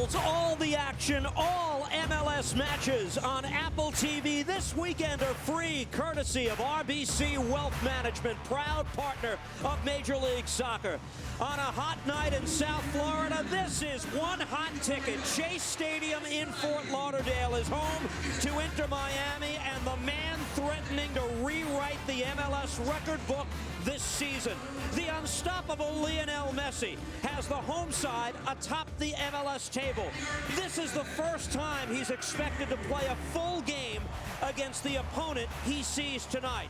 Bulls, all the action, all MLS matches on Apple TV this weekend are free, courtesy of RBC Wealth Management, proud partner of Major League Soccer. On a hot night in South Florida, this is one hot ticket. Chase Stadium in Fort Lauderdale is home to Inter Miami, and the man threatening to rewrite the MLS record book this season. The unstoppable Lionel Messi has the home side atop the MLS table. This is the first time he's expected to play a full game against the opponent he sees tonight.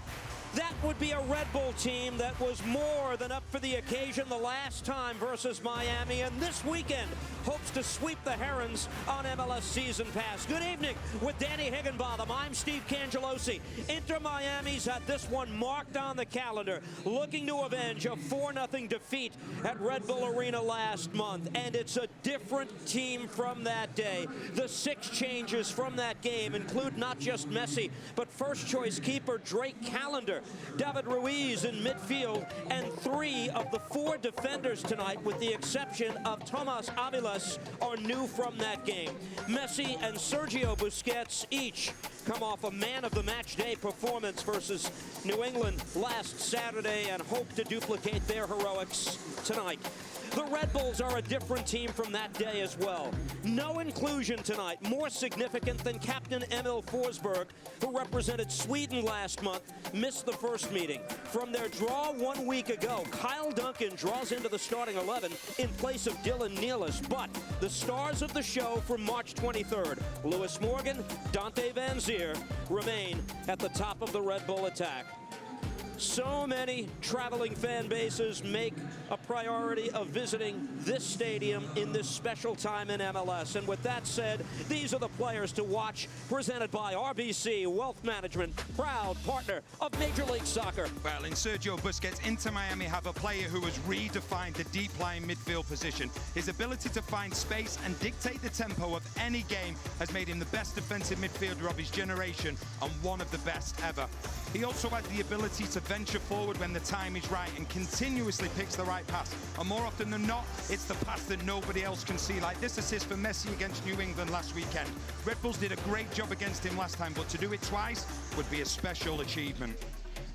That would be a Red Bull team that was more than up for the occasion the last time versus Miami, and this weekend hopes to sweep the Herons on MLS Season Pass. Good evening with Danny Higginbotham. I'm Steve Cangelosi. Inter Miami's had this one marked on the calendar, looking to avenge a 4-0 defeat at Red Bull Arena last month, and it's a different team from that day. The 6 changes from that game include not just Messi, but first-choice keeper Drake Callender, David Ruiz in midfield, and 3 of the 4 defenders tonight, with the exception of Tomas Aviles, are new from that game. Messi and Sergio Busquets each come off a man-of-the-match day performance versus New England last Saturday and hope to duplicate their heroics tonight. The Red Bulls are a different team from that day as well. No inclusion tonight, more significant than Captain Emil Forsberg, who represented Sweden last month, missed the first meeting. From their draw 1 week ago, Kyle Duncan draws into the starting 11 in place of Dylan Nealis. But the stars of the show from March 23rd, Lewis Morgan, Dante Van Zier, remain at the top of the Red Bull attack. So many traveling fan bases make a priority of visiting this stadium in this special time in MLS. And with that said, these are the players to watch, presented by RBC Wealth Management, proud partner of Major League Soccer. Well, in Sergio Busquets, Inter Miami have a player who has redefined the deep-lying midfield position. His ability to find space and dictate the tempo of any game has made him the best defensive midfielder of his generation and one of the best ever. He also has the ability to venture forward when the time is right and continuously picks the right pass. And more often than not, it's the pass that nobody else can see, like this assist for Messi against New England last weekend. Red Bulls did a great job against him last time, but to do it twice would be a special achievement.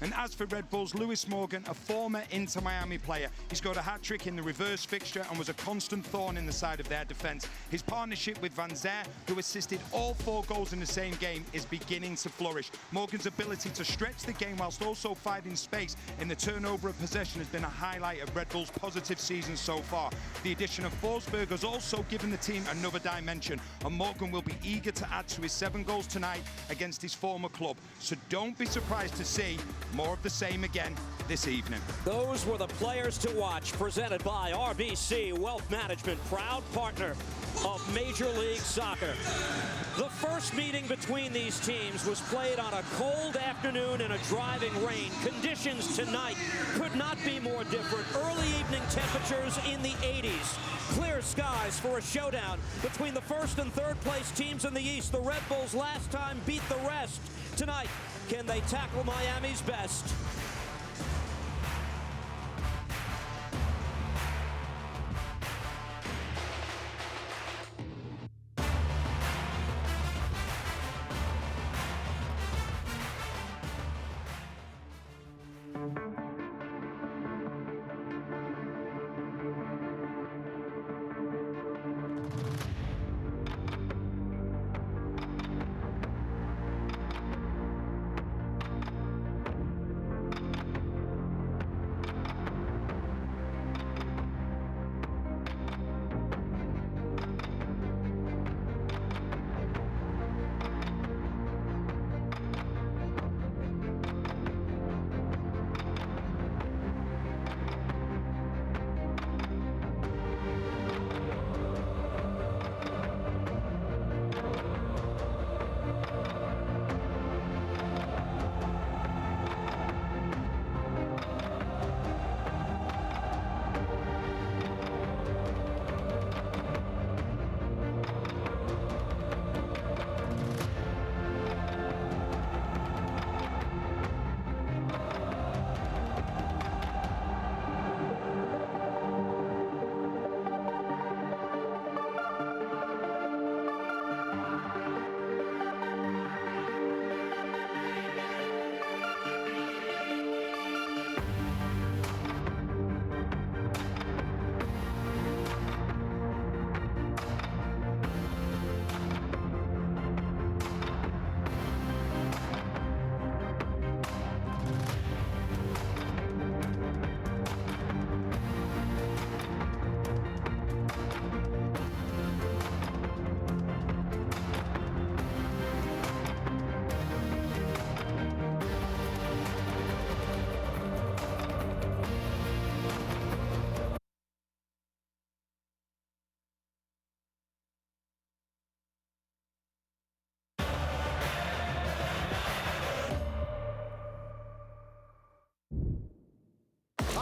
And as for Red Bulls, Lewis Morgan, a former Inter Miami player, he scored a hat-trick in the reverse fixture and was a constant thorn in the side of their defense. His partnership with Van Zier, who assisted all 4 goals in the same game, is beginning to flourish. Morgan's ability to stretch the game whilst also finding space in the turnover of possession has been a highlight of Red Bull's positive season so far. The addition of Forsberg has also given the team another dimension, and Morgan will be eager to add to his 7 goals tonight against his former club. So don't be surprised to see more of the same again this evening. Those were the players to watch, presented by RBC Wealth Management, proud partner of Major League Soccer. The first meeting between these teams was played on a cold afternoon in a driving rain. Conditions tonight could not be more different. Early evening temperatures in the 80s. Clear skies for a showdown between the first and third place teams in the East. The Red Bulls last time beat the rest. Tonight, can they tackle Miami's best?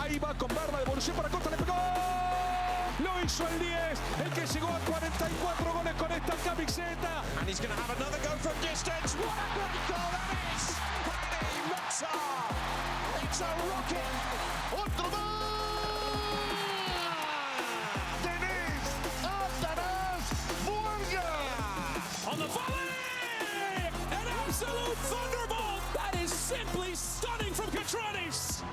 Ahí va con Barba, devolución para Costa, le pegó. Lo hizo el 10, el que llegó a 44 goles con esta camiseta. And he's going to have another go from distance. What a great goal that is! Paddy Mensah. It's a rocket. Otro más. Deniz Atanas Borja. On the volley! An absolute thunderbolt! That is simply stunning from Catranis.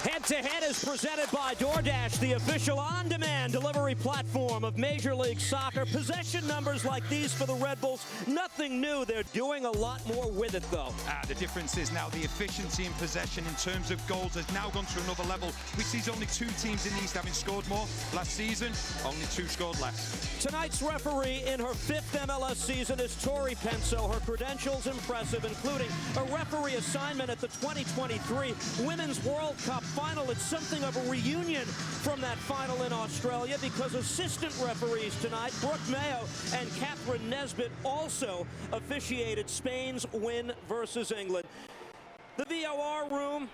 Head-to-Head is presented by DoorDash, the official on-demand delivery platform of Major League Soccer. Possession numbers like these for the Red Bulls, nothing new. They're doing a lot more with it, though. The difference is now the efficiency in possession in terms of goals has now gone to another level. We see only 2 teams in the East having scored more. Last season, only 2 scored less. Tonight's referee in her 5th MLS season is Tori Penso. Her credentials impressive, including a referee assignment at the 2023 Women's World Cup final. It's something of a reunion from that final in Australia because assistant referees tonight, Brooke Mayo and Catherine Nesbitt, also officiated Spain's win versus England. The VOR room,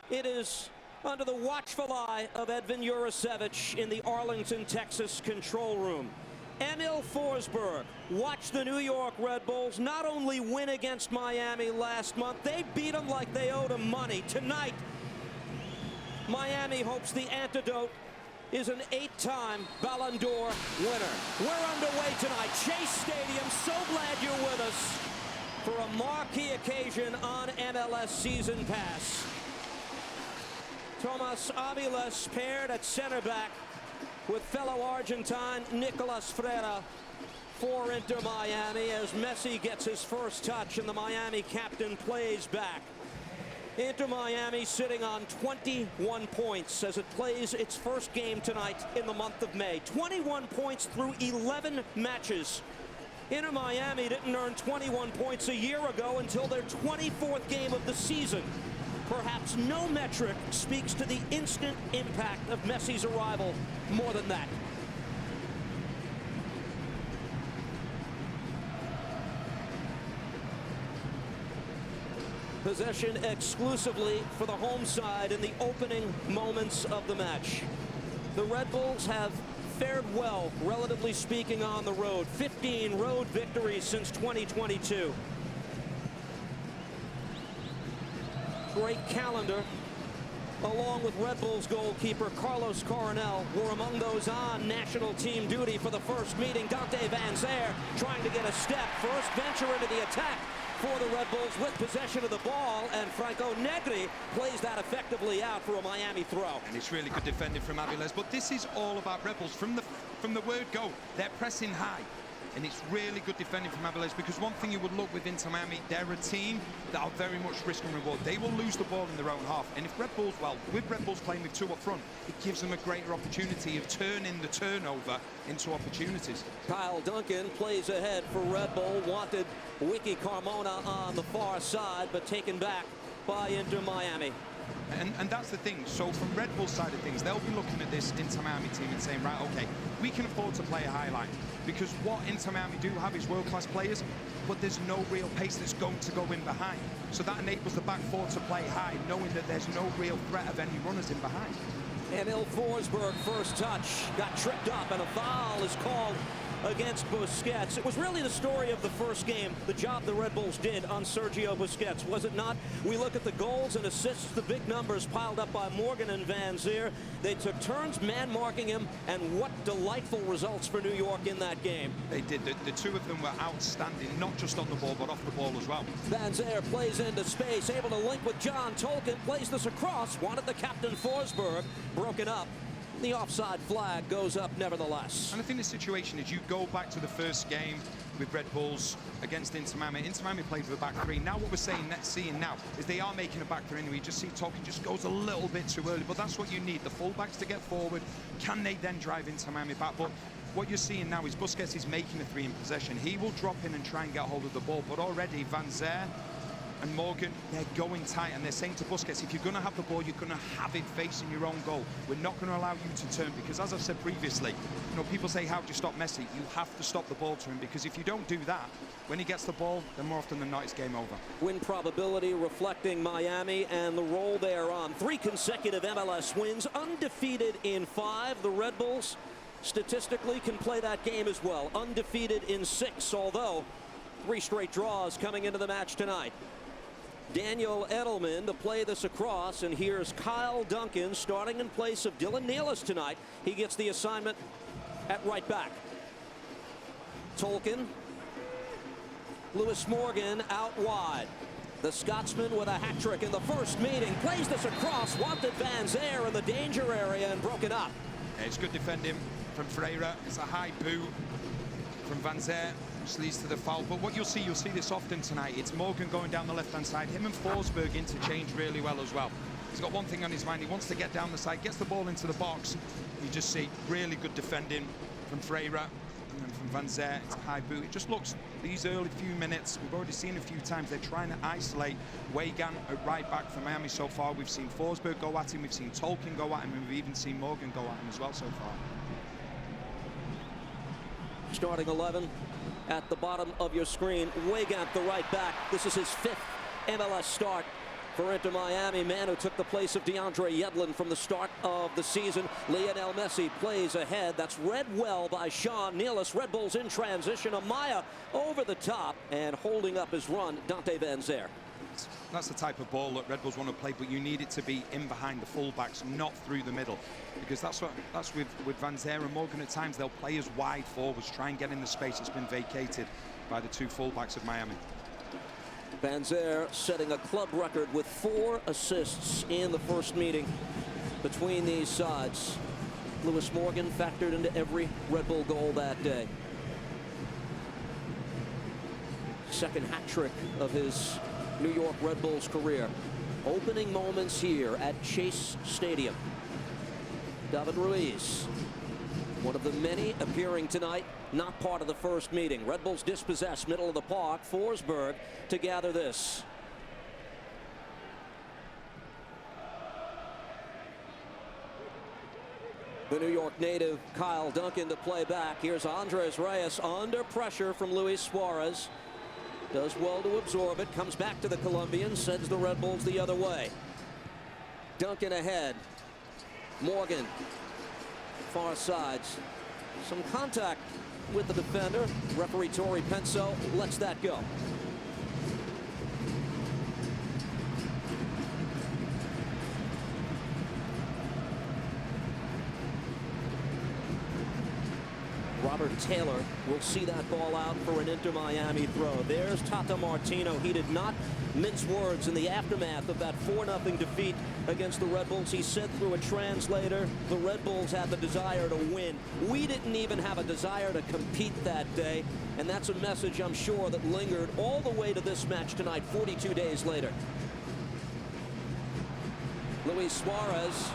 it is under the watchful eye of Edvin Jurasevich in the Arlington, Texas control room. Emil Forsberg watched the New York Red Bulls not only win against Miami last month, they beat them like they owed them money. Tonight, Miami hopes the antidote is an 8-time Ballon d'Or winner. We're underway tonight. Chase Stadium, so glad you're with us for a marquee occasion on MLS Season Pass. Tomas Aviles paired at center back with fellow Argentine Nicolas Freire for Inter Miami as Messi gets his first touch and the Miami captain plays back. Inter Miami sitting on 21 points as it plays its first game tonight in the month of May. 21 points through 11 matches. Inter Miami didn't earn 21 points a year ago until their 24th game of the season. Perhaps no metric speaks to the instant impact of Messi's arrival more than that. Possession exclusively for the home side in the opening moments of the match. The Red Bulls have fared well, relatively speaking, on the road. 15 road victories since 2022. great calendar, along with Red Bulls goalkeeper Carlos Coronel, were among those on national team duty for the first meeting. Dante Van Zyre trying to get a step. First venture into the attack for the Red Bulls with possession of the ball, and Franco Negri plays that effectively out for a Miami throw. And it's really good defending from MLS, but this is all about Red Bulls. From the word go, they're pressing high. And it's really good defending from MLS, because one thing you would look with Inter Miami, they're a team that are very much risk and reward. They will lose the ball in their own half. And if Red Bulls, well, with Red Bulls playing with two up front, it gives them a greater opportunity of turning the turnover into opportunities. Kyle Duncan plays ahead for Red Bull. Wanted Wiki Carmona on the far side, but taken back by Inter Miami. And that's the thing. So from Red Bull's side of things, they'll be looking at this Inter Miami team and saying, right, okay, we can afford to play a high line, because what Inter Miami do have is world-class players, but there's no real pace that's going to go in behind. So that enables the back four to play high, knowing that there's no real threat of any runners in behind. Emil Forsberg, first touch, got tripped up, and a foul is called against Busquets. It was really the story of the first game, the job the Red Bulls did on Sergio Busquets, was it not? We look at the goals and assists, the big numbers piled up by Morgan and Van Zyre. They took turns man-marking him, and what delightful results for New York in that game. They did. The two of them were outstanding, not just on the ball, but off the ball as well. Van Zyre plays into space, able to link with John Tolkien, plays this across, wanted the captain Forsberg, broken up. The offside flag goes up nevertheless. And I think the situation is, you go back to the first game with Red Bulls against Inter Miami. Inter Miami played with a back three. Now what we're seeing now is they are making a back three anyway. You just see Tolkien just goes a little bit too early, but that's what you need. The fullbacks to get forward. Can they then drive Inter Miami back? But what you're seeing now is Busquets is making a three in possession. He will drop in and try and get hold of the ball, but already Van Zyre and Morgan, they're going tight, and they're saying to Busquets, if you're going to have the ball, you're going to have it facing your own goal. We're not going to allow you to turn, because as I've said previously, you know, people say, how do you stop Messi? You have to stop the ball to him, because if you don't do that, when he gets the ball, then more often than not, it's game over. Win probability reflecting Miami and the role they are on. 3 consecutive MLS wins, undefeated in 5. The Red Bulls statistically can play that game as well. Undefeated in 6, although 3 straight draws coming into the match tonight. Daniel Edelman to play this across, and here's Kyle Duncan starting in place of Dylan Nealis tonight. He gets the assignment at right back. Tolkien, Lewis Morgan out wide. The Scotsman with a hat trick in the first meeting plays this across, wanted Van Zyre in the danger area and broken up. Yeah, it's good defending from Ferreira. It's a high boot from Van Zyre, which leads to the foul. But what you'll see this often tonight. It's Morgan going down the left-hand side. Him and Forsberg interchange really well as well. He's got one thing on his mind. He wants to get down the side, gets the ball into the box. You just see really good defending from Ferreira, and then from Van Zyre. It's a high boot. It just looks, these early few minutes, we've already seen a few times, they're trying to isolate Weigand at right back for Miami so far. We've seen Forsberg go at him, we've seen Tolkien go at him, and we've even seen Morgan go at him as well so far. Starting 11 at the bottom of your screen. Weigand, the right back. This is his 5th MLS start for Inter Miami, man who took the place of DeAndre Yedlin from the start of the season. Lionel Messi plays ahead. That's read well by Sean Nealis. Red Bulls in transition. Amaya over the top and holding up his run, Dante Van Zyre. That's the type of ball that Red Bulls want to play, but you need it to be in behind the fullbacks, not through the middle, because that's with Van Zyre and Morgan. At times they'll play as wide forwards, try and get in the space that's been vacated by the 2 fullbacks of Miami. Van Zyre setting a club record with 4 assists in the first meeting between these sides. Lewis Morgan factored into every Red Bull goal that day. Second hat trick of his New York Red Bulls career. Opening moments here at Chase Stadium. David Ruiz, one of the many appearing tonight, not part of the first meeting. Red Bulls dispossessed, middle of the park. Forsberg to gather this. The New York native Kyle Duncan to play back. Here's Andres Reyes under pressure from Luis Suarez. Does well to absorb it, comes back to the Colombian, sends the Red Bulls the other way. Duncan ahead. Morgan, far sides. Some contact with the defender. Referee Torrey Penso lets that go. Robert Taylor will see that ball out for an Inter Miami throw. There's Tata Martino. He did not mince words in the aftermath of that 4-0 defeat against the Red Bulls. He said through a translator, the Red Bulls had the desire to win. We didn't even have a desire to compete that day. And that's a message, I'm sure, that lingered all the way to this match tonight, 42 days later. Luis Suarez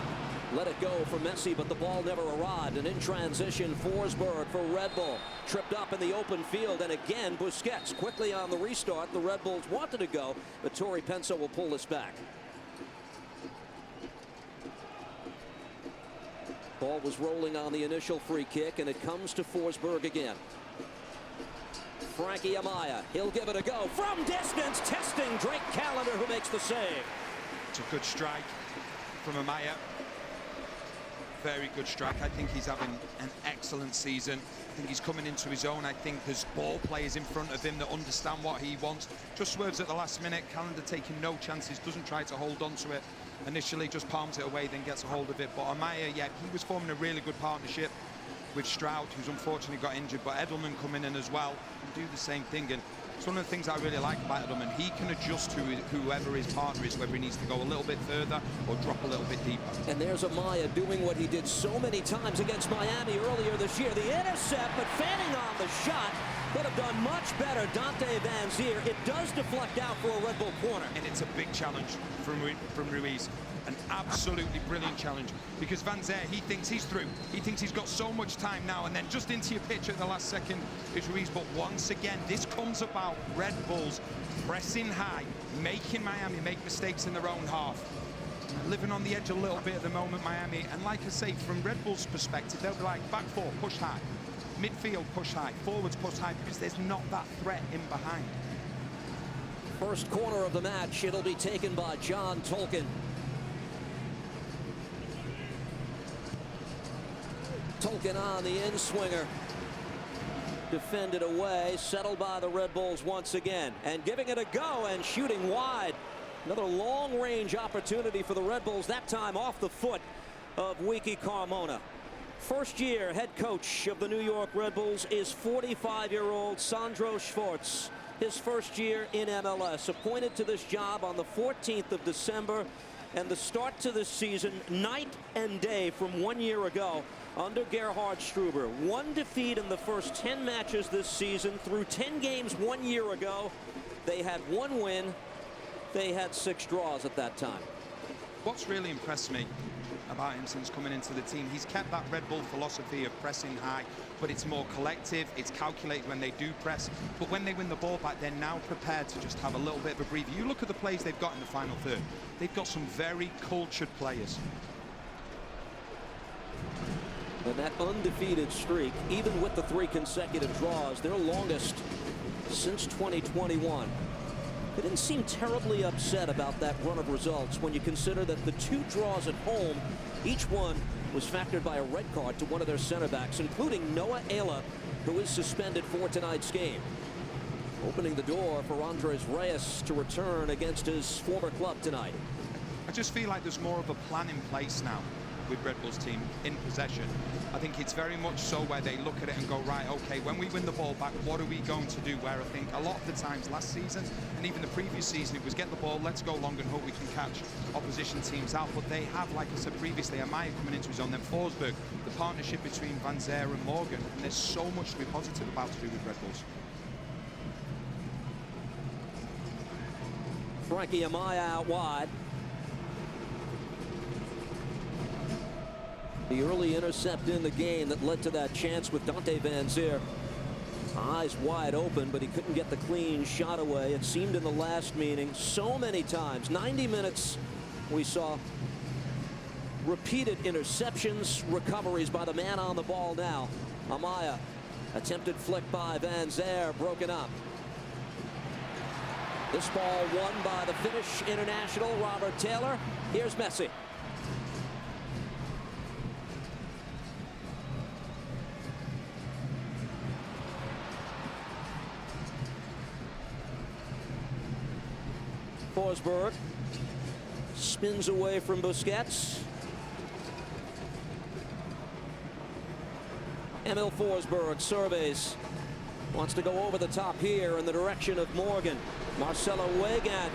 let it go for Messi, but the ball never arrived. And in transition, Forsberg for Red Bull. Tripped up in the open field, and again, Busquets quickly on the restart. The Red Bulls wanted to go, but Torrey Penso will pull this back. Ball was rolling on the initial free kick, and it comes to Forsberg again. Frankie Amaya, he'll give it a go from distance, testing Drake Callender, who makes the save. It's a good strike from Amaya. Very good strike. I think he's having an excellent season. I think he's coming into his own. I think there's ball players in front of him that understand what he wants. Just swerves at the last minute. Callender taking no chances, doesn't try to hold on to it. Initially just palms it away, then gets a hold of it. But Amaya, yeah, he was forming a really good partnership with Stroud, who's unfortunately got injured, but Edelman coming in as well and do the same thing. And it's one of the things I really like about Edelman. He can adjust to whoever his partner is, whether he needs to go a little bit further or drop a little bit deeper. And there's Amaya doing what he did so many times against Miami earlier this year. The intercept, but fanning on the shot. Could have done much better, Dante Van Zier. It does deflect out for a Red Bull corner. And it's a big challenge from Ruiz. An absolutely brilliant challenge, because Van Zier, he thinks he's through. He thinks he's got so much time now, and then just into your pitch at the last second is Ruiz. But once again, this comes about Red Bulls pressing high, making Miami make mistakes in their own half. Living on the edge a little bit at the moment, Miami. And like I say, from Red Bull's perspective, they'll be like, back four, push high. Midfield, push high. Forwards, push high, because there's not that threat in behind. First corner of the match, it'll be taken by John Tolkien. Tolkien on the in-swinger. Defended away, settled by the Red Bulls once again. And giving it a go and shooting wide. Another long-range opportunity for the Red Bulls, that time off the foot of Wiki Carmona. First-year head coach of the New York Red Bulls is 45-year-old Sandro Schwartz. His first year in MLS, appointed to this job on the 14th of December. And the start to this season, night and day from 1 year ago under Gerhard Struber. One defeat in the first 10 matches this season. Through 10 games 1 year ago, they had one win. They had 6 draws at that time. What's really impressed me about him since coming into the team, he's kept that Red Bull philosophy of pressing high, but it's more collective, it's calculated when they do press, but when they win the ball back, they're now prepared to just have a little bit of a breather. You look at the plays they've got in the final third. They've got some very cultured players. And that undefeated streak, even with the 3 consecutive draws, their longest since 2021. They didn't seem terribly upset about that run of results when you consider that the 2 draws at home, each one was factored by a red card to one of their center backs, including Noah Ayla, who is suspended for tonight's game. Opening the door for Andres Reyes to return against his former club tonight. I just feel like there's more of a plan in place now with Red Bull's team in possession. I think it's very much so where they look at it and go, right, okay, when we win the ball back, what are we going to do? Where I think a lot of the times last season and even the previous season, it was get the ball, let's go long and hope we can catch opposition teams out. But they have, like I said previously, Amaya coming into his own, then Forsberg, the partnership between Van Zier and Morgan, and there's so much to be positive about to do with Red Bulls. Frankie Amaya out wide. The early intercept in the game that led to that chance with Dante Van Zier. Eyes wide open, but he couldn't get the clean shot away. It seemed in the last meeting so many times. 90 minutes we saw repeated interceptions, recoveries by the man on the ball now. Amaya, attempted flick by Van Zier, broken up. This ball won by the Finnish international Robert Taylor. Here's Messi. Forsberg spins away from Busquets. Emil Forsberg surveys. Wants to go over the top here in the direction of Morgan. Marcelo Weigand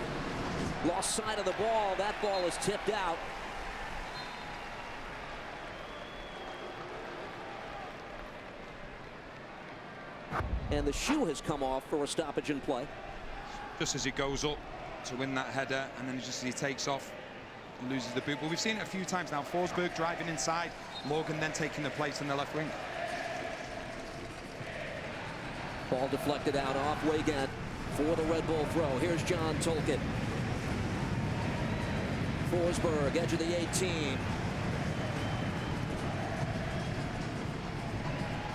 lost sight of the ball. That ball is tipped out. And the shoe has come off for a stoppage in play. Just as he goes up to win that header, and then just as he takes off and loses the boot. But we've seen it a few times now. Forsberg driving inside, Morgan then taking the place in the left wing. Ball deflected out off Weigand for the Red Bull throw. Here's John Tolkien. Forsberg, edge of the 18.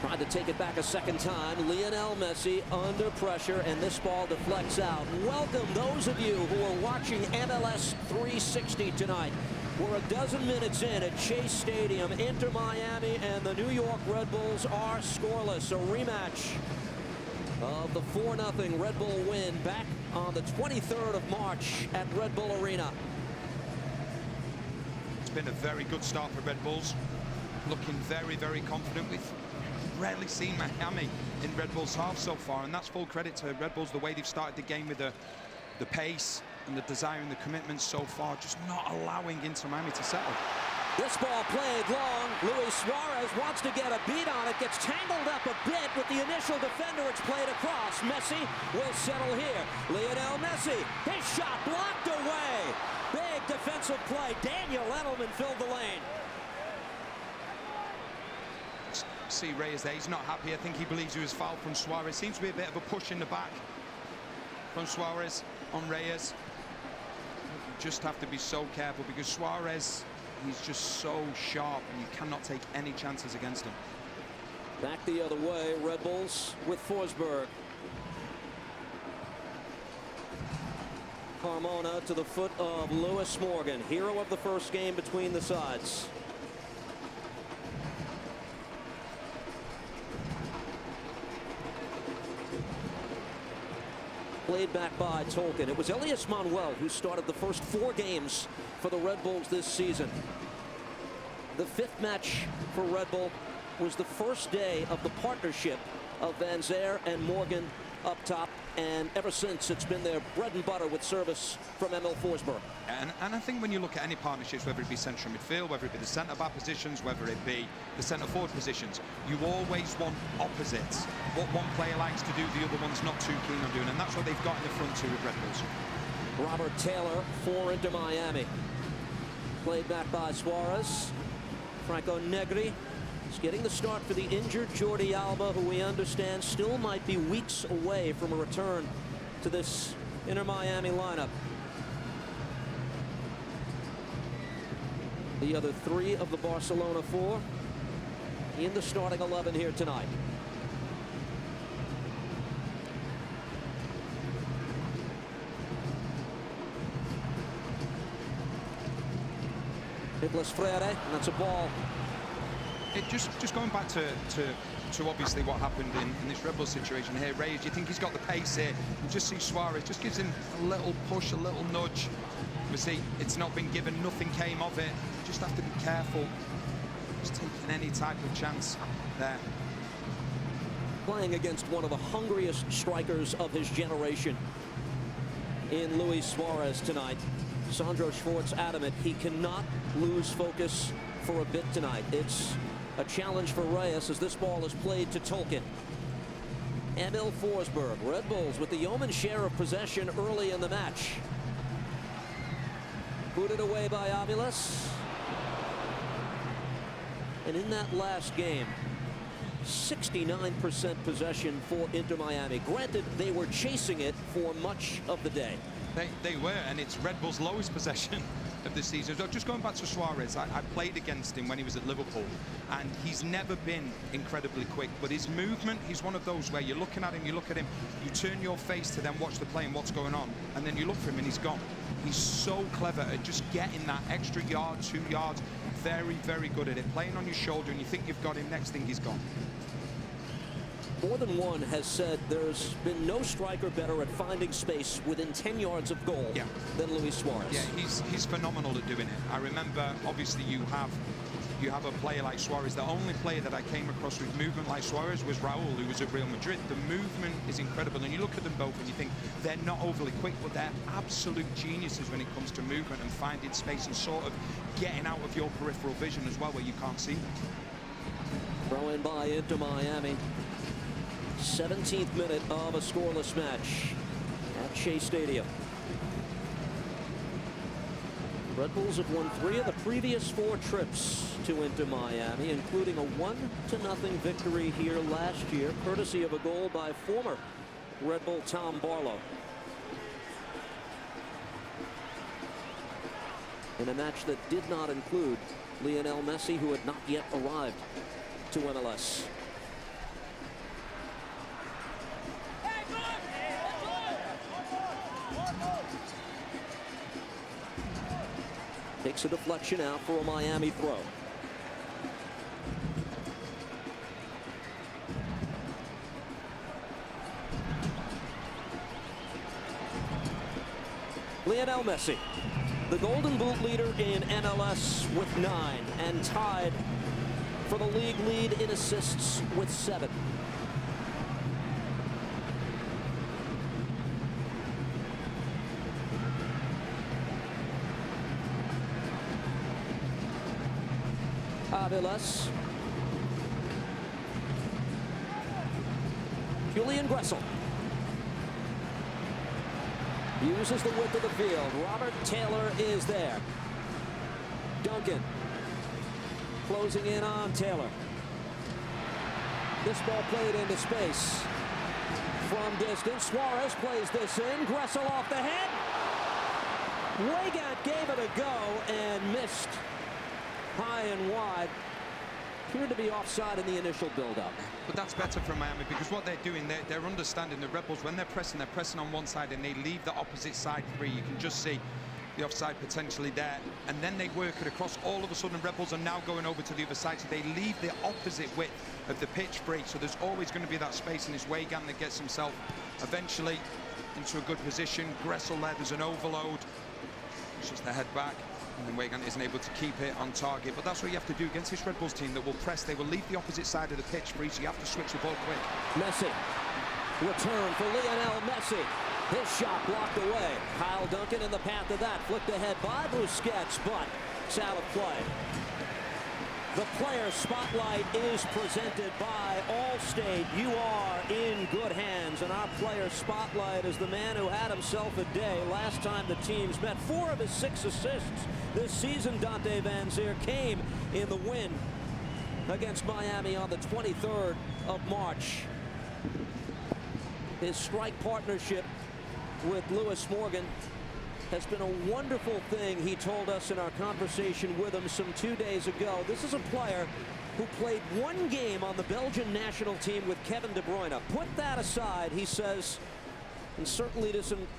Tried to take it back a second time. Lionel Messi under pressure, and this ball deflects out. Welcome those of you who are watching MLS 360 tonight. We're a dozen minutes in at Chase Stadium. Inter Miami and the New York Red Bulls are scoreless. A rematch of the 4-0 Red Bull win back on the 23rd of March at Red Bull Arena. It's been a very good start for Red Bulls. Looking very, very confident. We've rarely seen Miami in Red Bull's half so far, and that's full credit to Red Bulls, the way they've started the game with the pace and the desire and the commitment so far, just not allowing Inter Miami to settle. This ball played long. Luis Suarez wants to get a beat on it. Gets tangled up a bit with the initial defender. It's played across. Messi will settle here. Lionel Messi, his shot blocked away. Big defensive play. Daniel Edelman filled the lane. See Reyes there. He's not happy. I think he believes he was fouled from Suarez. Seems to be a bit of a push in the back from Suarez on Reyes. You just have to be so careful because Suarez, he's just so sharp and you cannot take any chances against him. Back the other way, Red Bulls with Forsberg. Carmona to the foot of Lewis Morgan, hero of the first game between the sides. Played back by Tolkien. It was Elias Manuel who started the first 4 games for the Red Bulls this season. The 5th match for Red Bull was the first day of the partnership of Van Zer and Morgan up top, and ever since it's been their bread and butter with service from Emil Forsberg. And I think when you look at any partnerships, whether it be central midfield, whether it be the centre-back positions, whether it be the centre-forward positions, you always want opposites. What one player likes to do, the other one's not too keen on doing, and that's what they've got in the front two with Red Bulls. Robert Taylor for Inter Miami. Played back by Suarez. Franco Negri is getting the start for the injured Jordi Alba, who we understand still might be weeks away from a return to this Inter Miami lineup. The other 3 of the Barcelona 4 in the starting 11 here tonight. Nicolas Freire, and that's a ball. It just going back to obviously what happened in this Red Bull situation here. Reyes, you think he's got the pace here? You just see Suarez just gives him a little push, a little nudge. We see it's not been given, nothing came of it. You just have to be careful. Just taking any type of chance there. Playing against one of the hungriest strikers of his generation in Luis Suarez tonight. Sandro Schwartz adamant he cannot lose focus for a bit tonight. It's a challenge for Reyes as this ball is played to Tolkien. Emil Forsberg, Red Bulls with the yeoman's share of possession early in the match. Booted away by Aviles. And in that last game, 69% possession for Inter Miami. Granted, they were chasing it for much of the day. They were, and it's Red Bull's lowest possession of the season. So just going back to Suarez, I played against him when he was at Liverpool, and he's never been incredibly quick, but his movement, he's one of those where you're looking at him, you look at him, you turn your face to them, watch the play and what's going on, and then you look for him and he's gone. He's so clever at just getting that extra yard, 2 yards. Very, very good at it. Playing on your shoulder and you think you've got him, next thing he's gone. More than one has said there's been no striker better at finding space within 10 yards of goal than Luis Suarez. Yeah, he's phenomenal at doing it. I remember, obviously, you have you have a player like Suarez. The only player that I came across with movement like Suarez was Raul, who was at Real Madrid. The movement is incredible, and you look at them both and you think they're not overly quick, but they're absolute geniuses when it comes to movement and finding space and sort of getting out of your peripheral vision as well, where you can't see. Throw in by Inter Miami. 17th minute of a scoreless match at Shea Stadium. Red Bulls have won 3 of the previous 4 trips to Inter Miami, including a 1-0 victory here last year, courtesy of a goal by former Red Bull Tom Barlow. In a match that did not include Lionel Messi, who had not yet arrived to MLS. Takes a deflection out for a Miami throw. Lionel Messi, the Golden Boot leader in MLS with 9 and tied for the league lead in assists with 7. Aviles. Julian Gressel uses the width of the field. Robert Taylor is there. Duncan closing in on Taylor. This ball played into space from distance. Suarez plays this in. Gressel off the head. Weigand gave it a go and missed high and wide. Appeared to be offside in the initial build-up. But that's better from Miami, because what they're doing, they're understanding the Red Bulls. When they're pressing on one side and they leave the opposite side free. You can just see the offside potentially there, and then they work it across. All of a sudden, Red Bulls are now going over to the other side, so they leave the opposite width of the pitch free. So there's always going to be that space, and it's Weigand that gets himself eventually into a good position. Gressel there, there's an overload. It's just the head back. And then Weigand isn't able to keep it on target. But that's what you have to do against this Red Bulls team that will press. They will leave the opposite side of the pitch free, so you have to switch the ball quick. Messi. Return for Lionel Messi. His shot blocked away. Kyle Duncan in the path of that. Flicked ahead by Busquets, but it's out of play. The player spotlight is presented by Allstate. You are in good hands, and our player spotlight is the man who had himself a day last time the teams met. 4 of his 6 assists this season, Dante Van Zier, came in the win against Miami on the 23rd of March. His strike partnership with Lewis Morgan has been a wonderful thing, he told us in our conversation with him some 2 days ago. This is a player who played 1 game on the Belgian national team with Kevin De Bruyne. Put that aside, he says, and certainly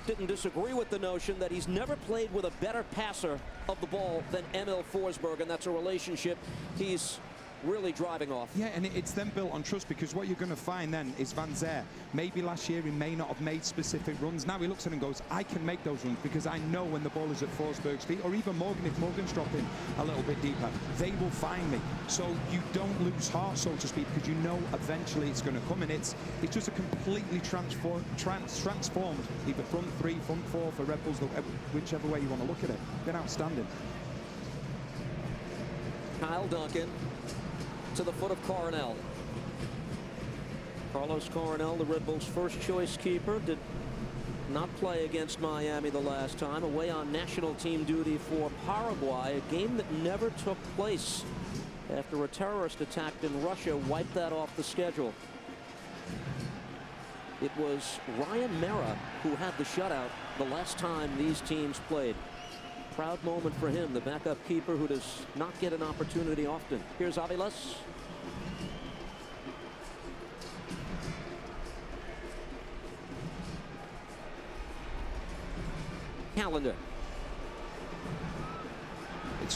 didn't disagree with the notion that he's never played with a better passer of the ball than Emil Forsberg, and that's a relationship he's really driving off. Yeah, and it's then built on trust, because what you're going to find then is Van Zier. Maybe last year he may not have made specific runs. Now he looks at it and goes, I can make those runs because I know when the ball is at Forsberg's feet, or even Morgan, if Morgan's dropping a little bit deeper, they will find me. So you don't lose heart, so to speak, because you know eventually it's going to come, and it's just a completely transformed either front 3, front 4 for Red Bulls, whichever way you want to look at it. Been outstanding. Kyle Duncan to the foot of Coronel. Carlos Coronel, the Red Bulls' first choice keeper, did not play against Miami the last time. Away on national team duty for Paraguay, a game that never took place after a terrorist attack in Russia wiped that off the schedule. It was Ryan Mera who had the shutout the last time these teams played. Proud moment for him, the backup keeper who does not get an opportunity often. Here's Aviles. Calendar.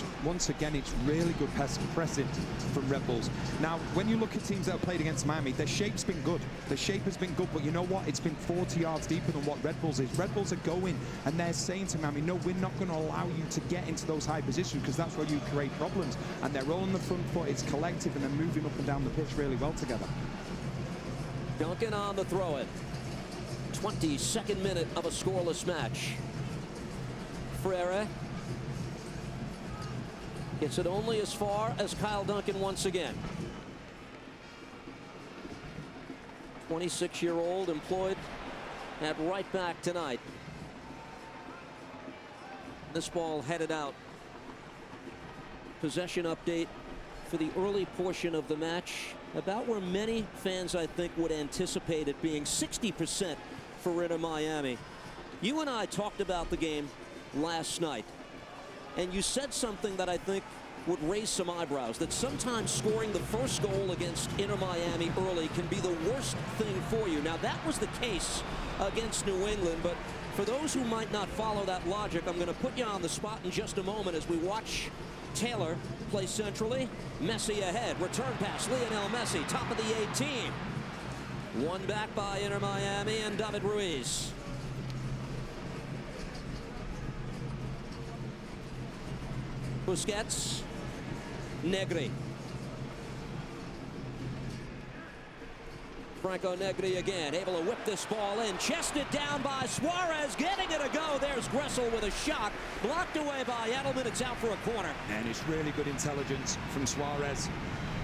But once again, it's really good pressing from Red Bulls. Now, when you look at teams that have played against Miami, their shape's been good. The shape has been good, but you know what? It's been 40 yards deeper than what Red Bulls is. Red Bulls are going, and they're saying to Miami, no, we're not going to allow you to get into those high positions, because that's where you create problems. And they're all on the front foot. It's collective, and they're moving up and down the pitch really well together. Duncan on the throw-in. 22nd minute of a scoreless match. Freire gets it only as far as Kyle Duncan once again. 26-year-old employed at right back tonight. This ball headed out. Possession update for the early portion of the match. About where many fans, I think, would anticipate it being, 60% for Inter Miami. You and I talked about the game last night, and you said something that I think would raise some eyebrows, that sometimes scoring the first goal against Inter Miami early can be the worst thing for you. Now, that was the case against New England, but for those who might not follow that logic, I'm going to put you on the spot in just a moment as we watch Taylor play centrally. Messi ahead. Return pass. Lionel Messi, top of the 18. One back by Inter Miami and David Ruiz. Busquets. Negri. Franco Negri again, able to whip this ball in. Chested down by Suarez, getting it a go. There's Gressel with a shot. Blocked away by Edelman. It's out for a corner. And it's really good intelligence from Suarez.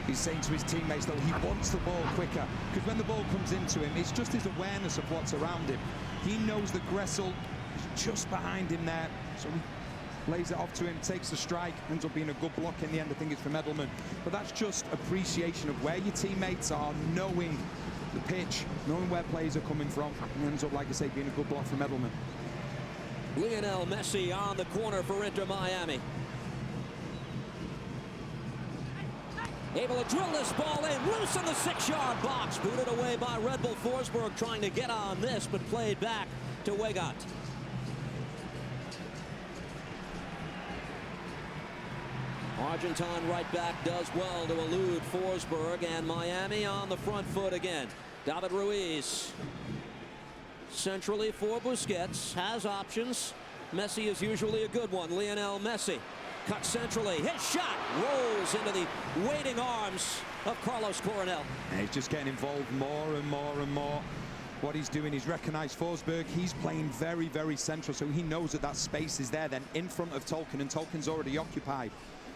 He's saying to his teammates, though, he wants the ball quicker, because when the ball comes into him, it's just his awareness of what's around him. He knows that Gressel is just behind him there, so he lays it off to him, takes the strike, ends up being a good block in the end. I think it's from Edelman. But that's just appreciation of where your teammates are, knowing the pitch, knowing where players are coming from. And ends up, like I say, being a good block from Edelman. Lionel Messi on the corner for Inter Miami. Able to drill this ball in, loose in the 6-yard box. Booted away by Red Bull Forsberg, trying to get on this, but played back to Weigand. Argentine right back does well to elude Forsberg, and Miami on the front foot again. David Ruiz centrally for Busquets, has options. Messi is usually a good one. Lionel Messi cut centrally. His shot rolls into the waiting arms of Carlos Coronel. And he's just getting involved more and more and more. What he's doing, he's recognized Forsberg. He's playing very, very central, so he knows that that space is there then in front of Tolkien, and Tolkien's already occupied.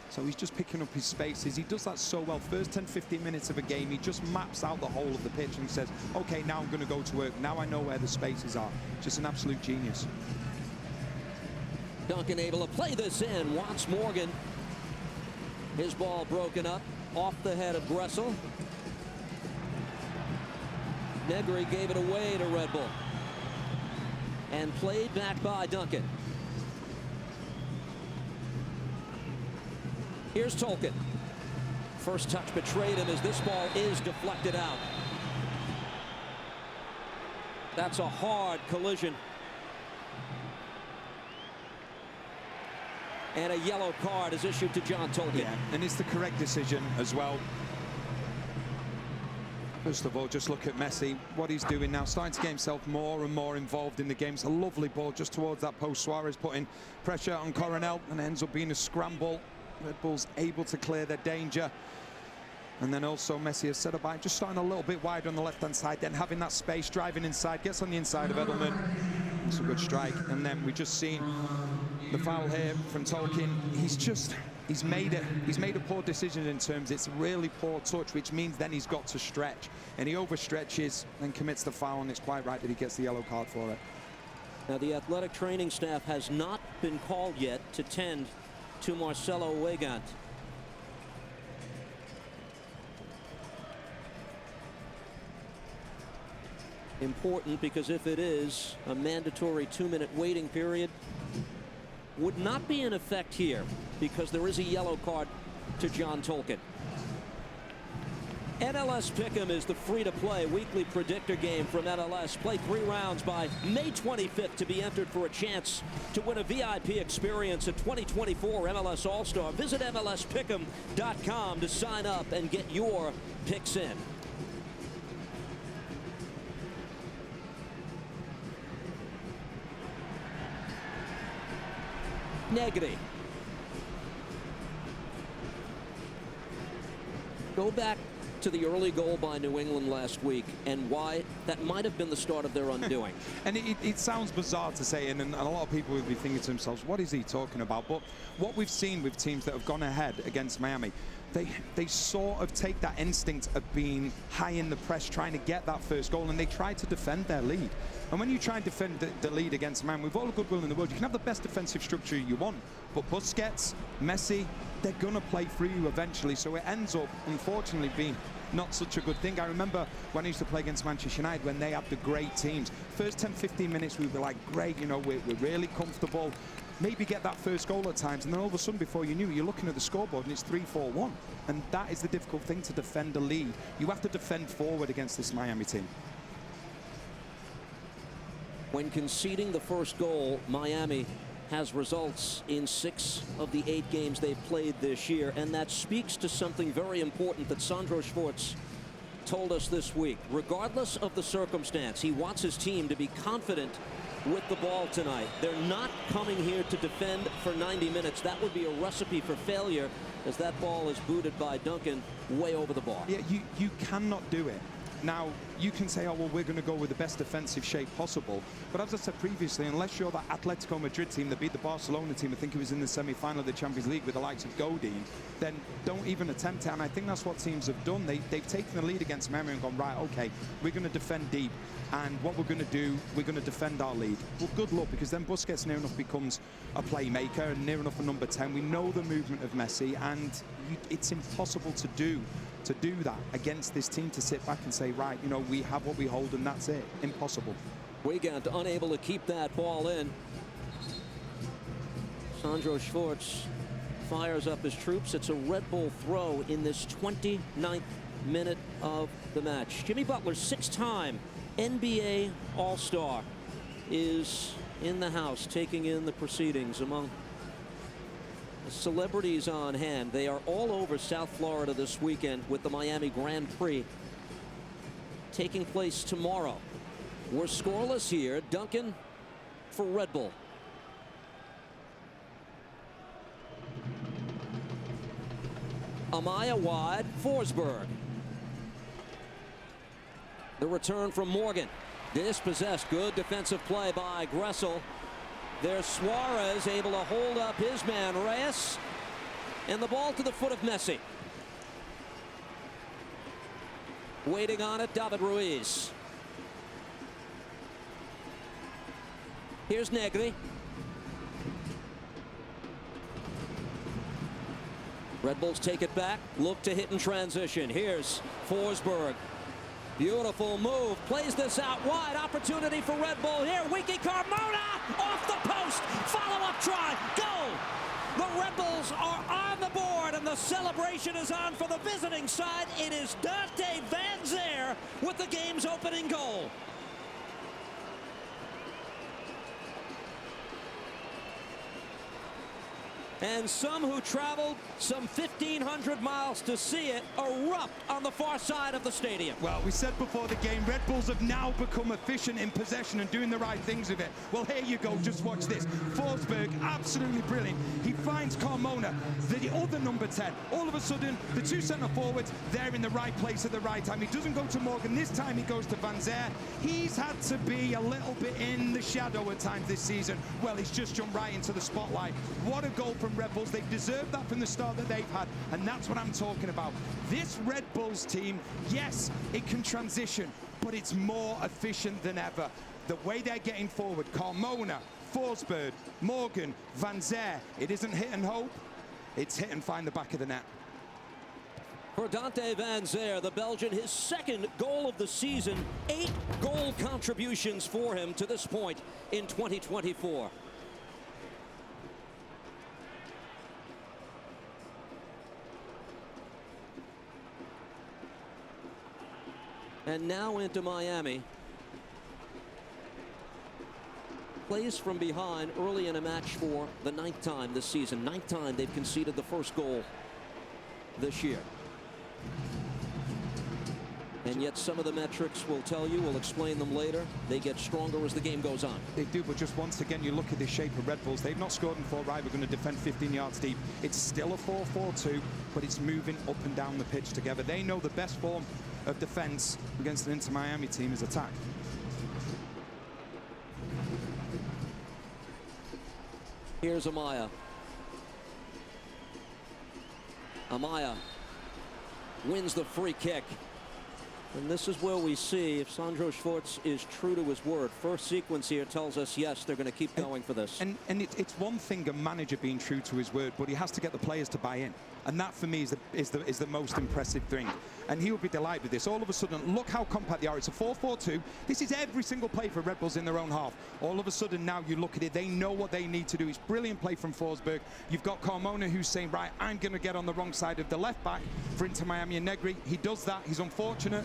So he's just picking up his spaces. He does that so well. First 10-15 minutes of a game, he just maps out the whole of the pitch and he says, okay, now I'm going to go to work. Now I know where the spaces are. Just an absolute genius. Duncan able to play this in. Wants Morgan. His ball broken up off the head of Gressel. Negri gave it away to Red Bull. And played back by Duncan. Here's Tolkien. First touch betrayed him as this ball is deflected out. That's a hard collision. And a yellow card is issued to John Tolkien. Yeah, and it's the correct decision as well. First of all, just look at Messi, what he's doing now, starting to get himself more and more involved in the game. It's a lovely ball just towards that post. Suarez putting pressure on Coronel, and it ends up being a scramble. Red Bull's able to clear their danger. And then also Messi has set up by just starting a little bit wider on the left-hand side, then having that space, driving inside, gets on the inside of Edelman. It's a good strike. And then we just seen the foul here from Tolkien. He's made a poor decision in terms, it's really poor touch, which means then he's got to stretch. And he overstretches and commits the foul, and it's quite right that he gets the yellow card for it. Now the athletic training staff has not been called yet to tend to Marcelo Weigand. Important, because if it is, a mandatory 2-minute waiting period would not be in effect here, because there is a yellow card to John Tolkien. MLS Pick'em is the free-to-play weekly predictor game from MLS. Play 3 rounds by May 25th to be entered for a chance to win a VIP experience at 2024 MLS All-Star. Visit MLSPick'em.com to sign up and get your picks in. Negri. Go back to the early goal by New England last week and why that might have been the start of their undoing. And it sounds bizarre to say, and a lot of people will be thinking to themselves, what is he talking about? But what we've seen with teams that have gone ahead against Miami, they sort of take that instinct of being high in the press, trying to get that first goal, and they try to defend their lead. And when you try and defend the lead against Miami, with all the goodwill in the world, you can have the best defensive structure you want, but Busquets, Messi, they're going to play through you eventually, so it ends up, unfortunately, being not such a good thing. I remember when I used to play against Manchester United, when they had the great teams. First 10, 15 minutes, we were like, great, you know, we're really comfortable. Maybe get that first goal at times, and then all of a sudden, before you knew it, you're looking at the scoreboard and it's 3-4-1. And that is the difficult thing, to defend a lead. You have to defend forward against this Miami team. When conceding the first goal, Miami has results in 6 of the 8 games they've played this year, and that speaks to something very important that Sandro Schwartz told us this week. Regardless of the circumstance, he wants his team to be confident with the ball tonight. They're not coming here to defend for 90 minutes. That would be a recipe for failure, as that ball is booted by Duncan way over the bar. Yeah, you cannot do it. Now, you can say, oh, well, we're going to go with the best defensive shape possible. But as I said previously, unless you're that Atletico Madrid team that beat the Barcelona team, I think it was in the semi-final of the Champions League with the likes of Godin, then don't even attempt it. And I think that's what teams have done. They've taken the lead against Miami and gone, right, okay, we're going to defend deep. And what we're going to do, we're going to defend our lead. Well, good luck, because then Busquets near enough becomes a playmaker, and near enough a number 10. We know the movement of Messi, and it's impossible to do that against this team, to sit back and say, right, you know, we have what we hold and that's it. Impossible. Wiegand unable to keep that ball in. Sandro Schwartz fires up his troops. It's a Red Bull throw in this 29th minute of the match. Jimmy Butler, 6-time NBA All-Star, is in the house taking in the proceedings among celebrities on hand. They are all over South Florida this weekend with the Miami Grand Prix taking place tomorrow. We're scoreless here. Duncan for Red Bull. Amaya wide, Forsberg. The return from Morgan. Dispossessed. Good defensive play by Gressel. There's Suarez able to hold up his man, Reyes. And the ball to the foot of Messi. Waiting on it, David Ruiz. Here's Negri. Red Bulls take it back. Look to hit in transition. Here's Forsberg. Beautiful move. Plays this out wide. Opportunity for Red Bull here. Wiki Carmona off the post. Follow-up try. Goal. The Red Bulls are on the board, and the celebration is on for the visiting side. It is Dante Van Zer with the game's opening goal. And some who traveled some 1,500 miles to see it erupt on the far side of the stadium. Well, we said before the game, Red Bulls have now become efficient in possession and doing the right things with it. Well, here you go. Just watch this. Forsberg, absolutely brilliant. He finds Carmona, the other number 10. All of a sudden, the 2 centre forwards, they're in the right place at the right time. He doesn't go to Morgan. This time he goes to Van Zer. He's had to be a little bit in the shadow at times this season. Well, he's just jumped right into the spotlight. What a goal from Red Bulls. They've deserved that from the start that they've had, and that's what I'm talking about. This Red Bulls team, yes, it can transition, but it's more efficient than ever. The way they're getting forward, Carmona, Forsberg, Morgan, Van Zer, it isn't hit and hope, it's hit and find the back of the net. For Dante Van Zer, the Belgian, his second goal of the season, 8 goal contributions for him to this point in 2024. And now into Miami. Plays from behind early in a match for the 9th time this season. 9th time they've conceded the first goal this year. And yet some of the metrics will tell you, we'll explain them later, they get stronger as the game goes on. They do, but just once again, you look at the shape of Red Bulls. They've not scored in 4, right, we're going to defend 15 yards deep. It's still a 4-4-2, but it's moving up and down the pitch together. They know the best form of defense against an Inter Miami team is attack. Here's Amaya. Amaya wins the free kick. And this is where we see if Sandro Schwartz is true to his word. First sequence here tells us, yes, they're going to keep going for this. And it's one thing a manager being true to his word, but he has to get the players to buy in. And that, for me, is the most impressive thing. And he will be delighted with this. All of a sudden, look how compact they are. It's a 4-4-2. This is every single play for Red Bulls in their own half. All of a sudden, now you look at it, they know what they need to do. It's brilliant play from Forsberg. You've got Carmona who's saying, right, I'm going to get on the wrong side of the left back for Inter Miami and Negri. He does that. He's unfortunate.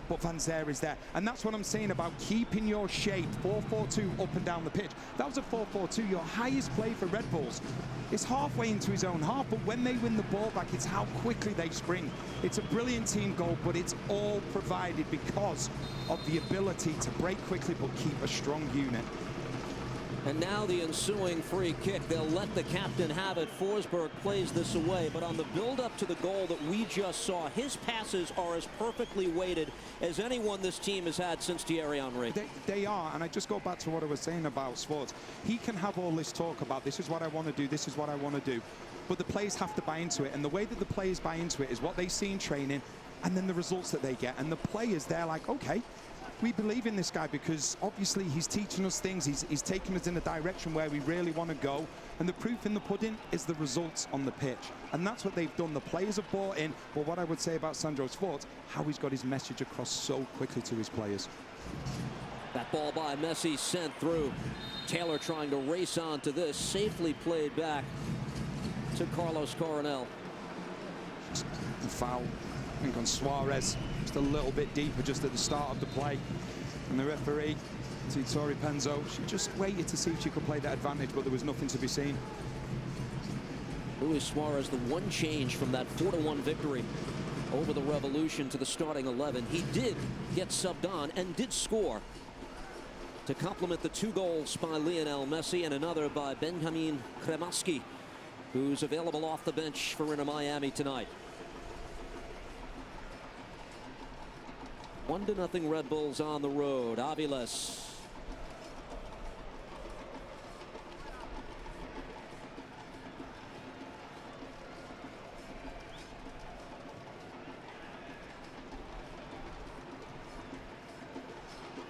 But Van Zer is there. And that's what I'm saying about keeping your shape. 4-4-2 up and down the pitch. That was a 4-4-2. Your highest play for Red Bulls is halfway into his own half. But when they win the ball back, it's how quickly they spring. It's a brilliant team goal, but it's all provided because of the ability to break quickly but keep a strong unit. And now the ensuing free kick. They'll let the captain have it. Forsberg plays this away. But on the build-up to the goal that we just saw, his passes are as perfectly weighted as anyone this team has had since Thierry Henry. They are, and I just go back to what I was saying about Schwartz. He can have all this talk about this is what I want to do, this is what I want to do. But the players have to buy into it. And the way that the players buy into it is what they see in training and then the results that they get. And the players, they're like, okay, we believe in this guy because obviously he's teaching us things. He's taking us in a direction where we really want to go. And the proof in the pudding is the results on the pitch. And that's what they've done. The players have bought in. But what I would say about Sandro Schwartz, how he's got his message across so quickly to his players. That ball by Messi sent through. Taylor trying to race on to this. Safely played back to Carlos Coronel. And foul, I think, on Suarez. Just a little bit deeper just at the start of the play. And the referee, Tori Penzo, she just waited to see if she could play that advantage, but there was nothing to be seen. Luis Suarez, the one change from that 4-1 victory over the Revolution to the starting 11. He did get subbed on and did score to complement the 2 goals by Lionel Messi and another by Benjamin Kremaski, who's available off the bench for Inter Miami tonight. 1-0 Red Bulls on the road. Aviles.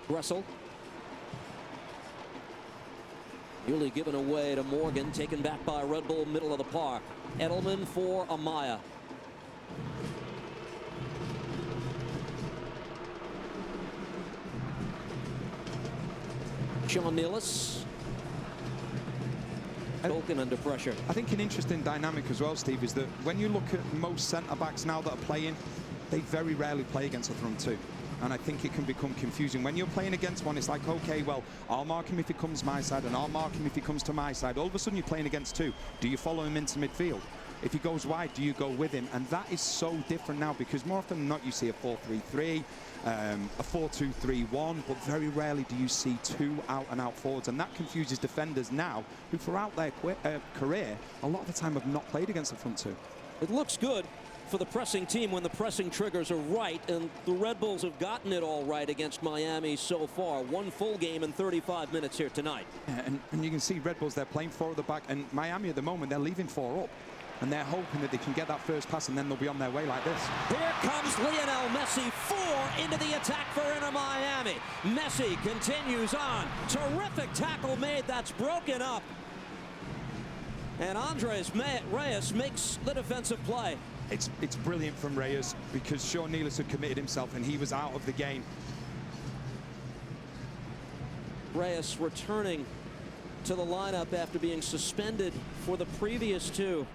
Gressel. Newly given away to Morgan, taken back by Red Bull, middle of the park. Edelman for Amaya. Sean Nealis. Tolkien under pressure. I think an interesting dynamic as well, Steve, is that when you look at most centre-backs now that are playing, they very rarely play against a front two. And I think it can become confusing. When you're playing against one, it's like, okay, well, I'll mark him if he comes my side, and I'll mark him if he comes to my side. All of a sudden, you're playing against two. Do you follow him into midfield? If he goes wide, do you go with him? And that is so different now, because more often than not, you see a 4-3-3, a 4-2-3-1, but very rarely do you see 2 out-and-out forwards. And that confuses defenders now, who throughout their career, a lot of the time have not played against the front two. It looks good for the pressing team when the pressing triggers are right, and the Red Bulls have gotten it all right against Miami so far. 1 full game in 35 minutes here tonight. Yeah, and you can see Red Bulls, they're playing 4 at the back, and Miami at the moment, they're leaving 4 up. And they're hoping that they can get that first pass, and then they'll be on their way like this. Here comes Lionel Messi, 4 into the attack for Inter Miami. Messi continues on. Terrific tackle made. That's broken up. And Andres Reyes makes the defensive play. It's brilliant from Reyes, because Sean Nealis had committed himself, and he was out of the game. Reyes returning to the lineup after being suspended for the previous 2.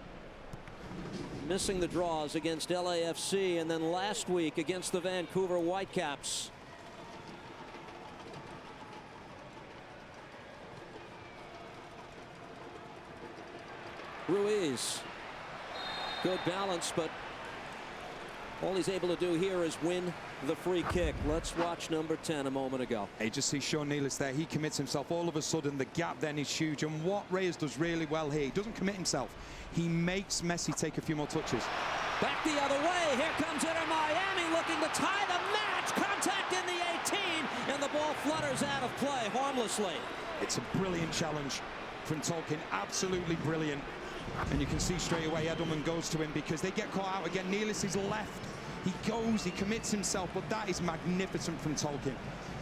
missing the draws against LAFC and then last week against the Vancouver Whitecaps. Ruiz, good balance, but all he's able to do here is win the free kick. Let's watch number 10 a moment ago. You just see Sean Nealis there. He commits himself. All of a sudden, the gap then is huge. And what Reyes does really well here, he doesn't commit himself. He makes Messi take a few more touches. Back the other way. Here comes Inter Miami looking to tie the match. Contact in the 18, and the ball flutters out of play harmlessly. It's a brilliant challenge from Tolkien. Absolutely brilliant. And you can see straight away Edelman goes to him because they get caught out again. Nealis is left. He goes, he commits himself, but that is magnificent from Tolkien.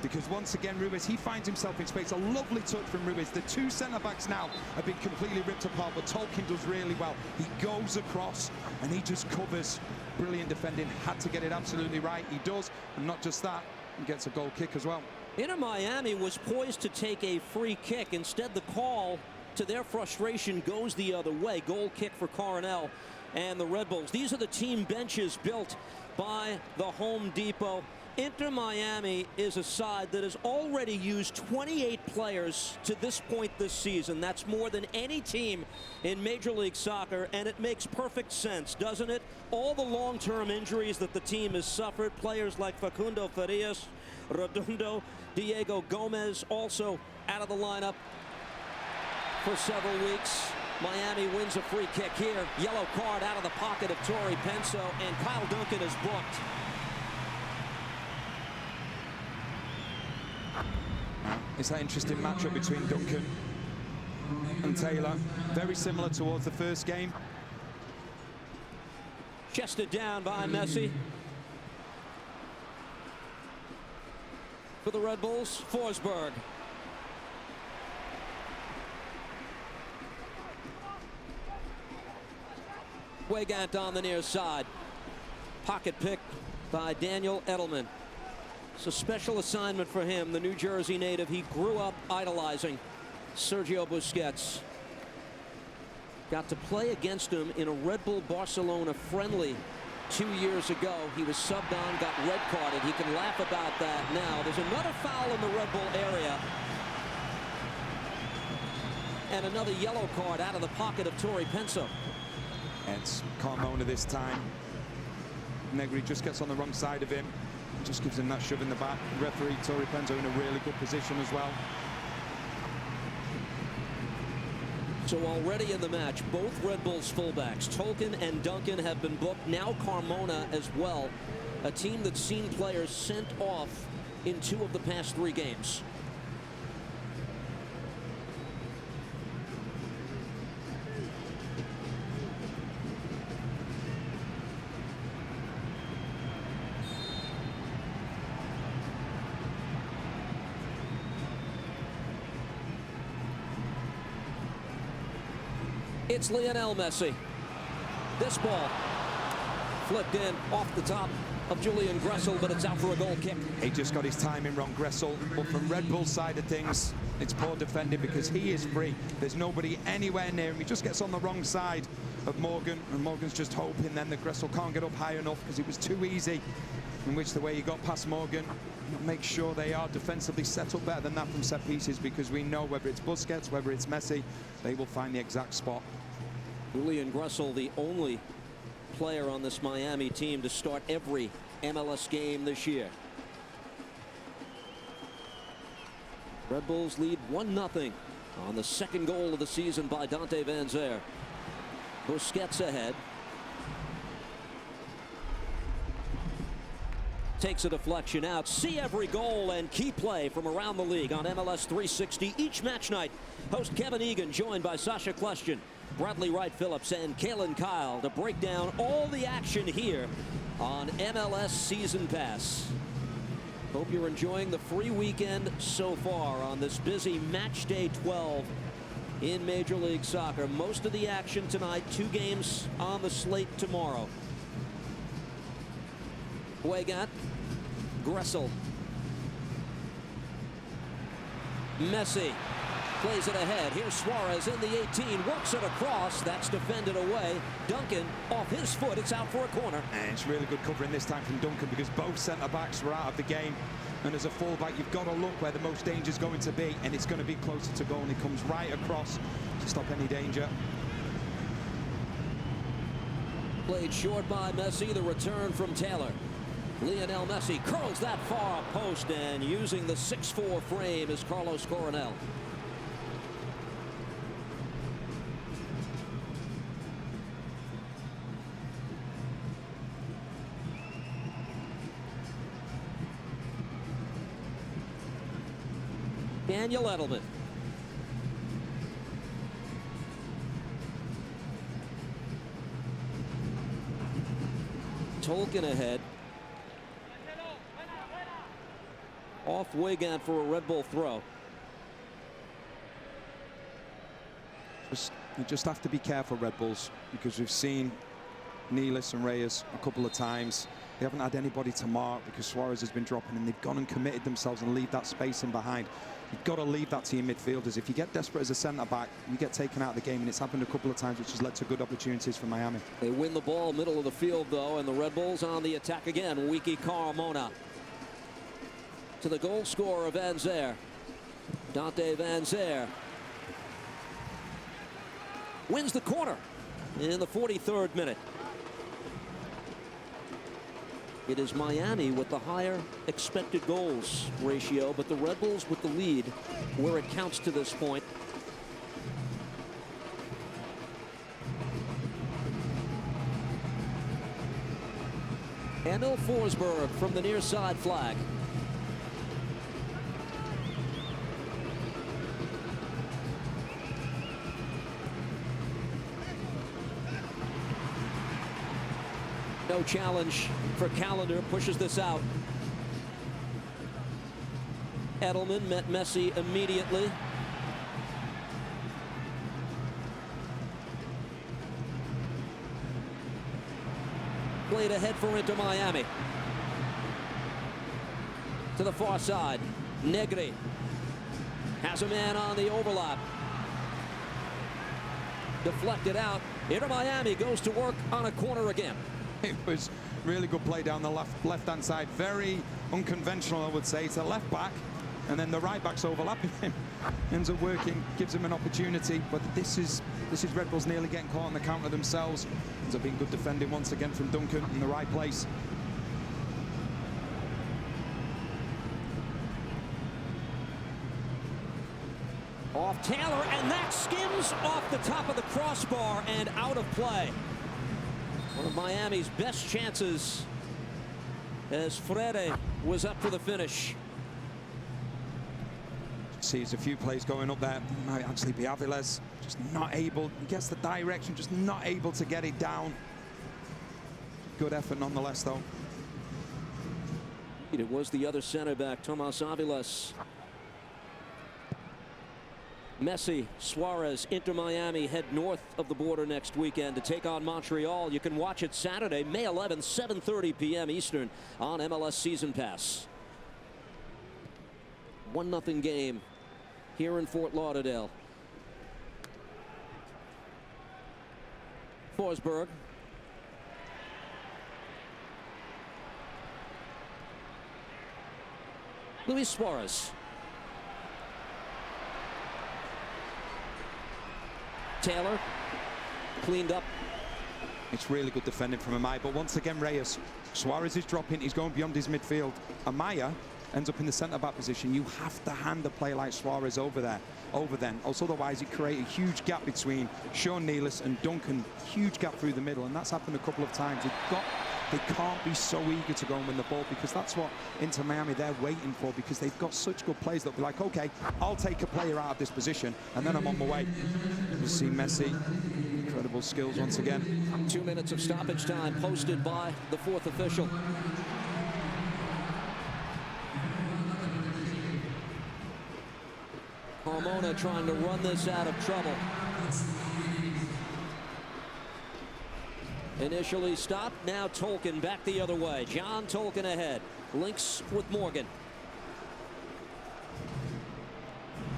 Because once again, Ruiz, he finds himself in space. A lovely touch from Ruiz. The two centre-backs now have been completely ripped apart, but Tolkien does really well. He goes across and he just covers. Brilliant defending. Had to get it absolutely right. He does. And not just that, he gets a goal kick as well. Inter Miami was poised to take a free kick. Instead, the call, to their frustration, goes the other way. Goal kick for Coronel and the Red Bulls. These are the team benches built by the Home Depot. Inter Miami is a side that has already used 28 players to this point this season. That's more than any team in Major League Soccer, and it makes perfect sense, doesn't it? All the long-term injuries that the team has suffered, players like Facundo Farias, Redondo, Diego Gomez also out of the lineup for several weeks. Miami wins a free kick here. Yellow card out of the pocket of Torrey Penso, and Kyle Duncan is booked. It's that interesting matchup between Duncan and Taylor. Very similar towards the first game. Chested down by Messi. For the Red Bulls, Forsberg. Weigand on the near side. Pocket pick by Daniel Edelman. It's a special assignment for him, the New Jersey native. He grew up idolizing Sergio Busquets. Got to play against him in a Red Bull Barcelona friendly 2 years ago. He was subbed on, got red carded. He can laugh about that now. There's another foul in the Red Bull area. And another yellow card out of the pocket of Torrey Penso. It's Carmona this time. Negri just gets on the wrong side of him. Just gives him that shove in the back. Referee Torrey Penso in a really good position as well. So already in the match, both Red Bulls fullbacks, Tolkien and Duncan, have been booked. Now Carmona as well. A team that's seen players sent off in 2 of the past 3 games. It's Lionel Messi. This ball flipped in off the top of Julian Gressel, but it's out for a goal kick. He just got his timing wrong, Gressel. But from Red Bull's side of things, it's poor defending because he is free. There's nobody anywhere near him. He just gets on the wrong side of Morgan, and Morgan's just hoping then that Gressel can't get up high enough because it was too easy. In which the way he got past Morgan, make sure they are defensively set up better than that from set pieces, because we know whether it's Busquets, whether it's Messi, they will find the exact spot. Julian Gressel, the only player on this Miami team to start every MLS game this year. Red Bulls lead 1-0 on the second goal of the season by Dante Van Zer. Busquets ahead. Takes a deflection out. See every goal and key play from around the league on MLS 360 each match night. Host Kevin Egan joined by Sasha Kleshchin, Bradley Wright Phillips, and Kalen Kyle to break down all the action here on MLS Season Pass. Hope you're enjoying the free weekend so far on this busy match day 12 in Major League Soccer. Most of the action tonight, 2 games on the slate tomorrow. Weigand, Gressel, Messi, Plays it ahead. Here's Suarez in the 18. Works it across. That's defended away. Duncan off his foot. It's out for a corner. And it's really good covering this time from Duncan because both centre-backs were out of the game. And as a full-back, you've got to look where the most danger is going to be. And it's going to be closer to goal. And he comes right across to stop any danger. Played short by Messi. The return from Taylor. Lionel Messi curls that far post, and using the 6'4" frame is Carlos Coronel. Daniel Edelman. Tolkien ahead. Off Wigan for a Red Bull throw. You just have to be careful, Red Bulls, because we've seen Nealis and Reyes a couple of times. They haven't had anybody to mark because Suarez has been dropping, and they've gone and committed themselves and leave that space in behind. You've got to leave that to your midfielders. If you get desperate as a centre-back, you get taken out of the game, and it's happened a couple of times, which has led to good opportunities for Miami. They win the ball middle of the field, though, and the Red Bulls on the attack again. Wiki Carmona to the goal scorer, Van Zer. Dante Van Zer wins the corner in the 43rd minute. It is Miami with the higher expected goals ratio, but the Red Bulls with the lead where it counts to this point. Emil Forsberg from the near side flag. No challenge for Callender, pushes this out. Edelman met Messi immediately. Played ahead for Inter Miami. To the far side, Negri has a man on the overlap. Deflected out. Inter Miami goes to work on a corner again. It was really good play down the left-hand side. Very unconventional, I would say. It's a left back, and then the right back's overlapping him. Ends up working, gives him an opportunity. But this is Red Bulls nearly getting caught on the counter themselves. Ends up being good defending once again from Duncan in the right place. Off Taylor, and that skims off the top of the crossbar and out of play. One of Miami's best chances as Freire was up for the finish. Sees a few plays going up there. Might actually be Aviles, just not able. He gets the direction, just not able to get it down. Good effort nonetheless, though. It was the other center back, Tomas Aviles. Messi, Suarez, Inter Miami head north of the border next weekend to take on Montreal. You can watch it Saturday, May 11th, 7:30 p.m. Eastern on MLS Season Pass. 1-0 game here in Fort Lauderdale. Forsberg. Luis Suarez. Taylor cleaned up. It's really good defending from Amaya, but once again Reyes. Suarez is dropping, he's going beyond his midfield. Amaya ends up in the centre-back position. You have to hand a player like Suarez over then. Also, otherwise it creates a huge gap between Sean Nealis and Duncan. Huge gap through the middle, and that's happened a couple of times. They can't be so eager to go and win the ball, because that's what Inter Miami they're waiting for, because they've got such good players that'll be like, okay, I'll take a player out of this position and then I'm on my way. You see Messi, incredible skills once again. 2 minutes of stoppage time posted by the fourth official. Carmona trying to run this out of trouble. Initially stopped, now Tolkien back the other way. John Tolkien ahead, links with Morgan.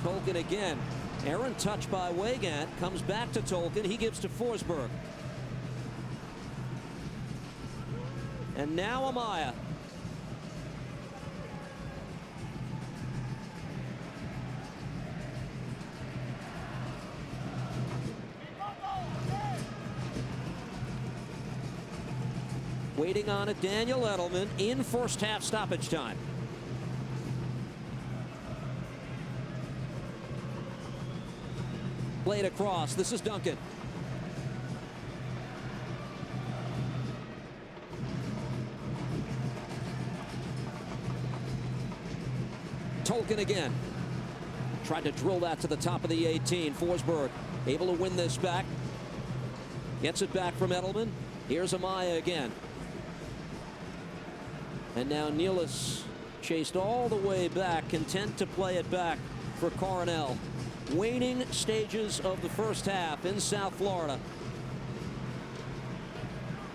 Tolkien again, Aaron touched by Weigand, comes back to Tolkien. He gives to Forsberg. And now Amaya. Waiting on it, Daniel Edelman in first half stoppage time. Played across. This is Duncan. Tolkien again. Tried to drill that to the top of the 18. Forsberg able to win this back. Gets it back from Edelman. Here's Amaya again. And now Nealis chased all the way back, content to play it back for Coronel. Waning stages of the first half in South Florida.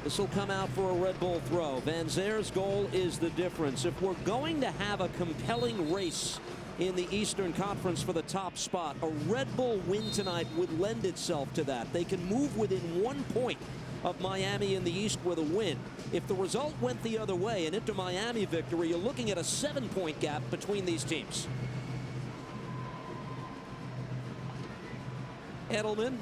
This will come out for a Red Bull throw. Van Zier's goal is the difference. If we're going to have a compelling race in the Eastern Conference for the top spot, a Red Bull win tonight would lend itself to that. They can move within 1 point of Miami in the East with a win. If the result went the other way, an Inter Miami victory, you're looking at a 7-point gap between these teams. Edelman.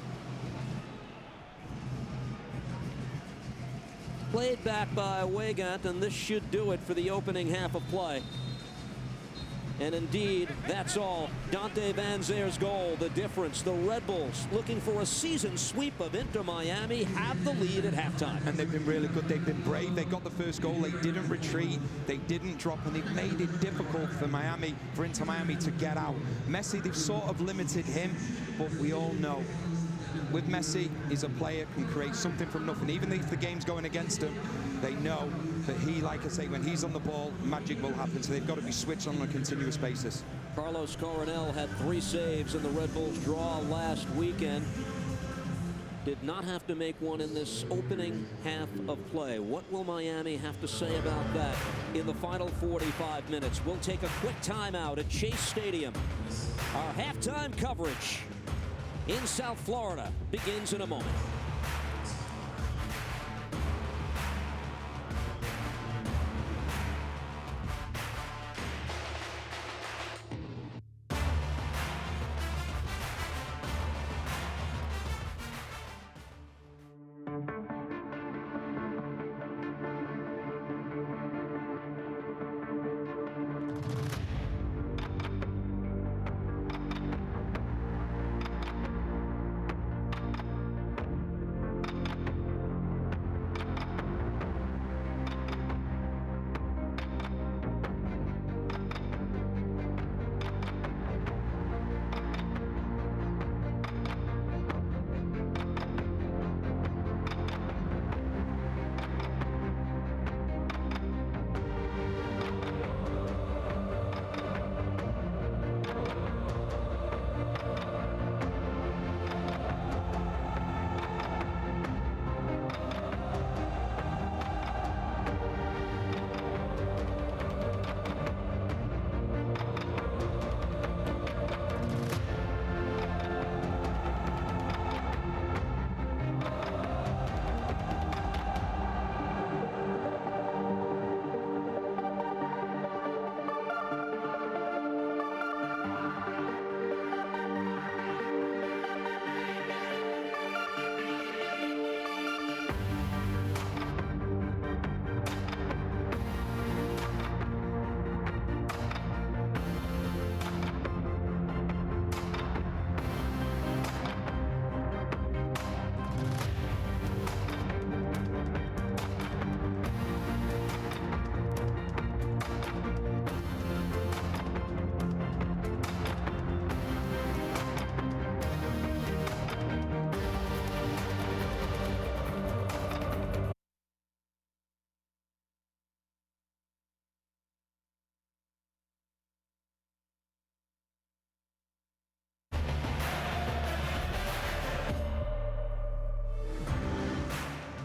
Played back by Weigand, and this should do it for the opening half of play. And indeed, that's all. Dante Van Zier's goal, the difference. The Red Bulls, looking for a season sweep of Inter Miami, have the lead at halftime. And they've been really good. They've been brave. They got the first goal. They didn't retreat. They didn't drop, and they've made it difficult for Inter Miami to get out. Messi, they've sort of limited him, but we all know with Messi, he's a player, can create something from nothing. Even if the game's going against him, they know that he, like I say, when he's on the ball, magic will happen. So they've got to be switched on a continuous basis. Carlos Coronel had 3 saves in the Red Bulls draw last weekend. Did not have to make one in this opening half of play. What will Miami have to say about that in the final 45 minutes? We'll take a quick timeout at Chase Stadium. Our halftime coverage in South Florida begins in a moment.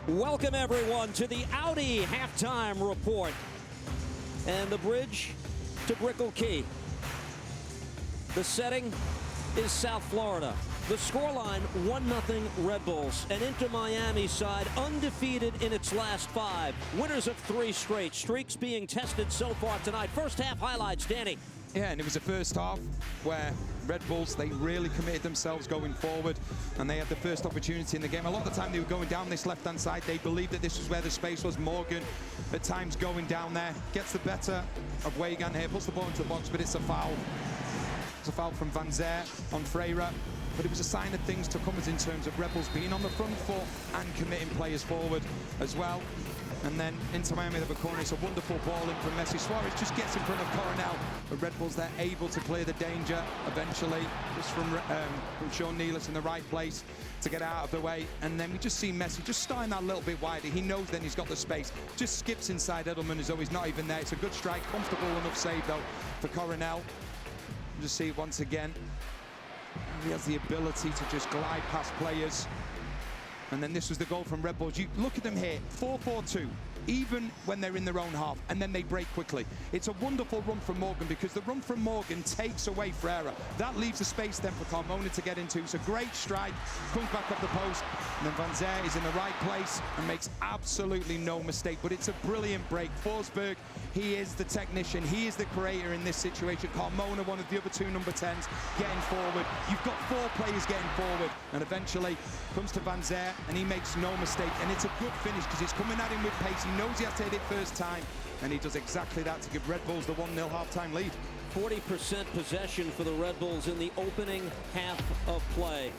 Welcome, everyone, to the Audi halftime report. And the bridge to Brickell Key. The setting is South Florida. The scoreline, 1-0 Red Bulls. And Inter Miami side undefeated in its last 5. Winners of 3 straight. Streaks being tested so far tonight. First half highlights, Danny. Yeah, and it was the first half where Red Bulls, they really committed themselves going forward, and they had the first opportunity in the game. A lot of the time they were going down this left-hand side. They believed that this was where the space was. Morgan, at times going down there, gets the better of Weigand here, puts the ball into the box, but it's a foul. It's a foul from Van Zer on Freire, but it was a sign of things to come in terms of Red Bulls being on the front foot and committing players forward as well. And then into Miami, they have a corner. It's a wonderful ball in from Messi. Suarez just gets in front of Coronel. The Red Bulls, they're able to clear the danger eventually, just from Sean Nealis in the right place to get out of the way. And then we just see Messi just starting that a little bit wider. He knows then he's got the space. Just skips inside Edelman as though he's not even there. It's a good strike, comfortable enough save though for Coronel. Just see it once again. He has the ability to just glide past players. And then this was the goal from Red Bulls. You look at them here, 4-4-2, even when they're in their own half, and then they break quickly. It's a wonderful run from Morgan, because the run from Morgan takes away Freire. That leaves the space then for Carmona to get into. It's a great strike, comes back up the post, and then Van Zer is in the right place and makes absolutely no mistake. But it's a brilliant break. Forsberg, he is the technician, he is the creator in this situation. Carmona, one of the other 2 number 10s, getting forward. You've got 4 players getting forward, and eventually comes to Van Zer, and he makes no mistake. And it's a good finish because it's coming at him with pace. He knows he has to hit it first time, and he does exactly that to give Red Bulls the 1-0 half-time lead. 40% possession for the Red Bulls in the opening half of play.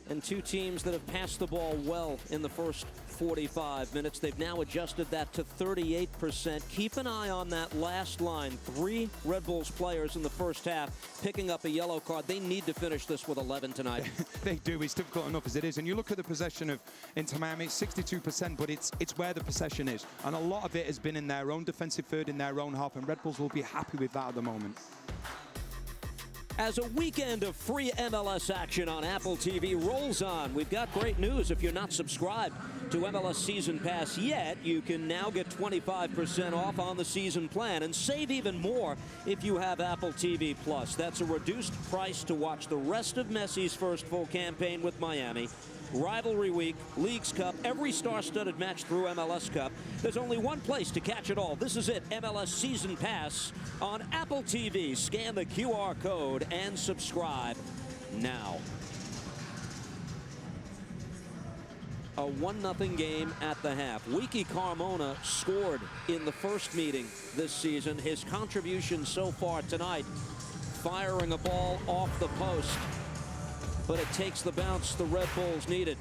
And 2 teams that have passed the ball well in the first 45 minutes. They've now adjusted that to 38%. Keep an eye on that last line. 3 Red Bulls players in the first half picking up a yellow card. They need to finish this with 11 tonight. They do. It's difficult enough as it is. And you look at the possession of Inter Miami, it's 62%, but it's where the possession is. And a lot of it has been in their own defensive third, in their own half, and Red Bulls will be happy with that at the moment. As a weekend of free MLS action on Apple TV rolls on, we've got great news. If you're not subscribed to MLS Season Pass yet, you can now get 25% off on the season plan and save even more if you have Apple TV Plus. That's a reduced price to watch the rest of Messi's first full campaign with Miami, Rivalry Week, Leagues Cup, every star-studded match through MLS Cup. There's only one place to catch it all. This is it, MLS Season Pass on Apple TV. Scan the QR code and subscribe now. A 1-0 game at the half. Wiki Carmona scored in the first meeting this season. His contribution so far tonight, firing a ball off the post. But it takes the bounce the Red Bulls needed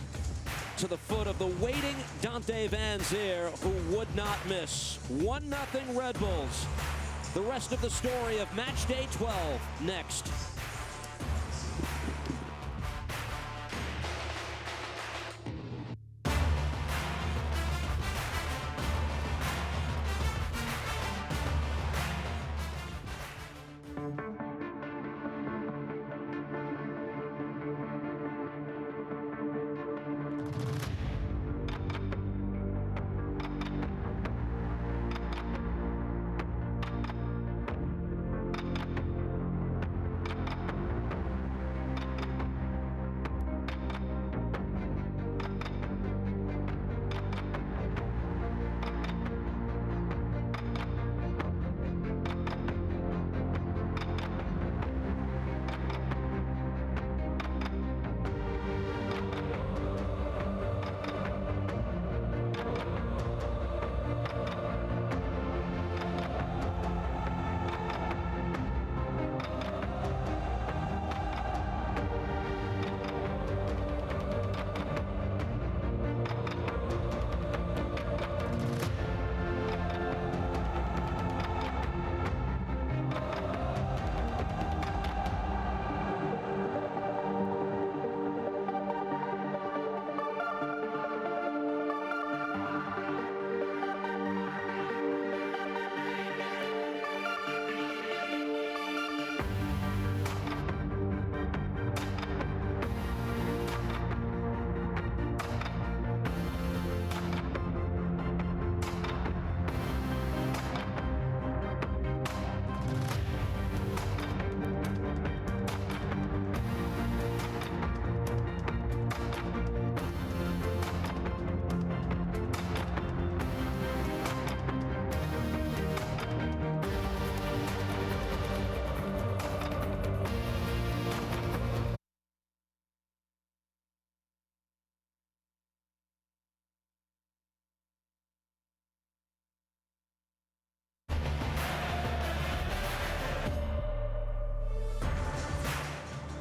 to the foot of the waiting Dante Van Zer, who would not miss. 1-0 Red Bulls. The rest of the story of match day 12 next.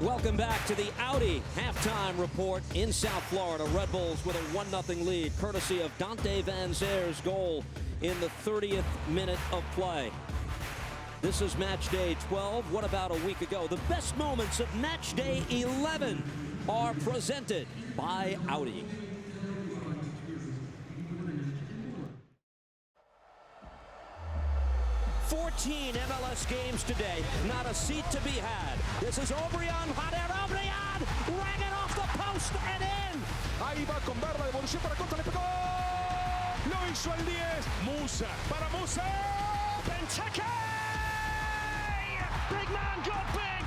Welcome back to the Audi halftime report in South Florida. Red Bulls with a 1-0 lead, courtesy of Dante Van Zeer's goal in the 30th minute of play. This is match day 12. What about a week ago? The best moments of match day 11 are presented by Audi. $14 MLS games today, not a seat to be had. This is Obrian, Obrian, rang it off the post and in. Ahí va con Ver, la devolución para Costa, le pegó. Lo hizo el 10. Musa, para Musa. Benteke! Big man got big!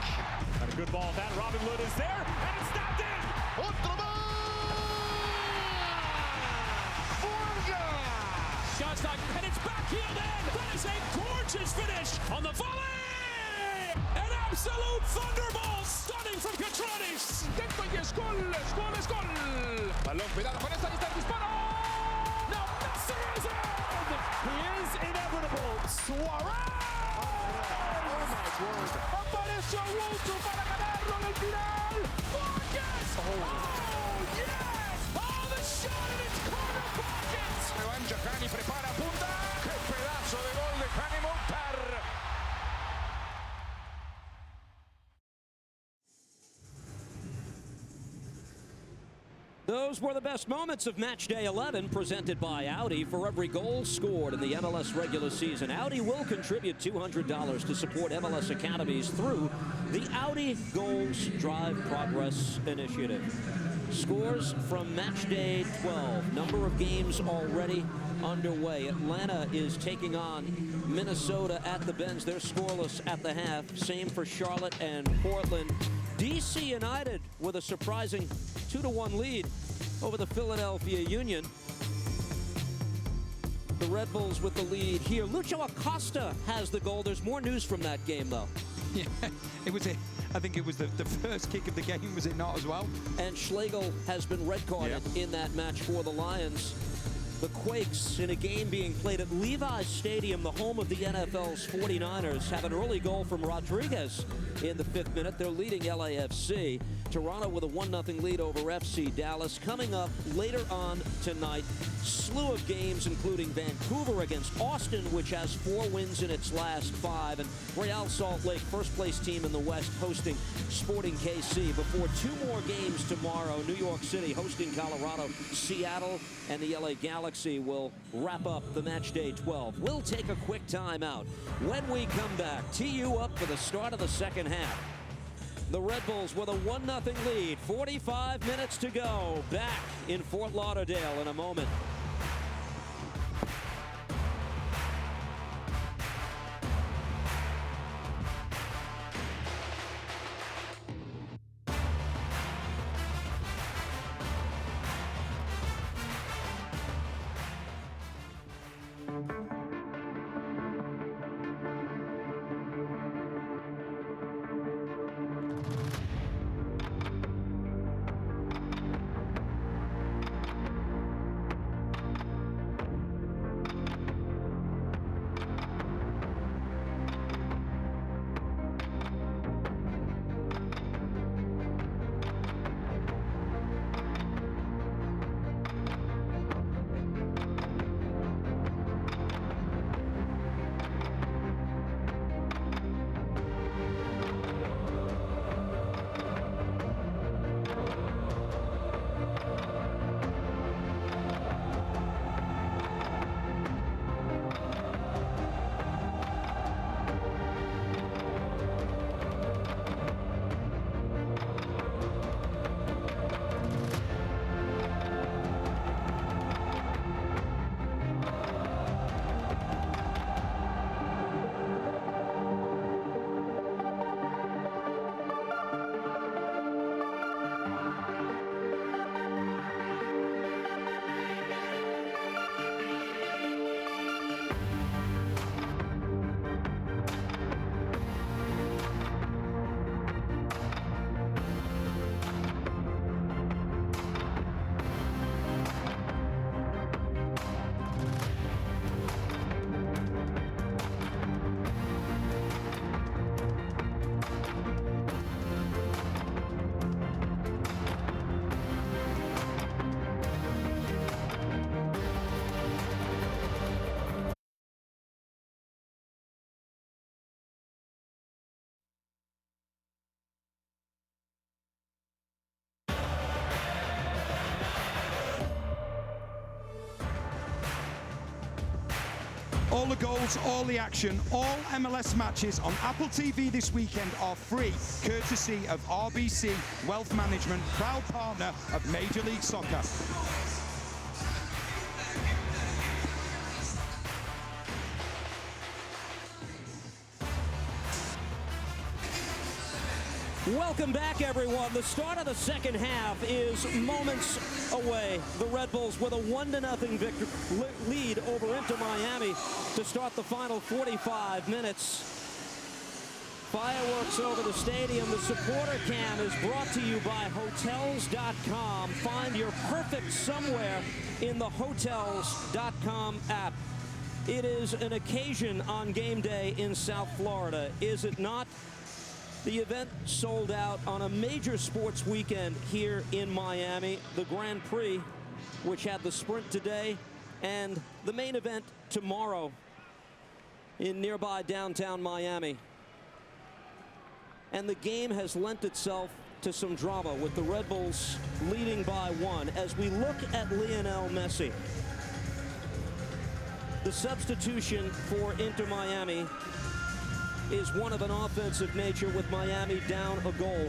And a good ball. That Robin Hood is there, and it's snapped in. Otro más! Forga! Godstock, and it's backheeled in. That is a gorgeous finish on the volley. An absolute thunderbolt, stunning from Catronis. Intento y es gol, es gol, es gol. Balón, cuidado con esta lista de disparo. No, Messi is in. He is inevitable. Suarez. Apareció Augusto para ganarlo en el final. Vargas. Oh, yes. Oh, the shot in its corner pocket. Revancha, Cani prepara punta. ¡Qué pedazo de gol de Cani Montar! Those were the best moments of match day 11, presented by Audi. For every goal scored in the MLS regular season, Audi will contribute $200 to support MLS academies through the Audi Goals Drive Progress Initiative. Scores from match day 12. Number of games already underway. Atlanta is taking on Minnesota at the Benz. They're scoreless at the half. Same for Charlotte and Portland. DC United with a surprising 2-1 lead over the Philadelphia Union. The Red Bulls with the lead here. Lucho Acosta has the goal. There's more news from that game, though. Yeah, I think it was the first kick of the game, was it not, as well? And Schlegel has been red carded in that match for the Lions. The Quakes, in a game being played at Levi's Stadium, the home of the NFL's 49ers, have an early goal from Rodriguez in the 5th minute. They're leading LAFC. Toronto with a 1-0 lead over FC Dallas. Coming up later on tonight, slew of games, including Vancouver against Austin, which has 4 wins in its last 5, and Real Salt Lake, first place team in the West, hosting Sporting KC. Before 2 more games tomorrow, New York City hosting Colorado, Seattle, and the LA Galaxy will wrap up the match day 12. We'll take a quick time out. When we come back, tee you up for the start of the second half. The Red Bulls with a 1-0 lead, 45 minutes to go. Back in Fort Lauderdale in a moment. All the goals, all the action, all MLS matches on Apple TV this weekend are free, courtesy of RBC Wealth Management, proud partner of Major League Soccer. Welcome back, everyone. The start of the second half is moments away. The Red Bulls with a 1-0 lead over Inter Miami to start the final 45 minutes. Fireworks over the stadium. The supporter cam is brought to you by Hotels.com. Find your perfect somewhere in the Hotels.com app. It is an occasion on game day in South Florida, is it not? The event sold out on a major sports weekend here in Miami. The Grand Prix, which had the sprint today, and the main event tomorrow in nearby downtown Miami. And the game has lent itself to some drama with the Red Bulls leading by 1 as we look at Lionel Messi. The substitution for Inter Miami is one of an offensive nature with Miami down a goal.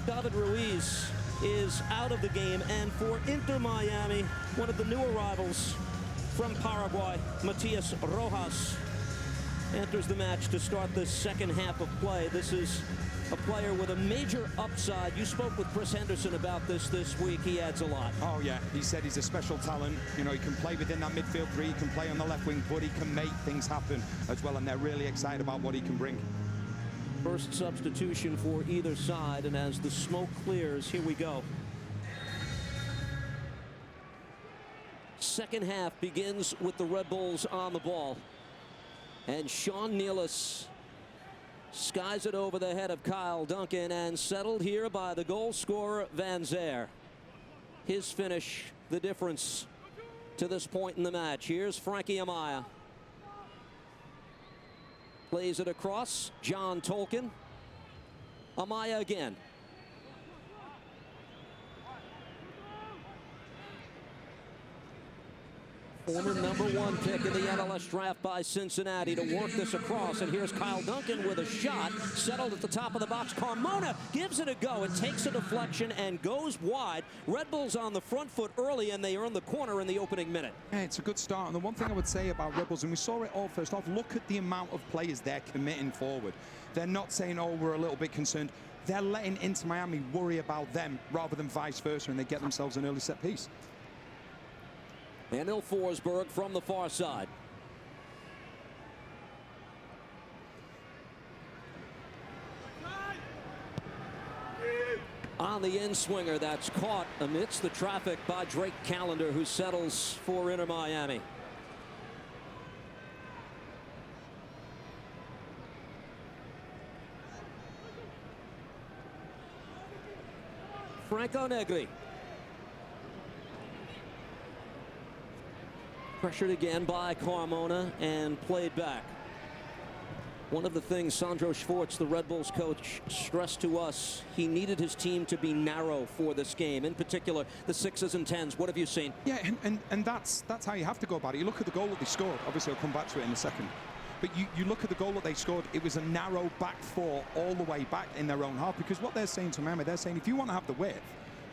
David Ruiz is out of the game, and for Inter Miami, one of the new arrivals from Paraguay, Matias Rojas, enters the match to start this second half of play. This is a player with a major upside. You spoke with Chris Henderson about this week. He adds a lot. Oh, yeah. He said he's a special talent. You know, he can play within that midfield three. He can play on the left wing, but he can make things happen as well, and they're really excited about what he can bring. First substitution for either side, and as the smoke clears, here we go. Second half begins with the Red Bulls on the ball. And Sean Nealis skies it over the head of Kyle Duncan, and settled here by the goal scorer Van Zer. His finish, the difference to this point in the match. Here's Frankie Amaya. Plays it across. John Tolkin. Amaya again. Former #1 pick in the MLS draft by Cincinnati to work this across. And here's Kyle Duncan with a shot. Settled at the top of the box. Carmona gives it a go. It takes a deflection and goes wide. Red Bulls on the front foot early, and they earn the corner in the opening minute. Yeah, it's a good start. And the one thing I would say about Red Bulls, and we saw it all first off, look at the amount of players they're committing forward. They're not saying, oh, we're a little bit concerned. They're letting Inter Miami worry about them rather than vice versa, and they get themselves an early set piece. And Emil Forsberg from the far side. On the in-swinger, that's caught amidst the traffic by Drake Callender, who settles for Inter Miami. Franco Negri. Pressured again by Carmona and played back. One of the things Sandro Schwartz, the Red Bulls coach, stressed to us, he needed his team to be narrow for this game. In particular, the 6s and 10s. What have you seen? Yeah, and that's how you have to go about it. You look at the goal that they scored. Obviously, I'll come back to it in a second. But you look at the goal that they scored, it was a narrow back four all the way back in their own half. Because what they're saying to Miami, they're saying if you want to have the width,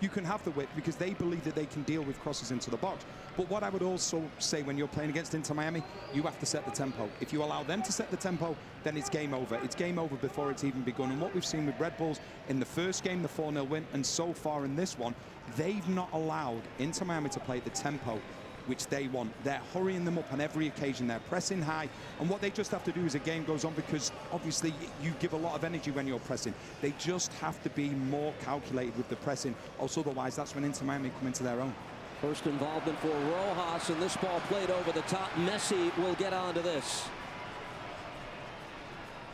you can have the width because they believe that they can deal with crosses into the box. But what I would also say when you're playing against Inter Miami, you have to set the tempo. If you allow them to set the tempo, then it's game over. It's game over before it's even begun. And what we've seen with Red Bulls in the first game, the 4-0 win, and so far in this one, they've not allowed Inter Miami to play the tempo which they want. They're hurrying them up on every occasion. They're pressing high. And what they just have to do as the game goes on, because obviously you give a lot of energy when you're pressing, they just have to be more calculated with the pressing. Also, otherwise, that's when Inter Miami come into their own. First involvement for Rojas, and this ball played over the top. Messi will get onto this.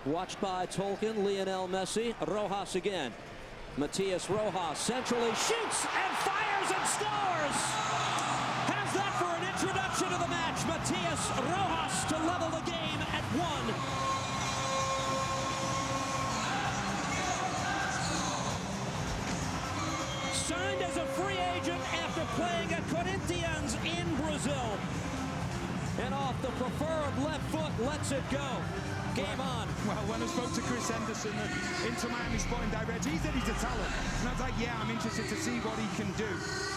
Watched by Tolkien, Lionel Messi. Rojas again. Matias Rojas centrally shoots and fires and scores! Has that for an introduction to the match. Matias Rojas to level the game at 1. Signed as a free agent after playing at Corinthians in Brazil. And off the preferred left foot, lets it go. Game on. Well, when I spoke to Chris Henderson at Inter Miami Sporting Direct, he said he's a talent. And I was like, yeah, I'm interested to see what he can do.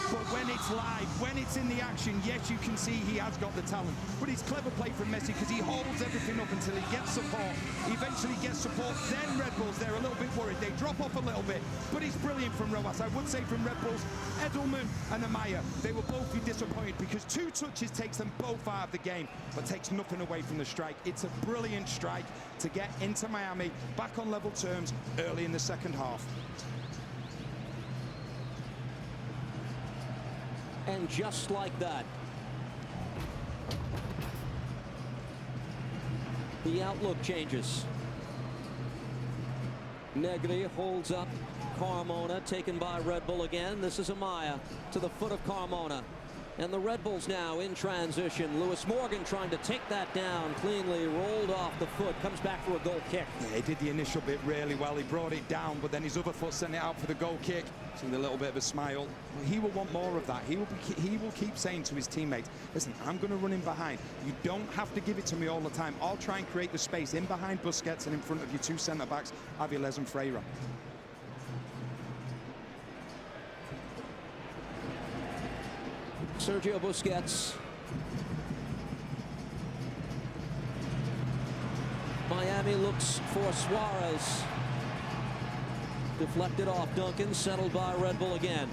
But when it's live, when it's in the action, yes, you can see he has got the talent. But it's clever play from Messi because he holds everything up until he gets support. He eventually gets support. Then Red Bulls, they're a little bit worried. They drop off a little bit. But it's brilliant from Rojas. I would say from Red Bulls, Edelman and Amaya, they will both be disappointed because 2 touches takes them both out of the game, but takes nothing away from the strike. It's a brilliant strike to get Inter Miami back on level terms early in the second half. And just like that, the outlook changes. Negri holds up Carmona, taken by Red Bull again. This is Amaya to the foot of Carmona. And the Red Bulls now in transition. Lewis Morgan trying to take that down cleanly, rolled off the foot, comes back for a goal kick. Yeah, he did the initial bit really well. He brought it down, but then his other foot sent it out for the goal kick. Seeing a little bit of a smile. He will want more of that. He will keep saying to his teammates, listen, I'm going to run in behind. You don't have to give it to me all the time. I'll try and create the space in behind Busquets and in front of your 2 centre-backs, Aviles and Freire. Sergio Busquets. Miami looks for Suarez. Deflected off Duncan, settled by Red Bull again.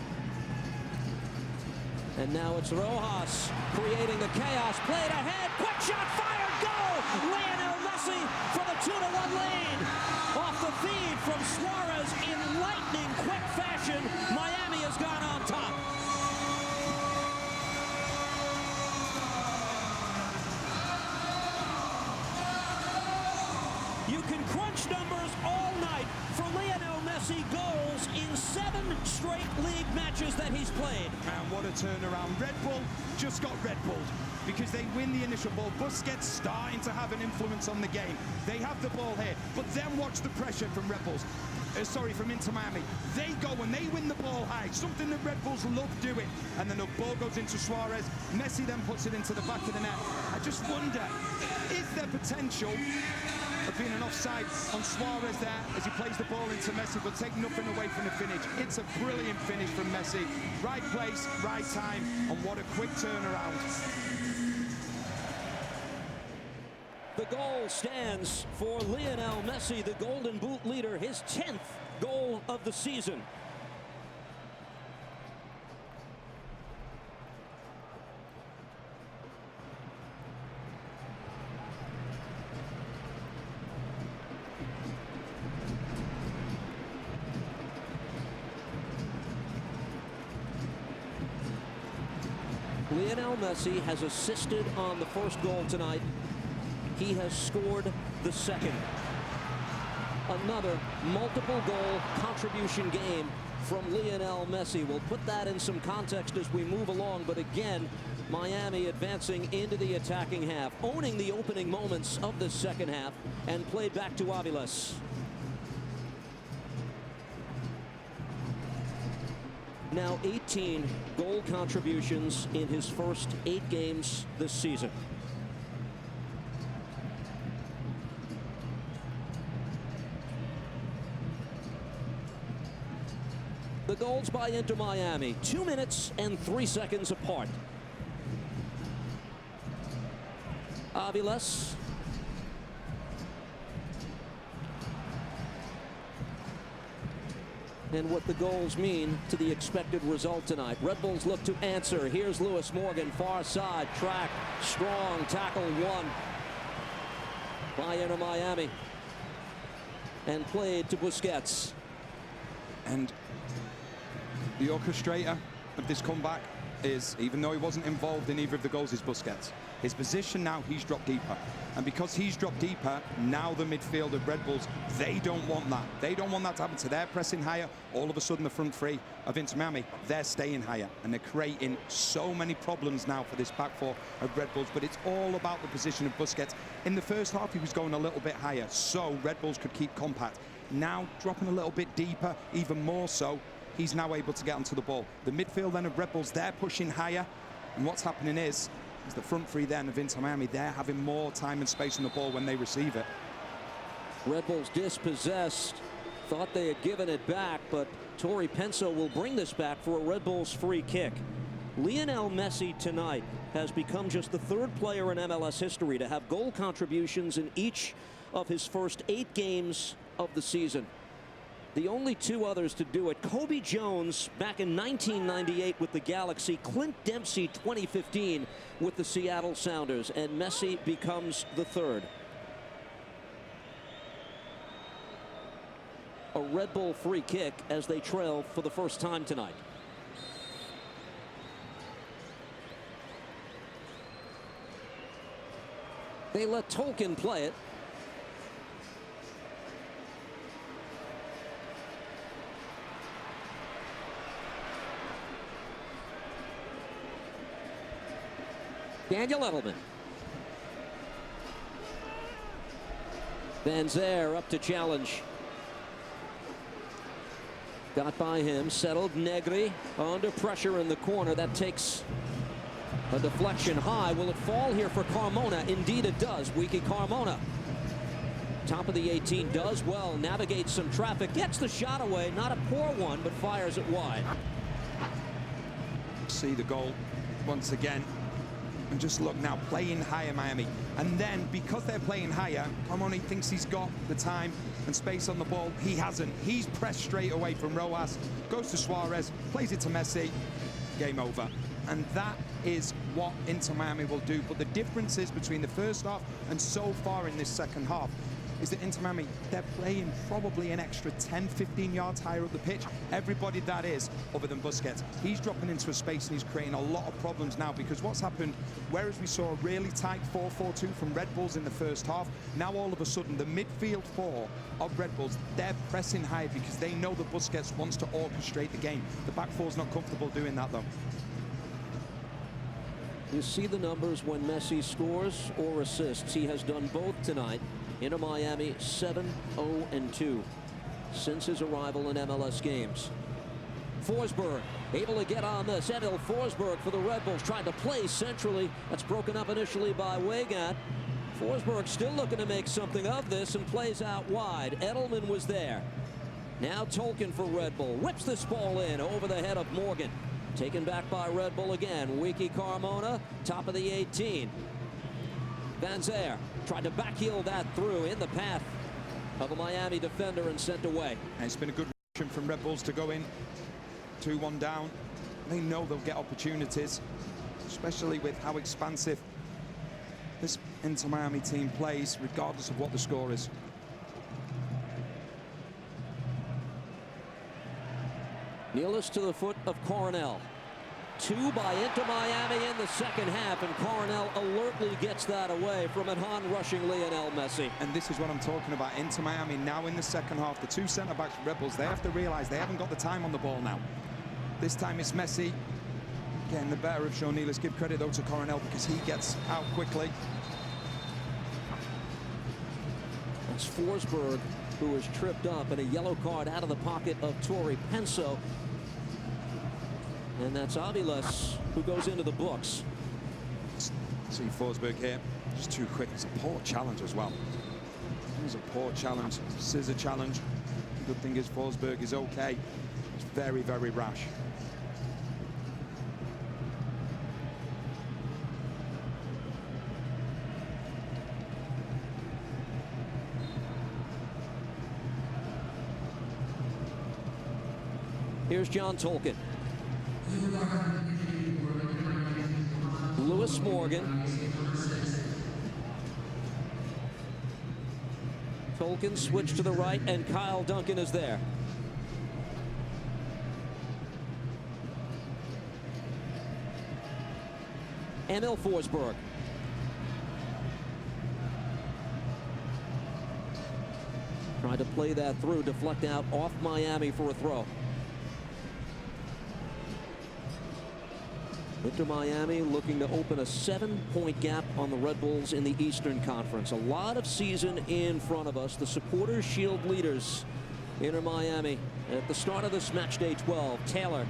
And now it's Rojas creating the chaos. Played ahead, quick shot, fired, goal! Lionel Messi for the 2-1 lead. Off the feed from Suarez in lightning quick fashion. Miami has gone on top. You can crunch numbers all night for Lionel Messi goals in 7 straight league matches that he's played. And what a turnaround. Red Bull just got Red Bulled because they win the initial ball. Busquets starting to have an influence on the game. They have the ball here, but then watch the pressure from Red Bulls. From Inter Miami. They go and they win the ball high, something that Red Bulls love doing. And then the ball goes into Suarez. Messi then puts it into the back of the net. I just wonder, is there potential of being an offside on Suarez there as he plays the ball into Messi, but take nothing away from the finish? It's a brilliant finish from Messi. Right place, right time, and what a quick turnaround. The goal stands for Lionel Messi, the Golden Boot leader, his 10th goal of the season. Lionel Messi has assisted on the first goal tonight. He has scored the second. Another multiple goal contribution game from Lionel Messi. We'll put that in some context as we move along, but again, Miami advancing into the attacking half, owning the opening moments of the second half, and played back to Aviles. Now 18 goal contributions in his first 8 games this season. The goals by Inter Miami, 2 minutes and 3 seconds apart. Aviles. And what the goals mean to the expected result tonight. Red Bulls look to answer. Here's Lewis Morgan, far side, track, strong, tackle won by Inter Miami. And played to Busquets. And the orchestrator of this comeback is, even though he wasn't involved in either of the goals, is Busquets. His position now, he's dropped deeper. And because he's dropped deeper, now the midfield of Red Bulls, they don't want that. They don't want that to happen to their pressing higher. All of a sudden, the front three of Inter Miami, they're staying higher. And they're creating so many problems now for this back four of Red Bulls. But it's all about the position of Busquets. In the first half, he was going a little bit higher, so Red Bulls could keep compact. Now, dropping a little bit deeper, even more so, he's now able to get onto the ball. The midfield then of Red Bulls, they're pushing higher. And what's happening is, It's the front three then of Inter Miami. They're having more time and space on the ball when they receive it. Red Bulls dispossessed. Thought they had given it back, but Torrey Penso will bring this back for a Red Bulls free kick. Lionel Messi tonight has become just the third player in MLS history to have goal contributions in each of his first 8 games of the season. The only 2 others to do it, Kobe Jones back in 1998 with the Galaxy, Clint Dempsey 2015 with the Seattle Sounders, and Messi becomes the third. A Red Bull free kick as they trail for the first time tonight. They let Tolkien play it. Daniel Edelman. Van Zer up to challenge. Got by him, settled. Negri under pressure in the corner. That takes a deflection high. Will it fall here for Carmona? Indeed it does. Wiki Carmona. Top of the 18, does well, navigates some traffic, gets the shot away. Not a poor one, but fires it wide. See the goal once again. And just look now, playing higher Miami. And then, because they're playing higher, Carmona thinks he's got the time and space on the ball. He hasn't. He's pressed straight away from Rojas, goes to Suarez, plays it to Messi. Game over. And that is what Inter Miami will do. But the difference is between the first half and so far in this second half is that Inter Miami, they're playing probably an extra 10, 15 yards higher up the pitch. Everybody that is, other than Busquets, he's dropping into a space and he's creating a lot of problems now, because what's happened, whereas we saw a really tight 4-4-2 from Red Bulls in the first half, now all of a sudden the midfield 4 of Red Bulls, they're pressing high because they know that Busquets wants to orchestrate the game. The back four's not comfortable doing that though. You see the numbers when Messi scores or assists. He has done both tonight. Inter Miami 7-0-2 since his arrival in MLS games. Forsberg able to get on this. Emil Forsberg for the Red Bulls, trying to play centrally. That's broken up initially by Weigand. Forsberg still looking to make something of this and plays out wide. Edelman was there. Now Tolkien for Red Bull. Whips this ball in over the head of Morgan. Taken back by Red Bull again. Wiki Carmona, top of the 18. Van Zer tried to backheel that through in the path of a Miami defender and sent away. And it's been a good reaction from Red Bulls to go in 2-1 down. They know they'll get opportunities, especially with how expansive this Inter Miami team plays, regardless of what the score is. Nealis to the foot of Coronel. 2 by Inter Miami in the second half, and Coronel alertly gets that away from an on-rushing Lionel Messi. And this is what I'm talking about. Inter Miami now in the second half. The 2 centre-backs for Red Bulls, they have to realize they haven't got the time on the ball now. This time it's Messi getting the better of Sean Nealis. Give credit though to Coronel because he gets out quickly. It's Forsberg who was tripped up, and a yellow card out of the pocket of Torrey Penso. And that's Aviles who goes into the books. See Forsberg here, just too quick. It's a poor challenge as well. It was a poor challenge, scissor challenge. The good thing is Forsberg is okay. It's very, very rash. Here's John Tolkien. Lewis Morgan. Tolkien switched to the right, and Kyle Duncan is there. Emil Forsberg. Tried to play that through, deflect out off Miami for a throw. Inter Miami looking to open a 7-point gap on the Red Bulls in the Eastern Conference. A lot of season in front of us. The Supporters Shield leaders, Inter Miami, at the start of this match day 12. Taylor.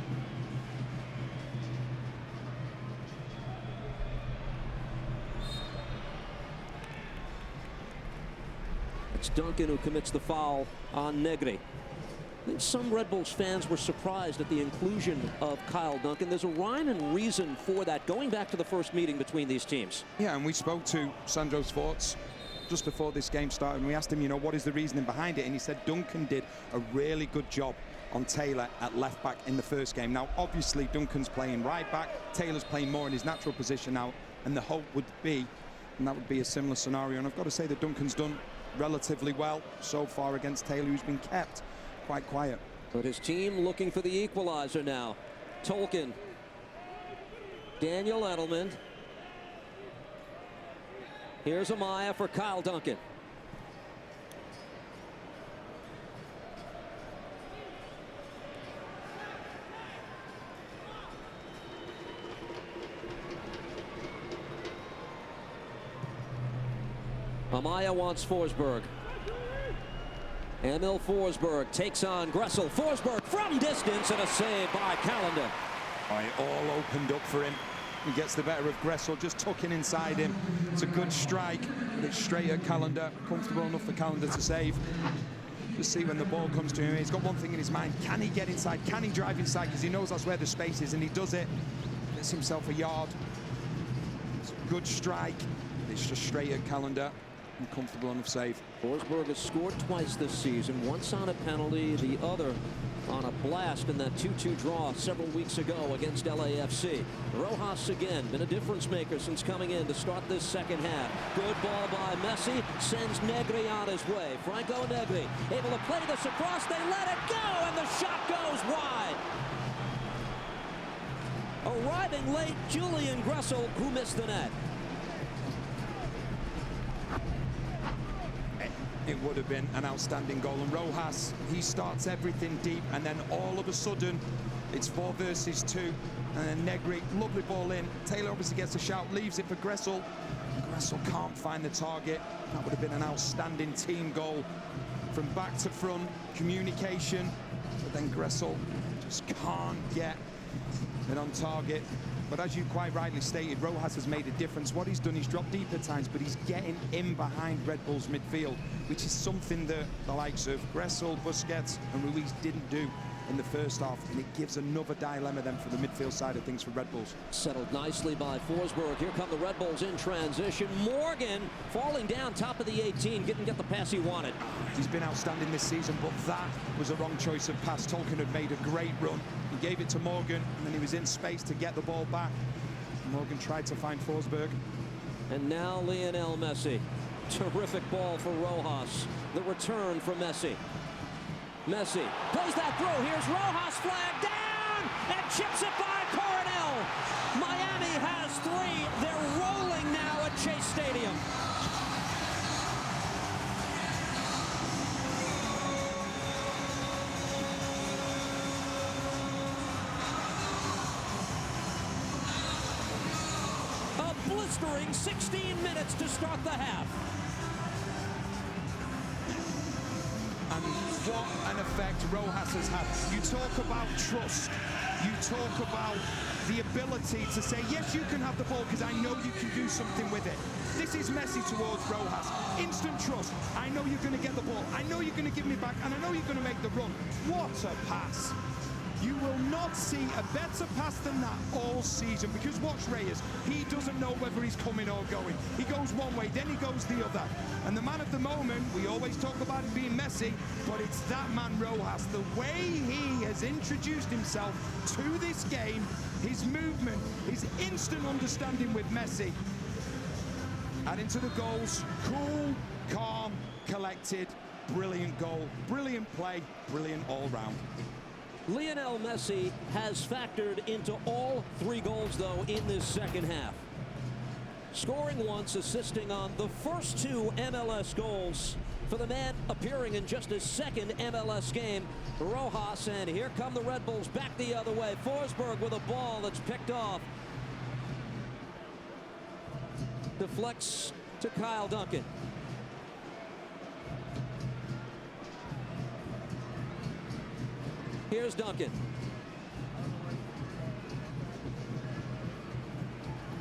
It's Duncan who commits the foul on Negri. I think some Red Bulls fans were surprised at the inclusion of Kyle Duncan. There's a rhyme and reason for that, going back to the first meeting between these teams. Yeah, and we spoke to Sandro Sforz just before this game started, and we asked him, you know, what is the reasoning behind it? And he said Duncan did a really good job on Taylor at left back in the first game. Now, obviously, Duncan's playing right back. Taylor's playing more in his natural position now, and the hope would be, and that would be a similar scenario. And I've got to say that Duncan's done relatively well so far against Taylor, who's been kept quite quiet. But his team looking for the equalizer now. Tolkien. Daniel Edelman. Here's Amaya for Kyle Duncan. Amaya wants Forsberg. Emil Forsberg takes on Gressel. Forsberg from distance and a save by Callender. All opened up for him. He gets the better of Gressel, just tucking inside him. It's a good strike, but it's straight at Callender. Comfortable enough for Callender to save. Just see when the ball comes to him, he's got one thing in his mind. Can he get inside? Can he drive inside? Because he knows that's where the space is, and he does it. Gets himself a yard. It's a good strike. It's just straight at Callender. And comfortable enough save. Forsberg has scored twice this season, once on a penalty, the other on a blast in that 2-2 draw several weeks ago against LAFC. Rojas again, been a difference maker since coming in to start this second half. Good ball by Messi, sends Negri on his way. Franco Negri able to play this across, they let it go, and the shot goes wide. Arriving late, Julian Gressel, who missed the net. It would have been an outstanding goal. And Rojas, he starts everything deep, and then all of a sudden, it's 4 versus 2. And then Negri, lovely ball in. Taylor obviously gets a shout, leaves it for Gressel. Gressel can't find the target. That would have been an outstanding team goal. From back to front, communication. But then Gressel just can't get it on target. But as you quite rightly stated, Rojas has made a difference. What he's done, he's dropped deep at times, but he's getting in behind Red Bull's midfield, which is something that the likes of Gressel, Busquets and Ruiz didn't do in the first half, and it gives another dilemma then for the midfield side of things for Red Bulls. Settled nicely by Forsberg. Here come the Red Bulls in transition. Morgan falling down top of the 18, didn't get the pass he wanted. He's been outstanding this season, but that was a wrong choice of pass. Tolkien had made a great run. He gave it to Morgan, and then he was in space to get the ball back. Morgan tried to find Forsberg. And now Lionel Messi. Terrific ball for Rojas. The return for Messi. Messi plays that through. Here's Rojas, flag down, and chips it by Coronel. Miami has 3. They're rolling now at Chase Stadium. A blistering 16 minutes to start the half. And what an effect Rojas has had. You talk about trust. You talk about the ability to say, yes, you can have the ball because I know you can do something with it. This is Messi towards Rojas. Instant trust. I know you're going to get the ball. I know you're going to give me back, and I know you're going to make the run. What a pass. You will not see a better pass than that all season, because watch Reyes. He doesn't know whether he's coming or going. He goes one way, then he goes the other. And the man of the moment, we always talk about him being Messi, but it's that man Rojas. The way he has introduced himself to this game, his movement, his instant understanding with Messi. And into the goals, cool, calm, collected, brilliant goal, brilliant play, brilliant all round. Lionel Messi has factored into all 3 goals, though, in this second half. Scoring once, assisting on the first 2 MLS goals for the man appearing in just his second MLS game, Rojas. And here come the Red Bulls back the other way. Forsberg with a ball that's picked off. Deflects to Kyle Duncan. Here's Duncan.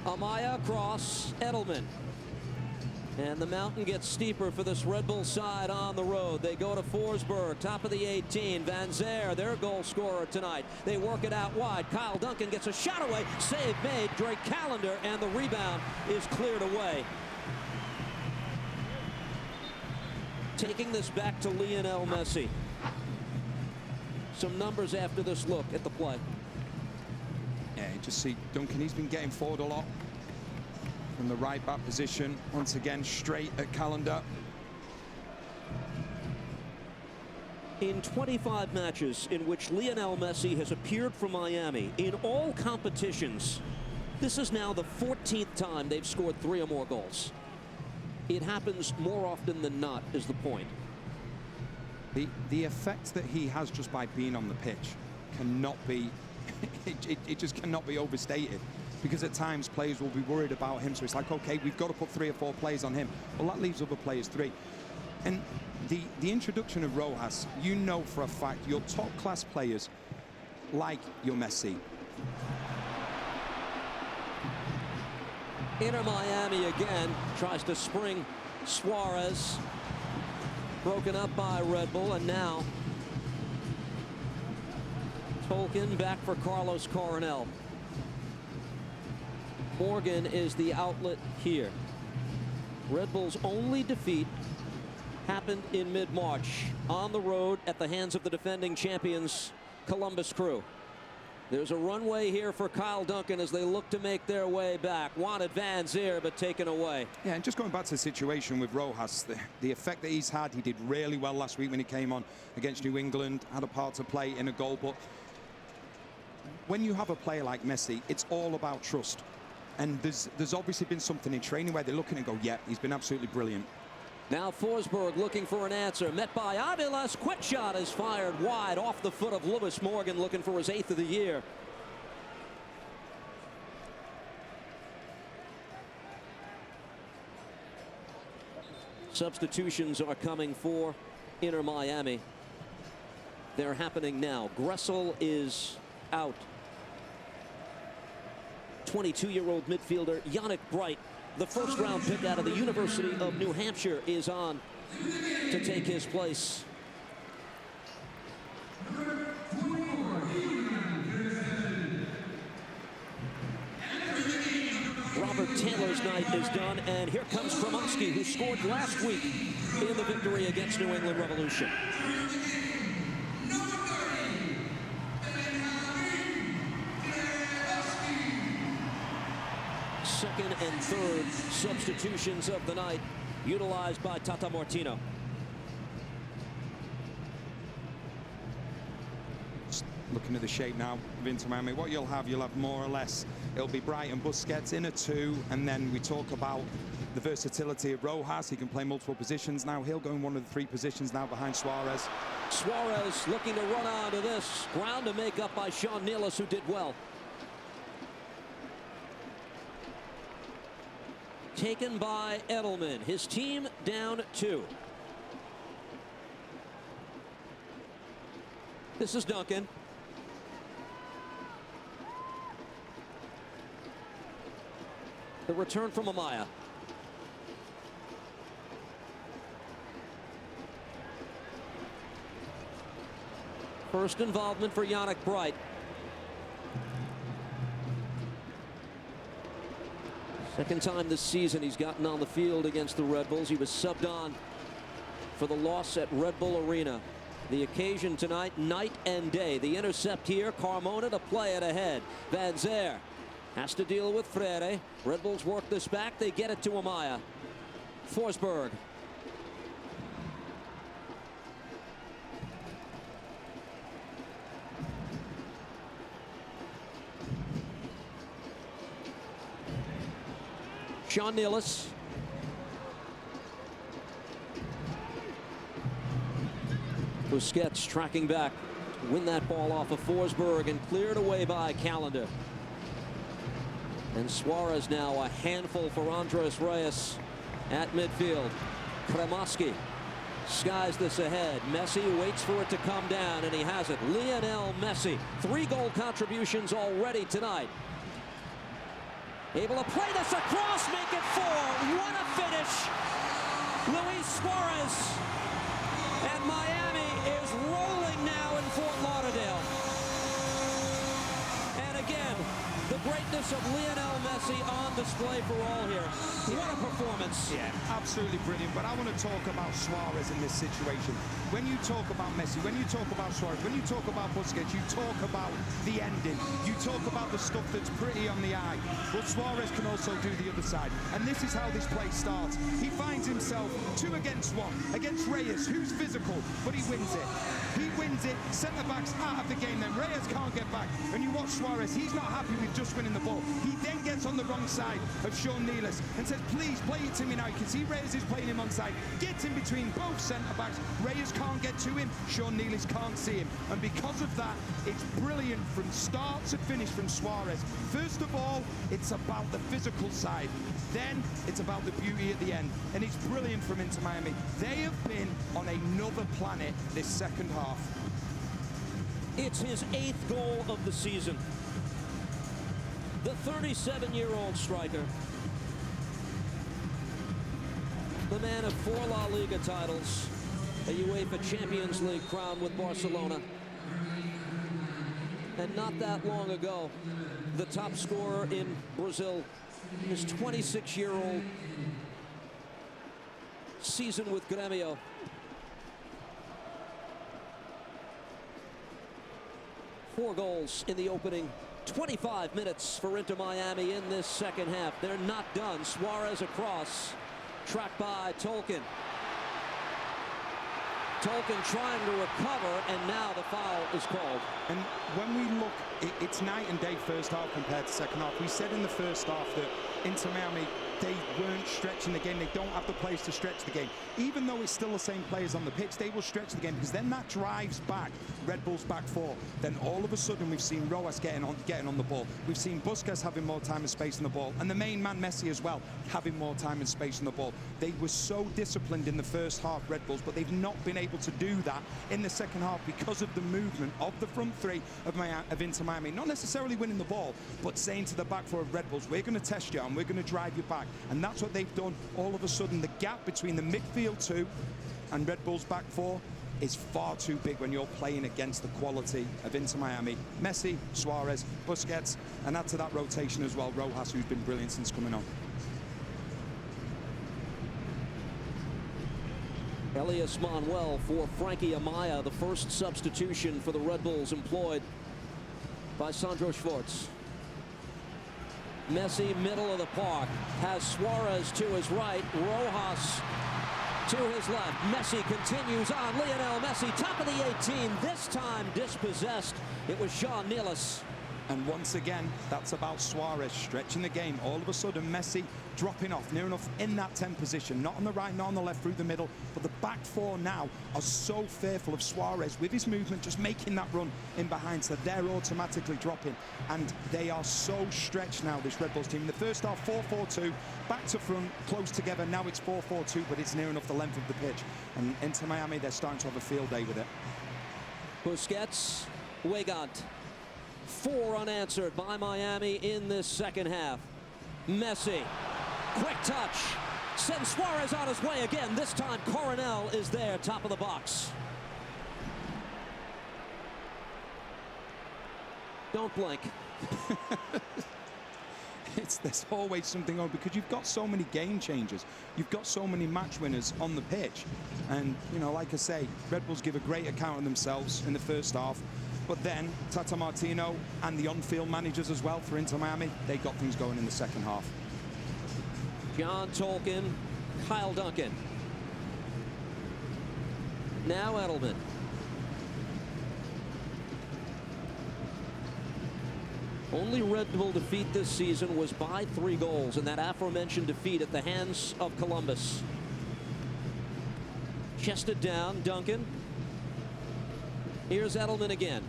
Amaya across, Edelman. And the mountain gets steeper for this Red Bull side on the road. They go to Forsberg, top of the 18. Van Zer, their goal scorer tonight. They work it out wide. Kyle Duncan gets a shot away. Save made. Drake Callender, and the rebound is cleared away. Taking this back to Lionel Messi. Some numbers after this look at the play. Yeah, you just see Duncan, he's been getting forward a lot from the right back position. Once again, straight at Callender. In 25 matches in which Lionel Messi has appeared for Miami, in all competitions, this is now the 14th time they've scored 3 or more goals. It happens more often than not, is the point. The effect that he has just by being on the pitch cannot be, it just cannot be overstated. Because at times players will be worried about him, so it's like, okay, we've got to put 3 or 4 players on him. Well, that leaves other players 3. And the introduction of Rojas, you know for a fact, your top class players, like your Messi. Inter Miami again tries to spring Suarez. Broken up by Red Bull, and now Tolkien back for Carlos Coronel. Morgan is the outlet here. Red Bull's only defeat happened in mid-March on the road at the hands of the defending champions Columbus Crew. There's a runway here for Kyle Duncan as they look to make their way back. Wanted Van Zer, but taken away. Yeah, and just going back to the situation with Rojas, the effect that he's had, he did really well last week when he came on against New England, had a part to play in a goal, but when you have a player like Messi, it's all about trust. And there's obviously been something in training where they're looking and go, yeah, he's been absolutely brilliant. Now Forsberg looking for an answer. Met by Aviles. Quick shot is fired wide off the foot of Lewis Morgan, looking for his 8th of the year. Substitutions are coming for Inter Miami. They're happening now. Gressel is out. 22-year-old midfielder Yannick Bright, the first-round pick out of the University of New Hampshire, is on to take his place. Robert Taylor's night is done, and here comes Kremonski, who scored last week in the victory against New England Revolution. Second and third substitutions of the night utilized by Tata Martino. Just looking at the shape now of Inter Miami, what you'll have more or less, it'll be Bright and Busquets in a 2, and then we talk about the versatility of Rojas. He can play multiple positions now. He'll go in one of the 3 positions now behind Suarez. Suarez looking to run onto this. Ground to make up by Sean Nealis, who did well. Taken by Edelman. His team down 2. This is Duncan. The return from Amaya. First involvement for Yannick Bright. Second time this season he's gotten on the field against the Red Bulls. He was subbed on for the loss at Red Bull Arena. The occasion tonight, night and day. The intercept here, Carmona to play it ahead. Van Zer has to deal with Freire. Red Bulls work this back. They get it to Amaya. Forsberg. Sean Nealis. Busquets tracking back to win that ball off of Forsberg and cleared away by Callender. And Suarez now a handful for Andres Reyes at midfield. Kremonski skies this ahead. Messi waits for it to come down, and he has it. Lionel Messi, 3 goal contributions already tonight. Able to play this across, make it 4. What a finish. Luis Suarez. And Miami is rolling now in Fort Lauderdale. And again, the greatness of Lionel Messi on display for all here. What a performance. Yeah, absolutely brilliant. But I want to talk about Suarez in this situation. When you talk about Messi, when you talk about Suarez, when you talk about Busquets, you talk about the ending. You talk about the stuff that's pretty on the eye. But Suarez can also do the other side. And this is how this play starts. He finds himself 2 against 1 against Reyes, who's physical, but he wins it. He wins it. Centre-back's out of the game then. Reyes can't get back. And you watch Suarez, he's not happy with just winning the ball. He then gets on the wrong side of Sean Nealis and says, please play it to me now. You can see Reyes is playing him on side. Gets in between both centre-backs. Reyes can't get to him. Sean Nealis can't see him. And because of that, it's brilliant from start to finish from Suarez. First of all, it's about the physical side. Then it's about the beauty at the end. And it's brilliant from Inter Miami. They have been on another planet this second half. It's his 8th goal of the season. The 37-year-old striker, the man of 4 La Liga titles, a UEFA Champions League crown with Barcelona, and not that long ago, the top scorer in Brazil, his 26-year-old season with Grêmio. Four goals in the opening 25 minutes for Inter Miami in this second half. They're not done. Suarez across, tracked by Tolkin. Tolkin trying to recover, and now the foul is called. And when we look, it's night and day first half compared to second half. We said in the first half that Inter Miami, they weren't stretching the game. They don't have the players to stretch the game. Even though it's still the same players on the pitch, they will stretch the game, because then that drives back Red Bull's back 4. Then all of a sudden we've seen Rojas getting on the ball. We've seen Busquets having more time and space on the ball, and the main man Messi as well having more time and space on the ball. They were so disciplined in the first half, Red Bulls, but they've not been able to do that in the second half because of the movement of the front 3 of Inter Miami. Not necessarily winning the ball, but saying to the back 4 of Red Bulls, we're going to test you and we're going to drive you back. And that's what they've done. All of a sudden, the gap between the midfield 2 and Red Bull's back 4 is far too big when you're playing against the quality of Inter Miami. Messi, Suarez, Busquets, and add to that rotation as well, Rojas, who's been brilliant since coming on. Elias Manuel for Frankie Amaya, the first substitution for the Red Bulls employed by Sandro Schwartz. Messi, middle of the park, has Suarez to his right, Rojas to his left. Messi continues on. Lionel Messi, top of the 18, this time dispossessed. It was Sean Nealis. And once again, that's about Suarez stretching the game. All of a sudden, Messi dropping off near enough in that 10 position. Not on the right, not on the left, through the middle. But the back 4 now are so fearful of Suarez with his movement, just making that run in behind. So they're automatically dropping. And they are so stretched now, this Red Bulls team. In the first half, 4-4-2, back to front, close together. Now it's 4-4-2, but it's near enough the length of the pitch. And Inter Miami, they're starting to have a field day with it. Busquets, Weigand. 4 unanswered by Miami in this second half. Messi, quick touch, sends Suarez on his way again. This time Coronel is there, top of the box. Don't blink. There's always something on, because you've got so many game changers. You've got so many match winners on the pitch. And, you know, like I say, Red Bulls give a great account of themselves in the first half. But then Tata Martino and the on-field managers as well for Inter Miami, they got things going in the second half. John Tolkin, Kyle Duncan. Now Edelman. Only Red Bull defeat this season was by 3 goals in that aforementioned defeat at the hands of Columbus. Chested down, Duncan. Here's Edelman again.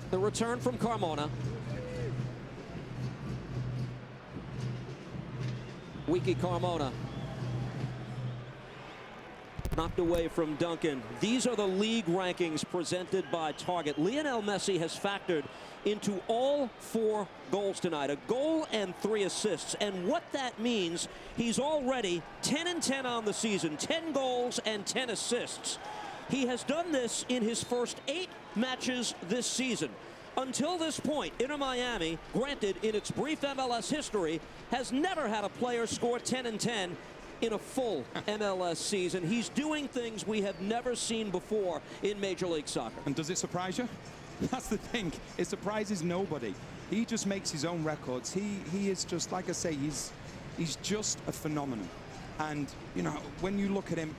The return from Carmona. Wiki Carmona. Knocked away from Duncan. These are the league rankings presented by Target. Lionel Messi has factored into all 4 goals tonight, a goal and 3 assists. And what that means, he's already 10-10 on the season, 10 goals and 10 assists. He has done this in his first 8 matches this season. Until this point, Inter Miami, granted in its brief MLS history, has never had a player score 10-10 in a full MLS season. He's doing things we have never seen before in Major League Soccer. And does it surprise you? That's the thing. It surprises nobody. He just makes his own records. He is just, like I say, he's just a phenomenon. And, you know, when you look at him,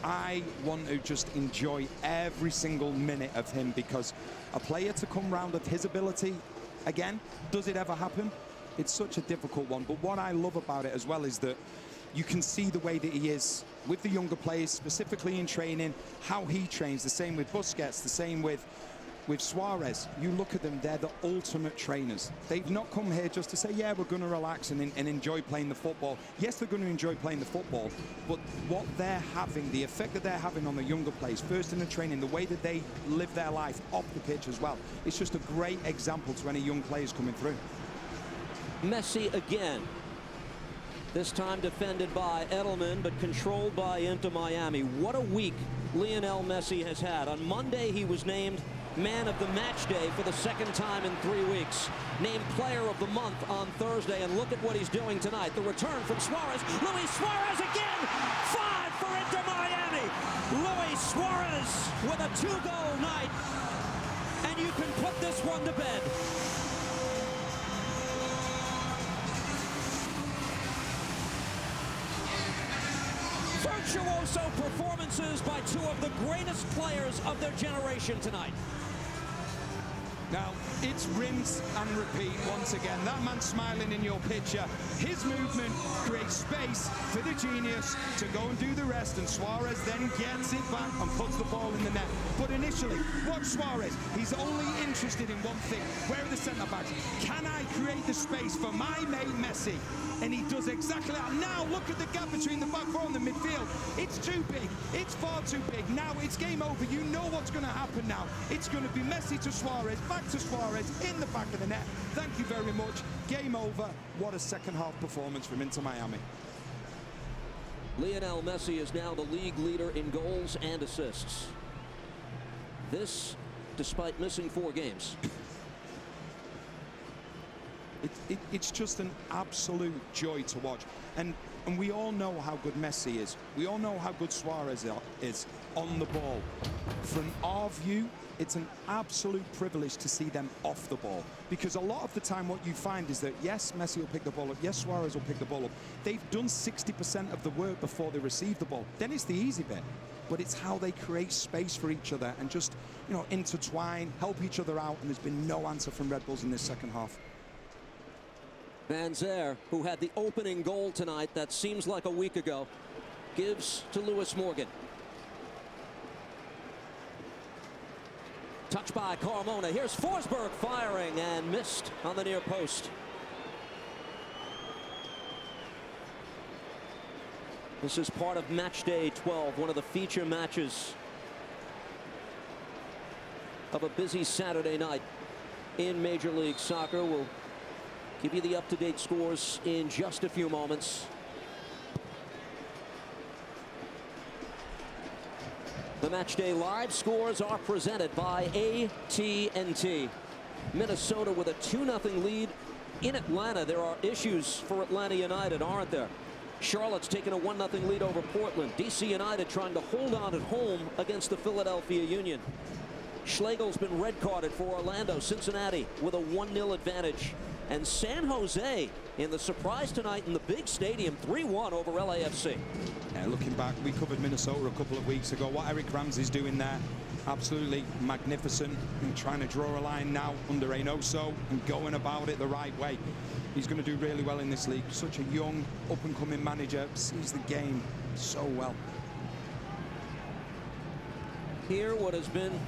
I want to just enjoy every single minute of him, because a player to come round of his ability, again, does it ever happen? It's such a difficult one. But what I love about it as well is that you can see the way that he is with the younger players, specifically in training, how he trains. The same with Busquets, the same with Suarez. You look at them, they're the ultimate trainers. They've not come here just to say, yeah, we're going to relax and enjoy playing the football. Yes, they're going to enjoy playing the football, but what they're having, the effect that they're having on the younger players, first in the training, the way that they live their life off the pitch as well, it's just a great example to any young players coming through. Messi again. This time defended by Edelman, but controlled by Inter Miami. What a week Lionel Messi has had. On Monday, he was named Man of the Match Day for the 2nd time in 3 weeks. Named Player of the Month on Thursday, and look at what he's doing tonight. The return from Suarez. Luis Suarez again! 5 for Inter Miami! Luis Suarez with a 2-goal night, and you can put this one to bed. Virtuoso performances by 2 of the greatest players of their generation tonight. Now, it's rinse and repeat once again. That man smiling in your picture, his movement creates space for the genius to go and do the rest, and Suarez then gets it back and puts the ball in the net. But initially, watch Suarez. He's only interested in one thing. Where are the centre-backs? Can I create the space for my mate Messi? And he does exactly that. Now, look at the gap between the back 4 and the midfield. It's too big. It's far too big. Now, it's game over. You know what's going to happen now. It's going to be Messi to Suarez, back to Suarez, in the back of the net. Thank you very much. Game over. What a second-half performance from Inter Miami. Lionel Messi is now the league leader in goals and assists. This, despite missing 4 games. It's just an absolute joy to watch. And we all know how good Messi is. We all know how good Suarez is on the ball. From our view, it's an absolute privilege to see them off the ball. Because a lot of the time what you find is that, yes, Messi will pick the ball up, yes, Suarez will pick the ball up. They've done 60% of the work before they receive the ball. Then it's the easy bit. But it's how they create space for each other and just, you know, intertwine, help each other out. And there's been no answer from Red Bulls in this second half. Van Zer, who had the opening goal tonight that seems like a week ago, gives to Lewis Morgan. Touched by Carmona. Here's Forsberg firing and missed on the near post. This is part of match day 12, one of the feature matches of a busy Saturday night in Major League Soccer. We'll give you the up-to-date scores in just a few moments. The Matchday Live scores are presented by AT&T. Minnesota with a 2-0 lead in Atlanta. There are issues for Atlanta United, aren't there? Charlotte's taken a 1-0 lead over Portland. DC United trying to hold on at home against the Philadelphia Union. Schlegel's been red-carded for Orlando. Cincinnati with a 1-0 advantage. And San Jose in the surprise tonight in the big stadium, 3-1 over LAFC. Yeah, looking back, we covered Minnesota a couple of weeks ago. What Eric Ramsey's doing there, absolutely magnificent. And trying to draw a line now under Reynoso and going about it the right way. He's going to do really well in this league. Such a young, up-and-coming manager, sees the game so well. Here, what has been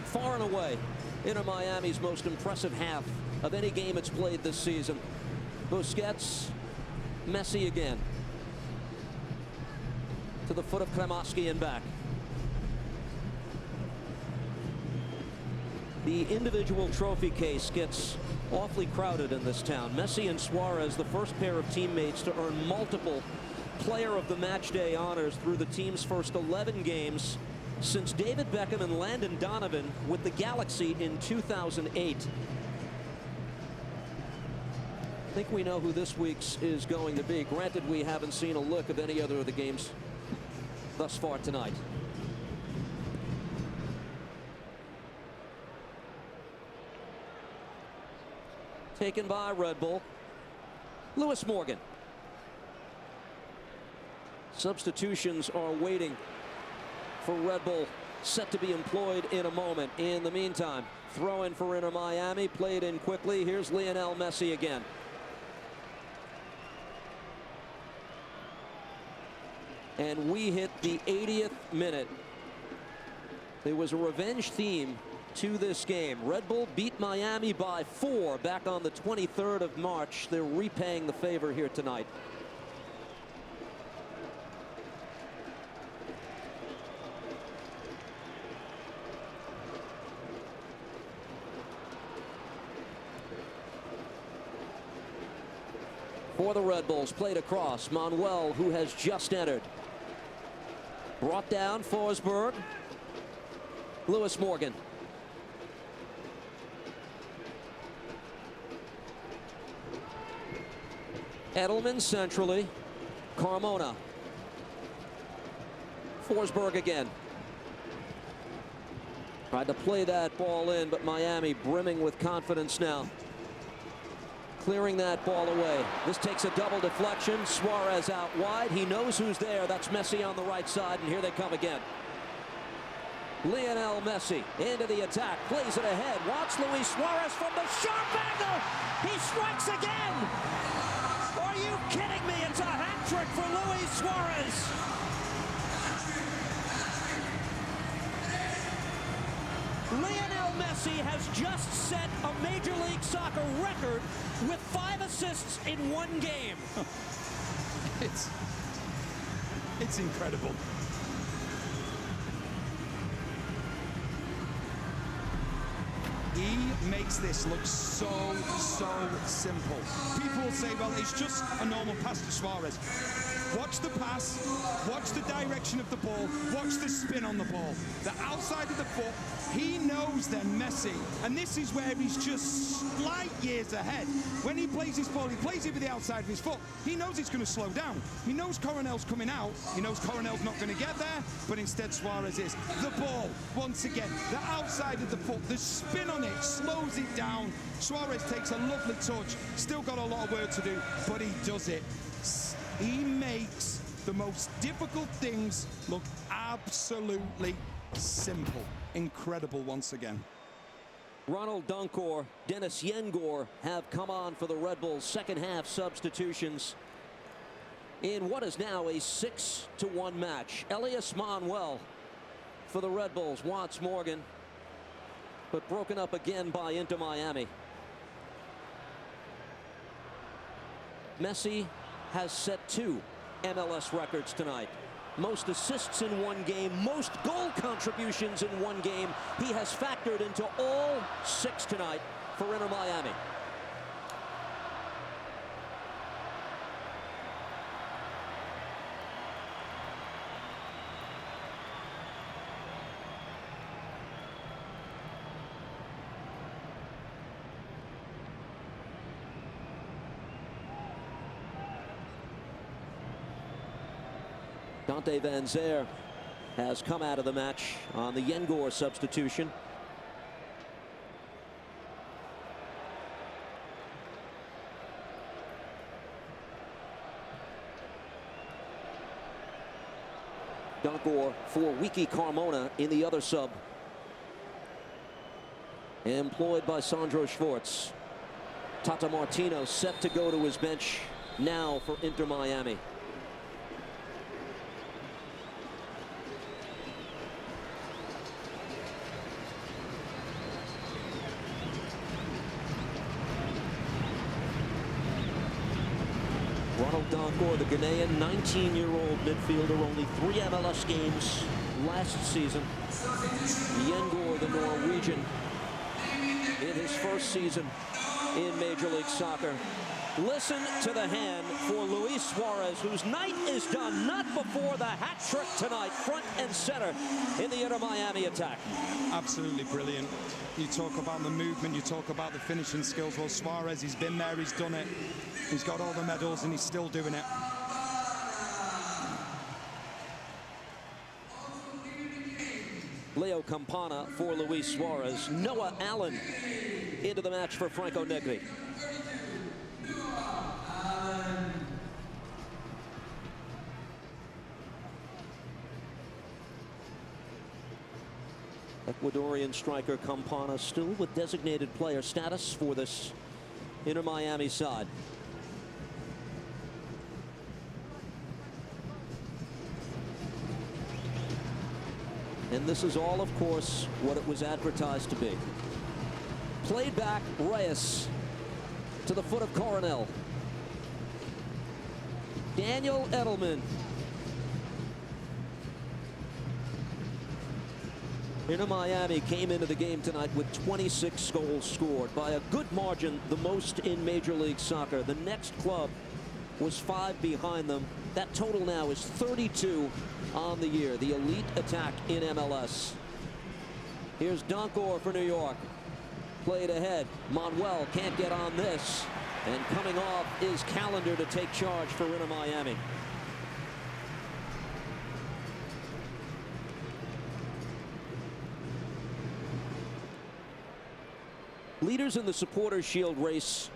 far and away Inter Miami's most impressive half of any game it's played this season. Busquets, Messi again. To to the foot of Kremaski and back. The individual trophy case gets awfully crowded in this town. Messi and Suarez, the first pair of teammates to earn multiple player of the match day honors through the team's first 11 games since David Beckham and Landon Donovan with the Galaxy in 2008. I think we know who this week's is going to be. Granted, we haven't seen a look of any other of the games thus far tonight. Taken by Red Bull. Lewis Morgan. Substitutions are waiting for Red Bull, set to be employed in a moment. In the meantime, throw in for Inter Miami, played in quickly. Here's Lionel Messi again. And we hit the 80th minute. There was a revenge theme to this game. Red Bull beat Miami by 4 back on the 23rd of March. They're repaying the favor here tonight. For the Red Bulls, played across. Manuel, who has just entered. Brought down Forsberg. Lewis Morgan. Edelman centrally. Carmona. Forsberg again. Tried to play that ball in, but Miami brimming with confidence now. Clearing that ball away. This takes a double deflection. Suarez out wide. He knows who's there. That's Messi on the right side, and here they come again. Lionel Messi into the attack. Plays it ahead. Wants Luis Suarez from the sharp angle. He strikes again. Are you kidding me? It's a hat trick for Luis Suarez. Lionel Messi has just set a Major League Soccer record with 5 assists in one game. It's incredible. He makes this look so simple. People will say, well, it's just a normal pass to Suarez. Watch the pass, watch the direction of the ball, watch the spin on the ball. The outside of the foot, he knows then Messi, and this is where he's just slight years ahead. When he plays his ball, he plays it with the outside of his foot. He knows it's going to slow down. He knows Coronel's coming out. He knows Coronel's not going to get there, but instead Suarez is. The ball, once again, the outside of the foot, the spin on it slows it down. Suarez takes a lovely touch. Still got a lot of work to do, but he does it. He makes the most difficult things look absolutely simple. Incredible once again. Ronald Dunkor, Dennis Yengor have come on for the Red Bulls second half substitutions in what is now a 6-1 match. Elias Manuel for the Red Bulls wants Morgan, but broken up again by Inter Miami. Messi has set 2 MLS records tonight. Most assists in one game, most goal contributions in one game. He has factored into all 6 tonight for Inter Miami. Dante Van Zer has come out of the match on the Yengor substitution. Dunkor for Wiki Carmona in the other sub. Employed by Sandro Schwartz. Tata Martino set to go to his bench now for Inter Miami. Ronald Donkor, the Ghanaian 19-year-old midfielder, only 3 MLS games last season. Yengor, the Norwegian, in his first season in Major League Soccer. Listen to the hand for Luis Suarez, whose night is done, not before the hat trick tonight, front and center in the Inter Miami attack. Absolutely brilliant. You talk about the movement, you talk about the finishing skills. Well, Suarez, he's been there, he's done it. He's got all the medals and he's still doing it. Leo Campana for Luis Suarez. Noah Allen into the match for Franco Negri. Ecuadorian striker Campana still with designated player status for this Inter Miami side. And this is all, of course, what it was advertised to be. Played back, Reyes to the foot of Coronel. Daniel Edelman. Inter Miami came into the game tonight with 26 goals scored, by a good margin, the most in Major League Soccer. The next club was 5 behind them. That total now is 32 on the year. The elite attack in MLS. Here's Donkor for New York. Played ahead. Manuel can't get on this. And coming off is Callender to take charge for Inter Miami. Leaders in the Supporters' Shield race.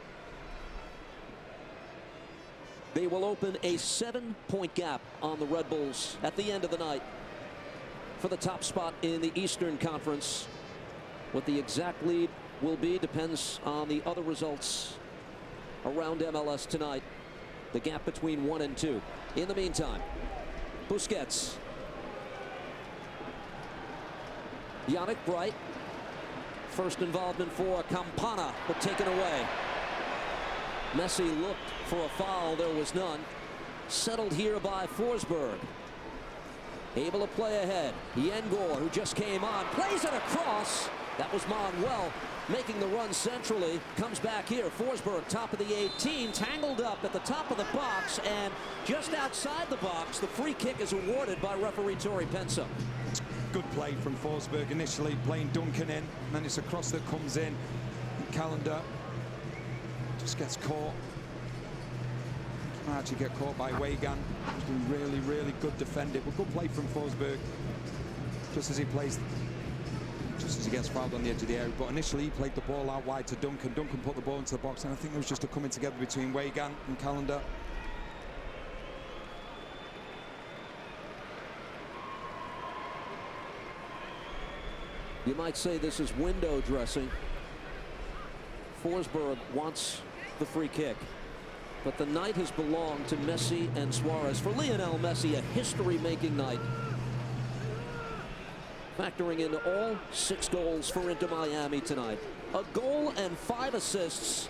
They will open a 7-point gap on the Red Bulls at the end of the night for the top spot in the Eastern Conference. What the exact lead will be depends on the other results around MLS tonight. The gap between 1 and 2. In the meantime, Busquets. Yannick Bright. First involvement for Campana, but taken away. Messi looked for a foul. There was none. Settled here by Forsberg. Able to play ahead. Yengor, who just came on, plays it across. That was Manuel making the run centrally. Comes back here. Forsberg, top of the 18, tangled up at the top of the box, and just outside the box, the free kick is awarded by referee Tori Pensa. Good play from Forsberg initially, playing Duncan in, and then it's a cross that comes in. Callender just gets caught. Might actually get caught by Weigand. He's been really, really good defending. But good play from Forsberg. Just as he gets fouled on the edge of the area. But initially he played the ball out wide to Duncan. Duncan put the ball into the box, and I think there was just a coming together between Weigand and Callender. You might say this is window dressing. Forsberg wants the free kick, but the night has belonged to Messi and Suarez. For Lionel Messi, a history-making night, factoring into all 6 goals for Inter Miami tonight. A goal and 5 assists.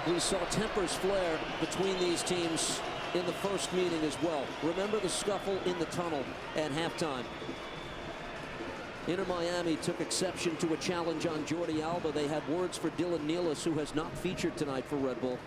We saw tempers flare between these teams in the first meeting as well. Remember the scuffle in the tunnel at halftime. Inter Miami took exception to a challenge on Jordi Alba. They had words for Dylan Nealis, who has not featured tonight for Red Bull.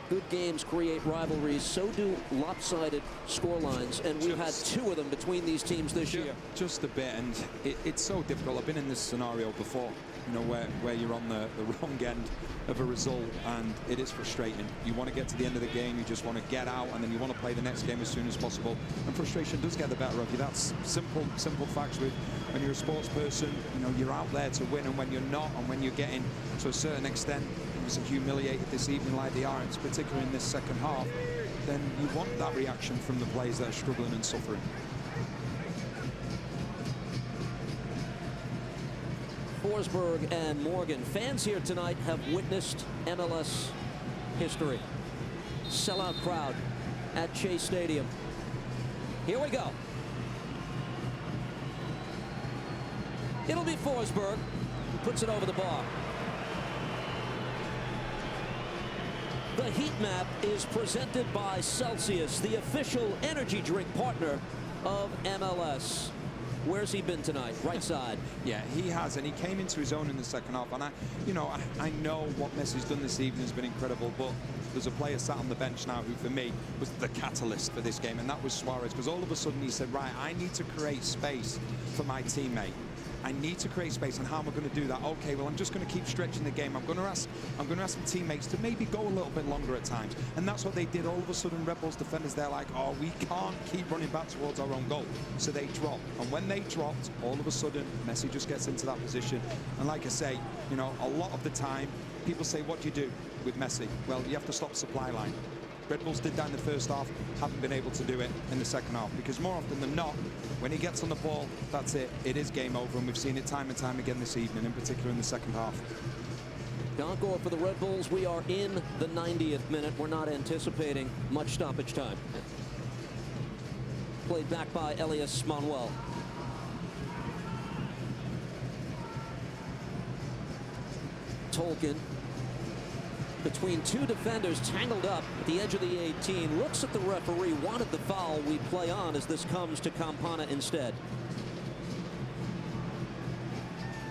Good games create rivalries. So do lopsided scorelines, and we've had 2 of them between these teams this year. Just a bit, and it's so difficult. I've been in this scenario before, you know, where you're on the wrong end of a result, and it is frustrating. You want to get to the end of the game, you just want to get out, and then you want to play the next game as soon as possible. And frustration does get the better of you. That's simple facts. With when you're a sports person, you know, you're out there to win, and when you're not, and when you're getting to a certain extent humiliated this evening like they are, particularly in this second half, then you want that reaction from the players that are struggling and suffering. Forsberg and Morgan. Fans here tonight have witnessed MLS history. Sellout crowd at Chase Stadium. Here we go. It'll be Forsberg who puts it over the bar. The heat map is presented by Celsius, the official energy drink partner of MLS. Where's he been tonight? Right side. Yeah, he has, and he came into his own in the second half. And I know what Messi's done this evening has been incredible, but there's a player sat on the bench now who, for me, was the catalyst for this game, and that was Suarez. Because all of a sudden he said, right, I need to create space for my teammate. I need to create space, and how am I going to do that? Okay, well, I'm just going to keep stretching the game. I'm going to ask my teammates to maybe go a little bit longer at times, and that's what they did. All of a sudden, Red Bulls defenders, they're like, oh, we can't keep running back towards our own goal, so they drop. And when they dropped, all of a sudden, Messi just gets into that position. And like I say, a lot of the time, people say, what do you do with Messi? Well, you have to stop the supply line. Red Bulls did that in the first half, haven't been able to do it in the second half, because more often than not, when he gets on the ball, that's it. It is game over, and we've seen it time and time again this evening, in particular in the second half. Encore for the Red Bulls. We are in the 90th minute. We're not anticipating much stoppage time. Played back by Elias Manuel. Tolkien, between two defenders, tangled up at the edge of the 18, looks at the referee, wanted the foul. We play on as this comes to Campana instead.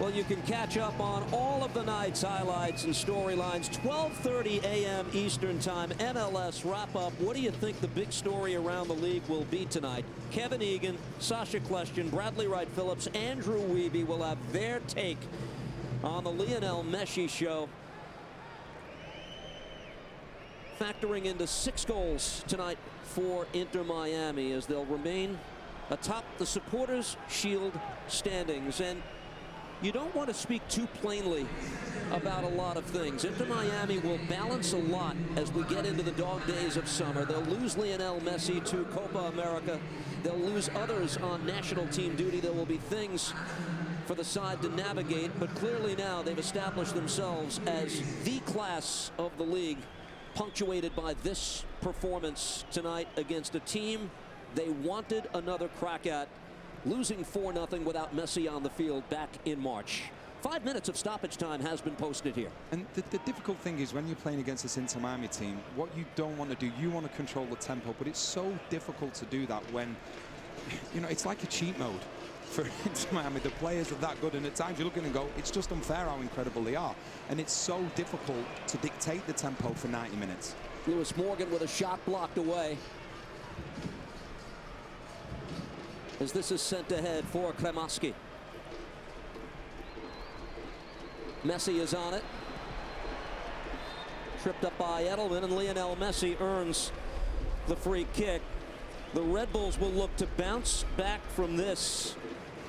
Well, you can catch up on all of the night's highlights and storylines. 12:30 a.m. Eastern Time, MLS wrap-up. What do you think the big story around the league will be tonight? Kevin Egan, Sasha Kleshtin, Bradley Wright Phillips, Andrew Wiebe will have their take on the Lionel Messi show, factoring into 6 goals tonight for Inter Miami as they'll remain atop the Supporters' Shield standings. And you don't want to speak too plainly about a lot of things. Inter Miami will balance a lot as we get into the dog days of summer. They'll lose Lionel Messi to Copa America. They'll lose others on national team duty. There will be things for the side to navigate, but clearly now they've established themselves as the class of the league, punctuated by this performance tonight against a team they wanted another crack at, losing 4-0 without Messi on the field back in March. 5 minutes of stoppage time has been posted here. And the difficult thing is when you're playing against this Inter Miami team, what you don't want to do, you want to control the tempo, but it's so difficult to do that when, it's like a cheat mode for Inter Miami. The players are that good, and at times you look at it and go, it's just unfair how incredible they are. And it's so difficult to dictate the tempo for 90 minutes. Lewis Morgan with a shot blocked away, as this is sent ahead for Kremaski. Messi is on it. Tripped up by Edelman, and Lionel Messi earns the free kick. The Red Bulls will look to bounce back from this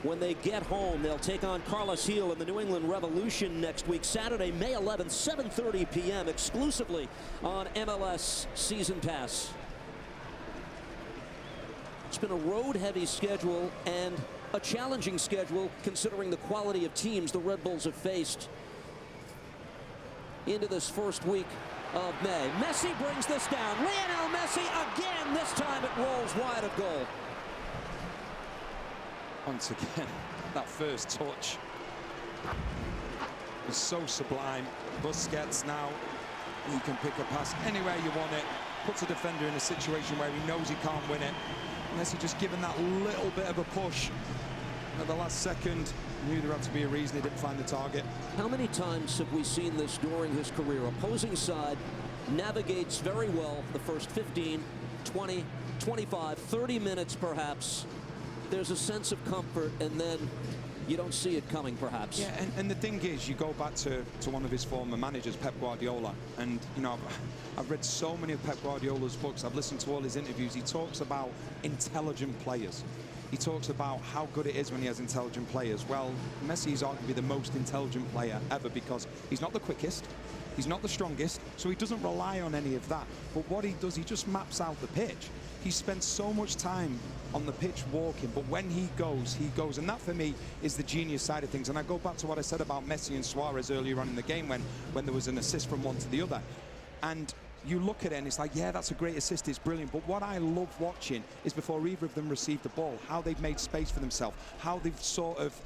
when they get home. They'll take on Carlos Gil in the New England Revolution next week, Saturday, May 11th, 7:30 p.m., exclusively on MLS Season Pass. It's been a road-heavy schedule and a challenging schedule considering the quality of teams the Red Bulls have faced into this first week of May. Messi brings this down. Lionel Messi again. This time it rolls wide of goal. Once again, that first touch was so sublime. Busquets now, he can pick a pass anywhere you want it. Puts a defender in a situation where he knows he can't win it. Messi just given that little bit of a push at the last second. Knew there had to be a reason he didn't find the target. How many times have we seen this during his career? Opposing side navigates very well the first 15, 20, 25, 30 minutes perhaps. There's a sense of comfort, and then you don't see it coming perhaps. Yeah, and the thing is, you go back to one of his former managers, Pep Guardiola, and I've read so many of Pep Guardiola's books. I've listened to all his interviews. He talks about intelligent players. He talks about how good it is when he has intelligent players. Well, Messi is arguably the most intelligent player ever, because he's not the quickest, he's not the strongest, so he doesn't rely on any of that. But what he does, he just maps out the pitch. He spends so much time on the pitch walking, but when he goes, and that for me is the genius side of things. And I go back to what I said about Messi and Suarez earlier on in the game when there was an assist from one to the other. And you look at it and it's like, yeah, that's a great assist, it's brilliant. But what I love watching is before either of them received the ball, how they've made space for themselves, how they've sort of,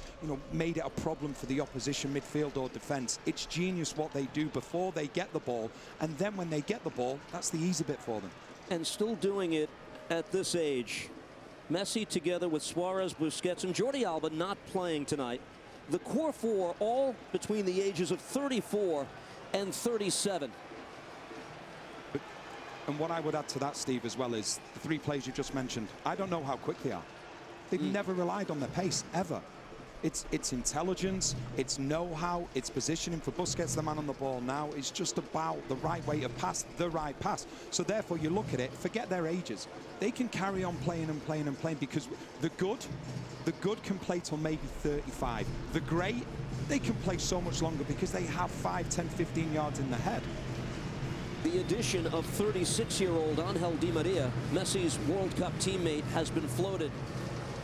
made it a problem for the opposition midfield or defense. It's genius what they do before they get the ball, and then when they get the ball, that's the easy bit for them. And still doing it at this age. Messi together with Suarez, Busquets, and Jordi Alba not playing tonight. The core four all between the ages of 34 and 37. And what I would add to that, Steve, as well, is the three players you just mentioned. I don't know how quick they are. They've never relied on their pace, ever. It's intelligence, it's know-how, it's positioning. For Busquets, the man on the ball now, it's just about the right way to pass, the right pass. So therefore, you look at it, forget their ages. They can carry on playing and playing and playing, because the good can play till maybe 35. The great, they can play so much longer because they have 5, 10, 15 yards in the head. The addition of 36-year-old Angel Di Maria, Messi's World Cup teammate, has been floated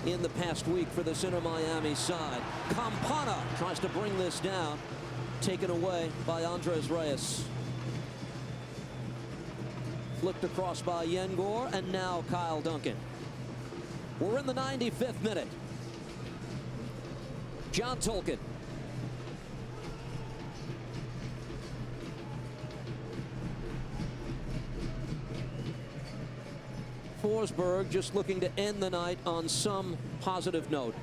in the past week for this Inter Miami side. Campana tries to bring this down, taken away by Andres Reyes. Flipped across by Yengor, and now Kyle Duncan. We're in the 95th minute. John Tolkin. Forsberg just looking to end the night on some positive note.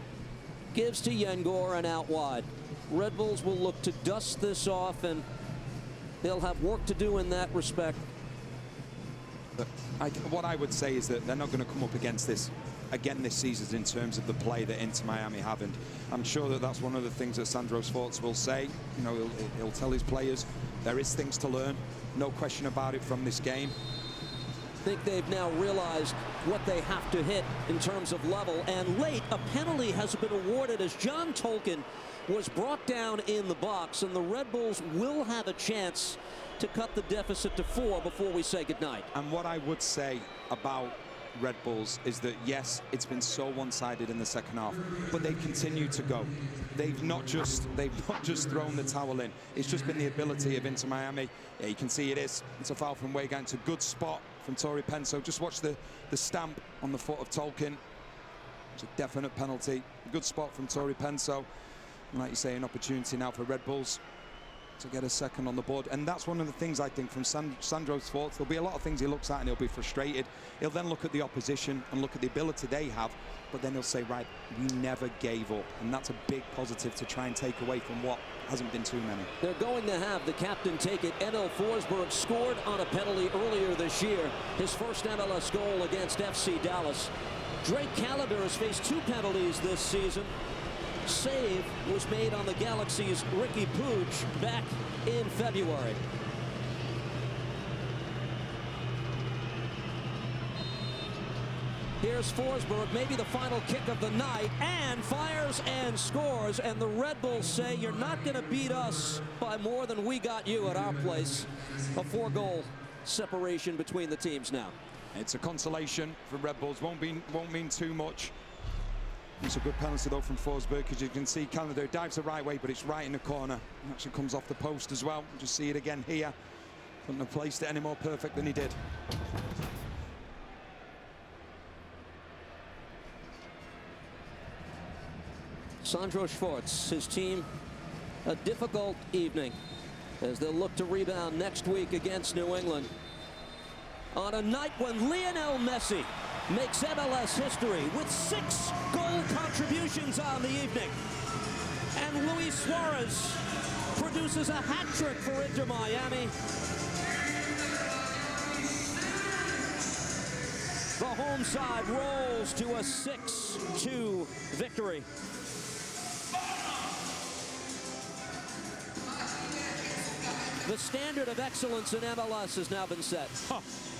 Gives to Yengor and out wide. Red Bulls will look to dust this off, and they'll have work to do in that respect. What I would say is that they're not going to come up against this again this season in terms of the play that Inter Miami have, and I'm sure that that's one of the things that Sandro Sforza will say. He'll tell his players there is things to learn, no question about it, from this game. I think they've now realized what they have to hit in terms of level, and late a penalty has been awarded as John Tolkin was brought down in the box, and the Red Bulls will have a chance to cut the deficit to 4 before we say goodnight. And what I would say about Red Bulls is that, yes, it's been so one-sided in the second half, but they continue to go. They've not just thrown the towel in. It's just been the ability of Inter Miami. Yeah, you can see it's a foul from Weigand. It's a good spot from Tori Penso. Just watch the stamp on the foot of Tolkin. It's a definite penalty. A good spot from Tori Penso. And like you say, an opportunity now for Red Bulls to get a second on the board. And that's one of the things I think from Sandro Sforza. There'll be a lot of things he looks at and he'll be frustrated. He'll then look at the opposition and look at the ability they have, but then he'll say, right, we never gave up. And that's a big positive to try and take away from what hasn't been too many. They're going to have the captain take it. Emil Forsberg scored on a penalty earlier this year, his first MLS goal against FC Dallas. Drake Callender has faced 2 penalties this season. Save was made on the Galaxy's Ricky Puig back in February. Here's Forsberg, maybe the final kick of the night, and fires and scores. And the Red Bulls say, you're not going to beat us by more than we got you at our place. A 4-goal separation between the teams now. It's a consolation for Red Bulls. Won't mean too much. It's a good penalty though from Forsberg, because you can see Callender dives the right way, but it's right in the corner. It actually comes off the post as well. Just see it again here. Couldn't have placed it any more perfect than he did. Sandro Sforza, his team, a difficult evening as they'll look to rebound next week against New England. On a night when Lionel Messi makes MLS history with 6 goal contributions on the evening. And Luis Suarez produces a hat trick for Inter Miami. The home side rolls to a 6-2 victory. The standard of excellence in MLS has now been set.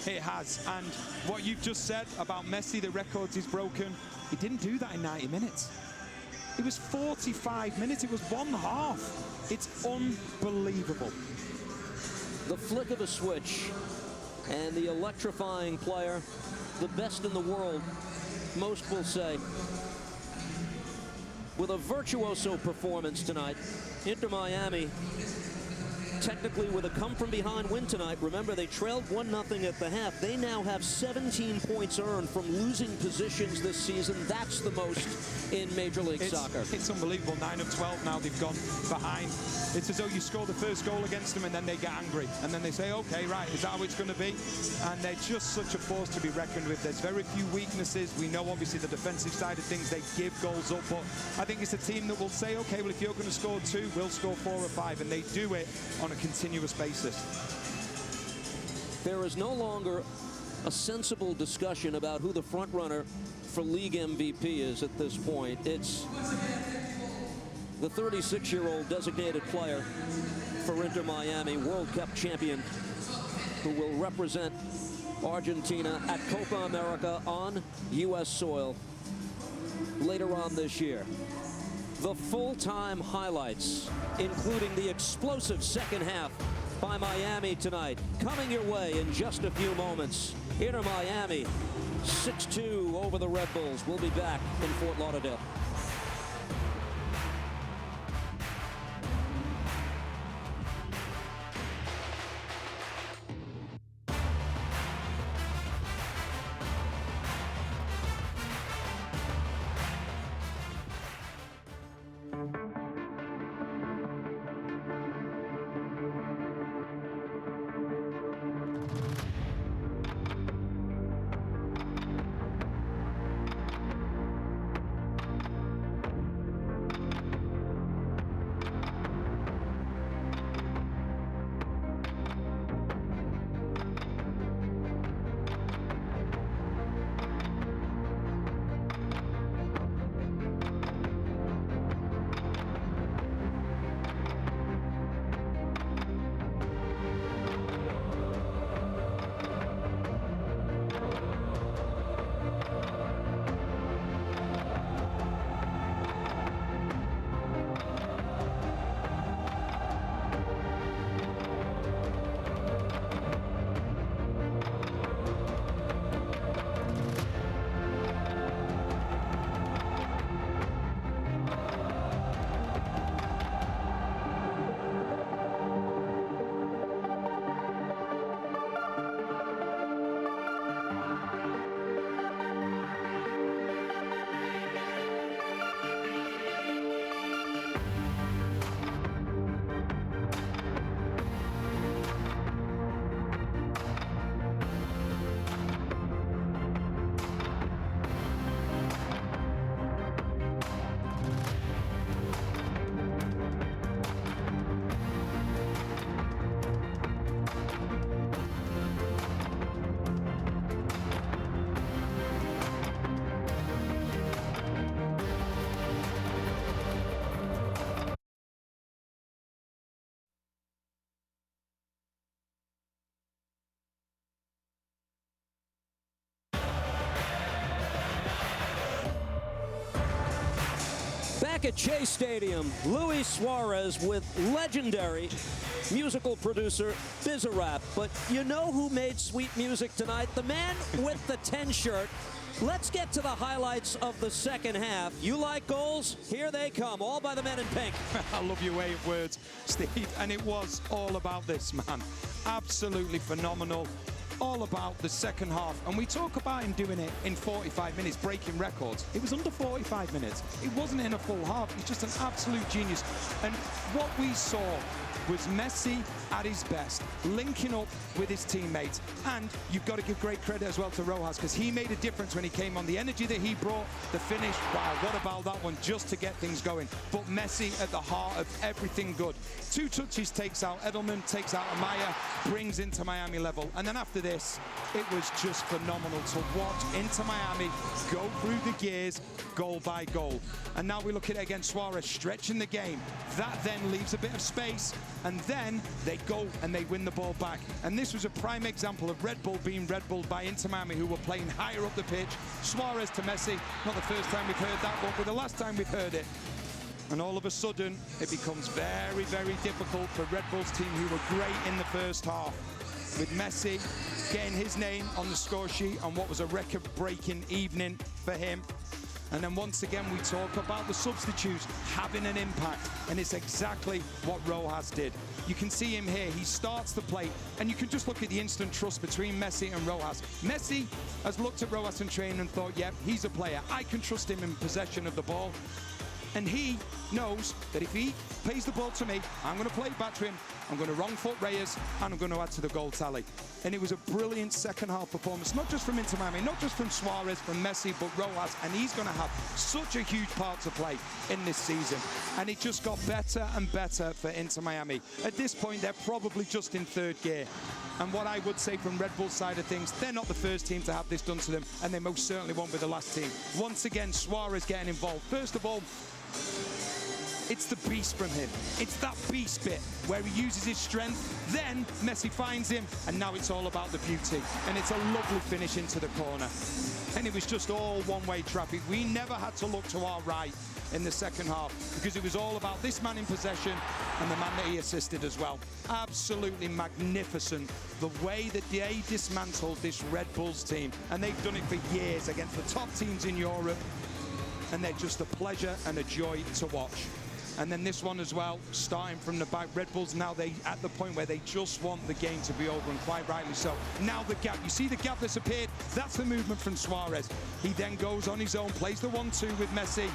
It has, and what you've just said about Messi, the records he's broken, he didn't do that in 90 minutes. It was 45 minutes, it was one half. It's unbelievable. The flick of a switch, and the electrifying player, the best in the world, most will say. With a virtuoso performance tonight, Inter Miami technically with a come-from-behind win tonight. Remember, they trailed 1-0 at the half. They now have 17 points earned from losing positions this season. That's the most in Major League Soccer. It's unbelievable. 9 of 12 now they've gone behind. It's as though you score the first goal against them and then they get angry. And then they say, okay, right, is that how it's going to be? And they're just such a force to be reckoned with. There's very few weaknesses. We know, obviously, the defensive side of things, they give goals up. But I think it's a team that will say, okay, well, if you're going to score 2, we'll score 4 or 5. And they do it on a continuous basis. There is no longer a sensible discussion about who the front runner for league MVP is at this point. It's the 36-year-old designated player for Inter Miami, World Cup champion, who will represent Argentina at Copa America on U.S. soil later on this year. The full-time highlights, including the explosive second half by Miami tonight, coming your way in just a few moments. Inter Miami 6-2 over the Red Bulls. We'll be back in Fort Lauderdale. Back at Chase Stadium, Luis Suarez with legendary musical producer Bizarrap. But you know who made sweet music tonight? The man with the 10 shirt. Let's get to the highlights of the second half. You like goals? Here they come, all by the men in pink. I love your way of words, Steve. And it was all about this, man. Absolutely phenomenal. All about the second half. And we talk about him doing it in 45 minutes, breaking records. It was under 45 minutes. It wasn't in a full half. He's just an absolute genius. And what we saw was Messi at his best, linking up with his teammates. And you've got to give great credit as well to Rojas, because he made a difference when he came on. The energy that he brought, the finish, wow, what about that one, just to get things going. But Messi at the heart of everything good. 2 touches takes out Edelman, takes out Amaya, brings Inter Miami level. And then after this, it was just phenomenal to watch Inter Miami go through the gears, goal by goal. And now we look at it against Suarez, stretching the game. That then leaves a bit of space, and then they go and they win the ball back. And this was a prime example of Red Bull being Red Bull by Inter Miami, who were playing higher up the pitch. Suarez to Messi, not the first time we've heard that one, but the last time we've heard it. And all of a sudden, it becomes very, very difficult for Red Bull's team, who were great in the first half, with Messi getting his name on the score sheet on what was a record-breaking evening for him. And then once again, we talk about the substitutes having an impact, and it's exactly what Rojas did. You can see him here. He starts the play, and you can just look at the instant trust between Messi and Rojas. Messi has looked at Rojas in training and thought, yep, he's a player. I can trust him in possession of the ball. And he knows that if he plays the ball to me, I'm going to play it back to him. I'm going to wrong foot Reyes, and I'm going to add to the goal tally. And it was a brilliant second half performance, not just from Inter Miami, not just from Suarez, from Messi, but Rojas. And he's going to have such a huge part to play in this season. And it just got better and better for Inter Miami. At this point, they're probably just in third gear. And what I would say from Red Bull's side of things, they're not the first team to have this done to them, and they most certainly won't be the last team. Once again, Suarez getting involved. First of all, it's the beast from him. It's that beast bit where he uses his strength, then Messi finds him, and now it's all about the beauty. And it's a lovely finish into the corner. And it was just all one-way traffic. We never had to look to our right in the second half because it was all about this man in possession and the man that he assisted as well. Absolutely magnificent the way that they dismantled this Red Bulls team, and they've done it for years against the top teams in Europe, and they're just a pleasure and a joy to watch. And then this one as well, starting from the back. Red Bulls now at the point where they just want the game to be over, and quite rightly so. Now the gap, you see the gap that's appeared? That's the movement from Suarez. He then goes on his own, plays the 1-2 with Messi.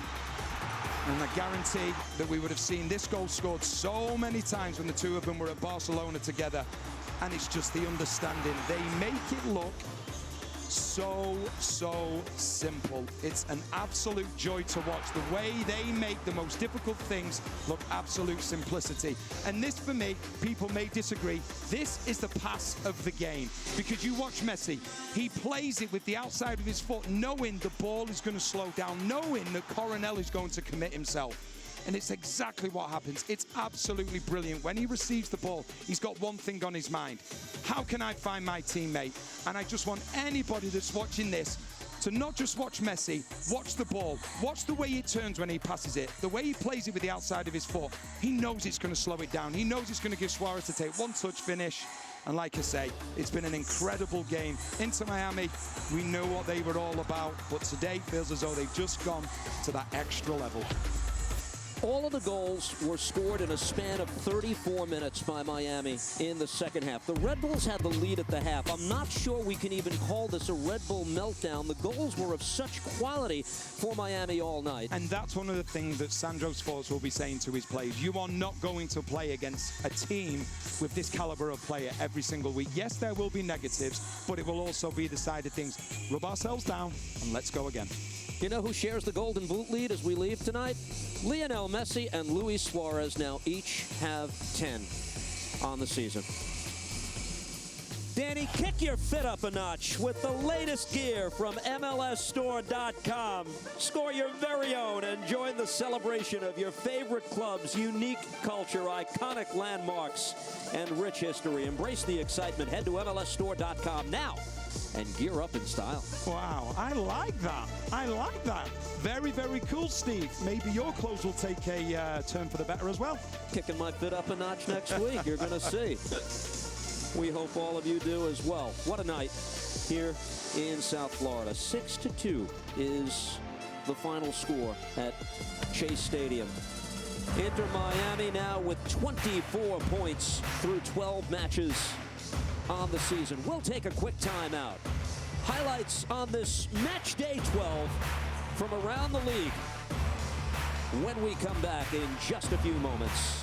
And I guarantee that we would have seen this goal scored so many times when the two of them were at Barcelona together. And it's just the understanding. They make it look so simple. It's an absolute joy to watch the way they make the most difficult things look absolute simplicity. And this, for me, people may disagree, this is the pass of the game, because you watch Messi, he plays it with the outside of his foot, knowing the ball is going to slow down, knowing that Coronel is going to commit himself. And it's exactly what happens. It's absolutely brilliant. When he receives the ball, he's got one thing on his mind. How can I find my teammate? And I just want anybody that's watching this to not just watch Messi, watch the ball. Watch the way it turns when he passes it. The way he plays it with the outside of his foot. He knows it's going to slow it down. He knows it's going to give Suarez to take one touch finish. And like I say, it's been an incredible game. Inter Miami, we know what they were all about, but today feels as though they've just gone to that extra level. All of the goals were scored in a span of 34 minutes by Miami in the second half. The Red Bulls had the lead at the half. I'm not sure we can even call this a Red Bull meltdown. The goals were of such quality for Miami all night. And that's one of the things that Sandro Sforza will be saying to his players. You are not going to play against a team with this caliber of player every single week. Yes, there will be negatives, but it will also be the side of things. Rub ourselves down and let's go again. You know who shares the Golden Boot lead as we leave tonight? Lionel Messi and Luis Suarez now each have 10 on the season. Danny, kick your fit up a notch with the latest gear from MLSstore.com. Score your very own and join the celebration of your favorite club's unique culture, iconic landmarks, and rich history. Embrace the excitement. Head to MLSstore.com now and gear up in style. Wow, I like that. I like that. Very, very cool, Steve. Maybe your clothes will take a turn for the better as well. Kicking my fit up a notch next week. You're going to see. We hope all of you do as well. What a night here in South Florida. 6-2 is the final score at Chase Stadium. Inter Miami now with 24 points through 12 matches on the season. We'll take a quick timeout. Highlights on this match day 12 from around the league when we come back in just a few moments.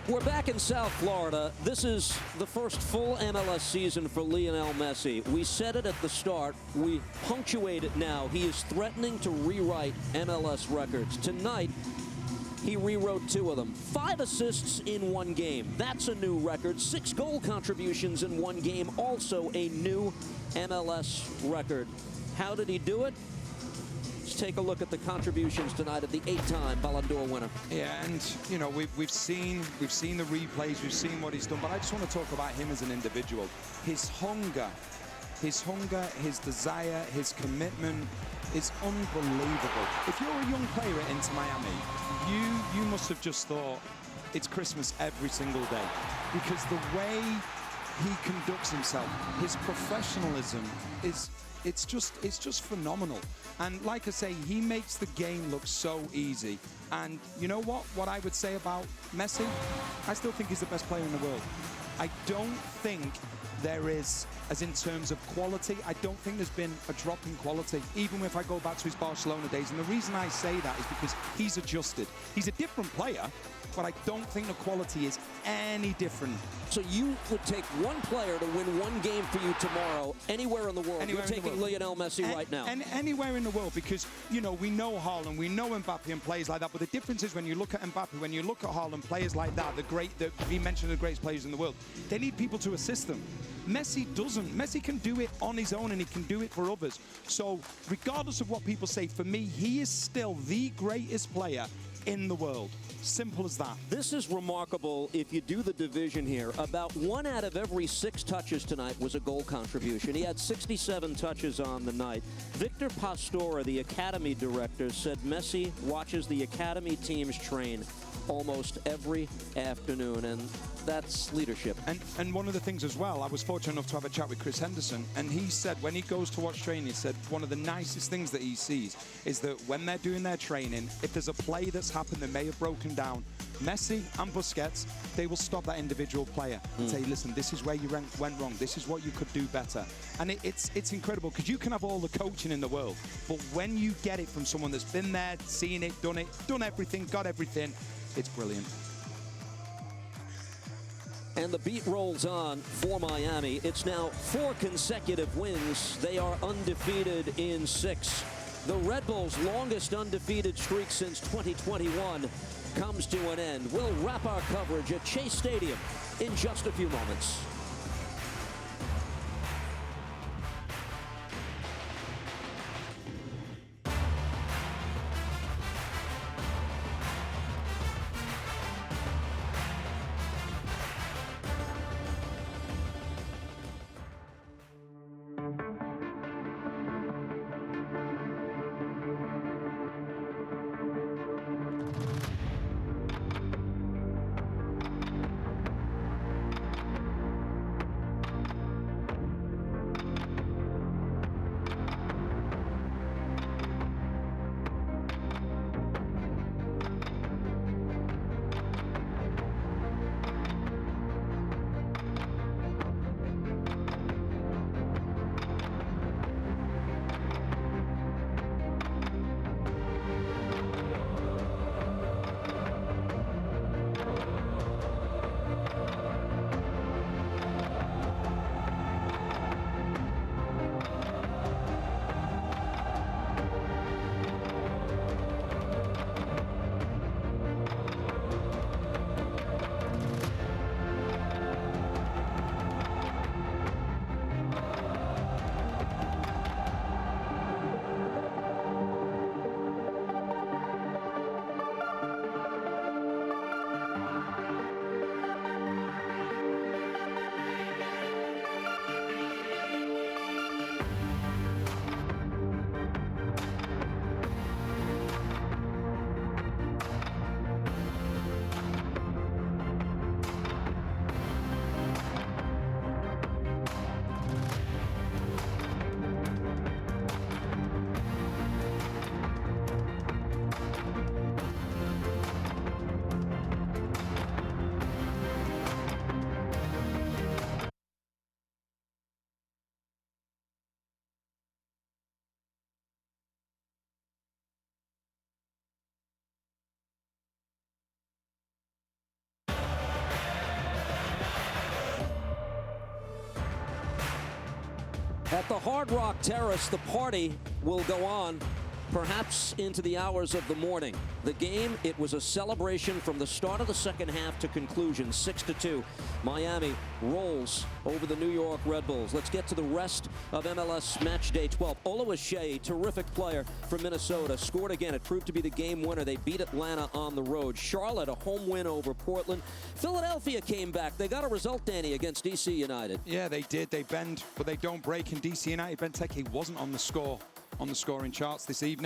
We're back in South Florida. This is the first full MLS season for Lionel Messi. We said it at the start. We punctuate it now. He is threatening to rewrite MLS records. Tonight, he rewrote 2 of them. 5 assists in 1 game. That's a new record. 6 goal contributions in 1 game. Also a new MLS record. How did he do it? Let's take a look at the contributions tonight of the 8-time Ballon d'Or winner. Yeah, and you know we've seen the replays, we've seen what he's done, but I just want to talk about him as an individual. His hunger, his desire, his commitment is unbelievable. If you're a young player at Inter Miami, you must have just thought it's Christmas every single day, because the way he conducts himself, his professionalism it's just phenomenal. And like I say, he makes the game look so easy. And you know what I would say about Messi? I still think he's the best player in the world. I don't think there is, as in terms of quality, I don't think there's been a drop in quality, even if I go back to his Barcelona days. And the reason I say that is because he's adjusted. He's a different player, but I don't think the quality is any different. So you would take one player to win 1 game for you tomorrow, anywhere in the world. You're taking Lionel Messi right now. And anywhere in the world, because, you know, we know Haaland, we know Mbappe and players like that, but the difference is when you look at Mbappe, when you look at Haaland, players like that, we mentioned the greatest players in the world, they need people to assist them. Messi doesn't. Messi can do it on his own, and he can do it for others. So regardless of what people say, for me, he is still the greatest player in the world. Simple as that. This is remarkable if you do the division here. About 1 out of every 6 touches tonight was a goal contribution. He had 67 touches on the night. Victor Pastore, the academy director, said Messi watches the academy teams train almost every afternoon, and that's leadership. And one of the things as well, I was fortunate enough to have a chat with Chris Henderson, and he said when he goes to watch training, he said one of the nicest things that he sees is that when they're doing their training, if there's a play that's happened that may have broken down, Messi and Busquets, they will stop that individual player and say, listen, this is where you went wrong. This is what you could do better. And it's incredible, because you can have all the coaching in the world, but when you get it from someone that's been there, seen it, done everything, got everything, it's brilliant. And the beat rolls on for Miami. It's now 4 consecutive wins. They are undefeated in 6. The Red Bulls' longest undefeated streak since 2021 comes to an end. We'll wrap our coverage at Chase Stadium in just a few moments. At the Hard Rock Terrace, the party will go on perhaps into the hours of the morning. The game, it was a celebration from the start of the second half to conclusion, 6-2. Miami rolls over the New York Red Bulls. Let's get to the rest of MLS Match Day 12. Oluwaseyi, terrific player from Minnesota, scored again. It proved to be the game winner. They beat Atlanta on the road. Charlotte, a home win over Portland. Philadelphia came back. They got a result, Danny, against DC United. Yeah, they did. They bend, but they don't break. In DC United, Benteke wasn't on the scoring charts this evening.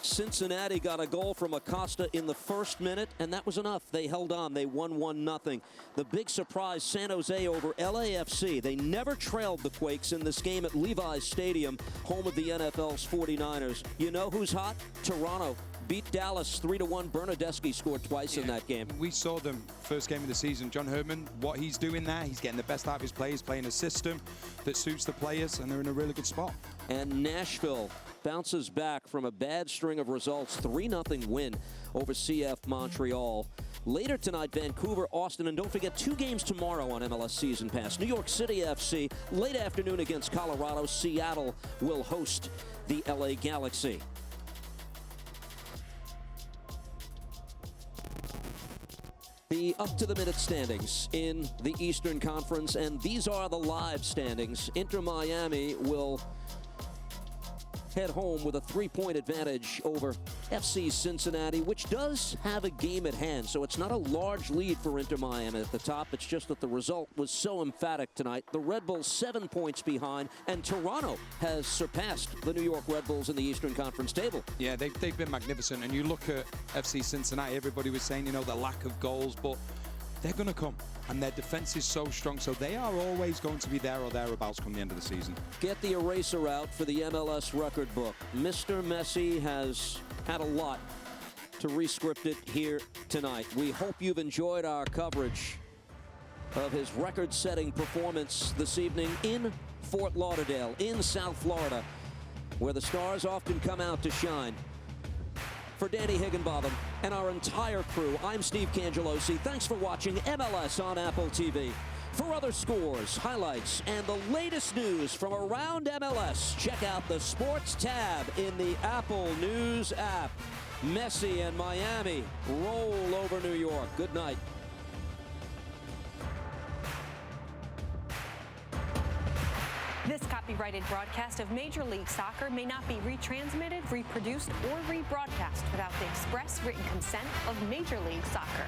Cincinnati got a goal from Acosta in the first minute, and that was enough. They held on. They won 1-0. The big surprise, San Jose over LAFC. They never trailed the Quakes in this game at Levi's Stadium, home of the NFL's 49ers. You know who's hot? Toronto. Beat Dallas 3-1. Bernadeschi scored twice in that game. We saw them first game of the season. John Herdman, what he's doing there, he's getting the best out of his players, playing a system that suits the players, and they're in a really good spot. And Nashville bounces back from a bad string of results. 3-0 win over CF Montreal. Later tonight, Vancouver, Austin, and don't forget 2 games tomorrow on MLS Season Pass. New York City FC, late afternoon against Colorado. Seattle will host the LA Galaxy. The up-to-the-minute standings in the Eastern Conference, and these are the live standings. Inter Miami will head home with a 3-point advantage over FC Cincinnati, which does have a game at hand, so it's not a large lead for Inter Miami at the top. It's just that the result was so emphatic tonight. The Red Bulls 7 points behind, and Toronto has surpassed the New York Red Bulls in the Eastern Conference table. Yeah, they've been magnificent, and you look at FC Cincinnati, everybody was saying, you know, the lack of goals, but they're going to come, and their defense is so strong, so they are always going to be there or thereabouts come the end of the season. Get the eraser out for the MLS record book. Mr. Messi has had a lot to re-script it here tonight. We hope you've enjoyed our coverage of his record-setting performance this evening in Fort Lauderdale, in South Florida, where the stars often come out to shine. For Danny Higginbotham and our entire crew, I'm Steve Cangelosi. Thanks for watching MLS on Apple TV. For other scores, highlights, and the latest news from around MLS, check out the Sports tab in the Apple News app. Messi and Miami roll over New York. Good night. This copyrighted broadcast of Major League Soccer may not be retransmitted, reproduced, or rebroadcast without the express written consent of Major League Soccer.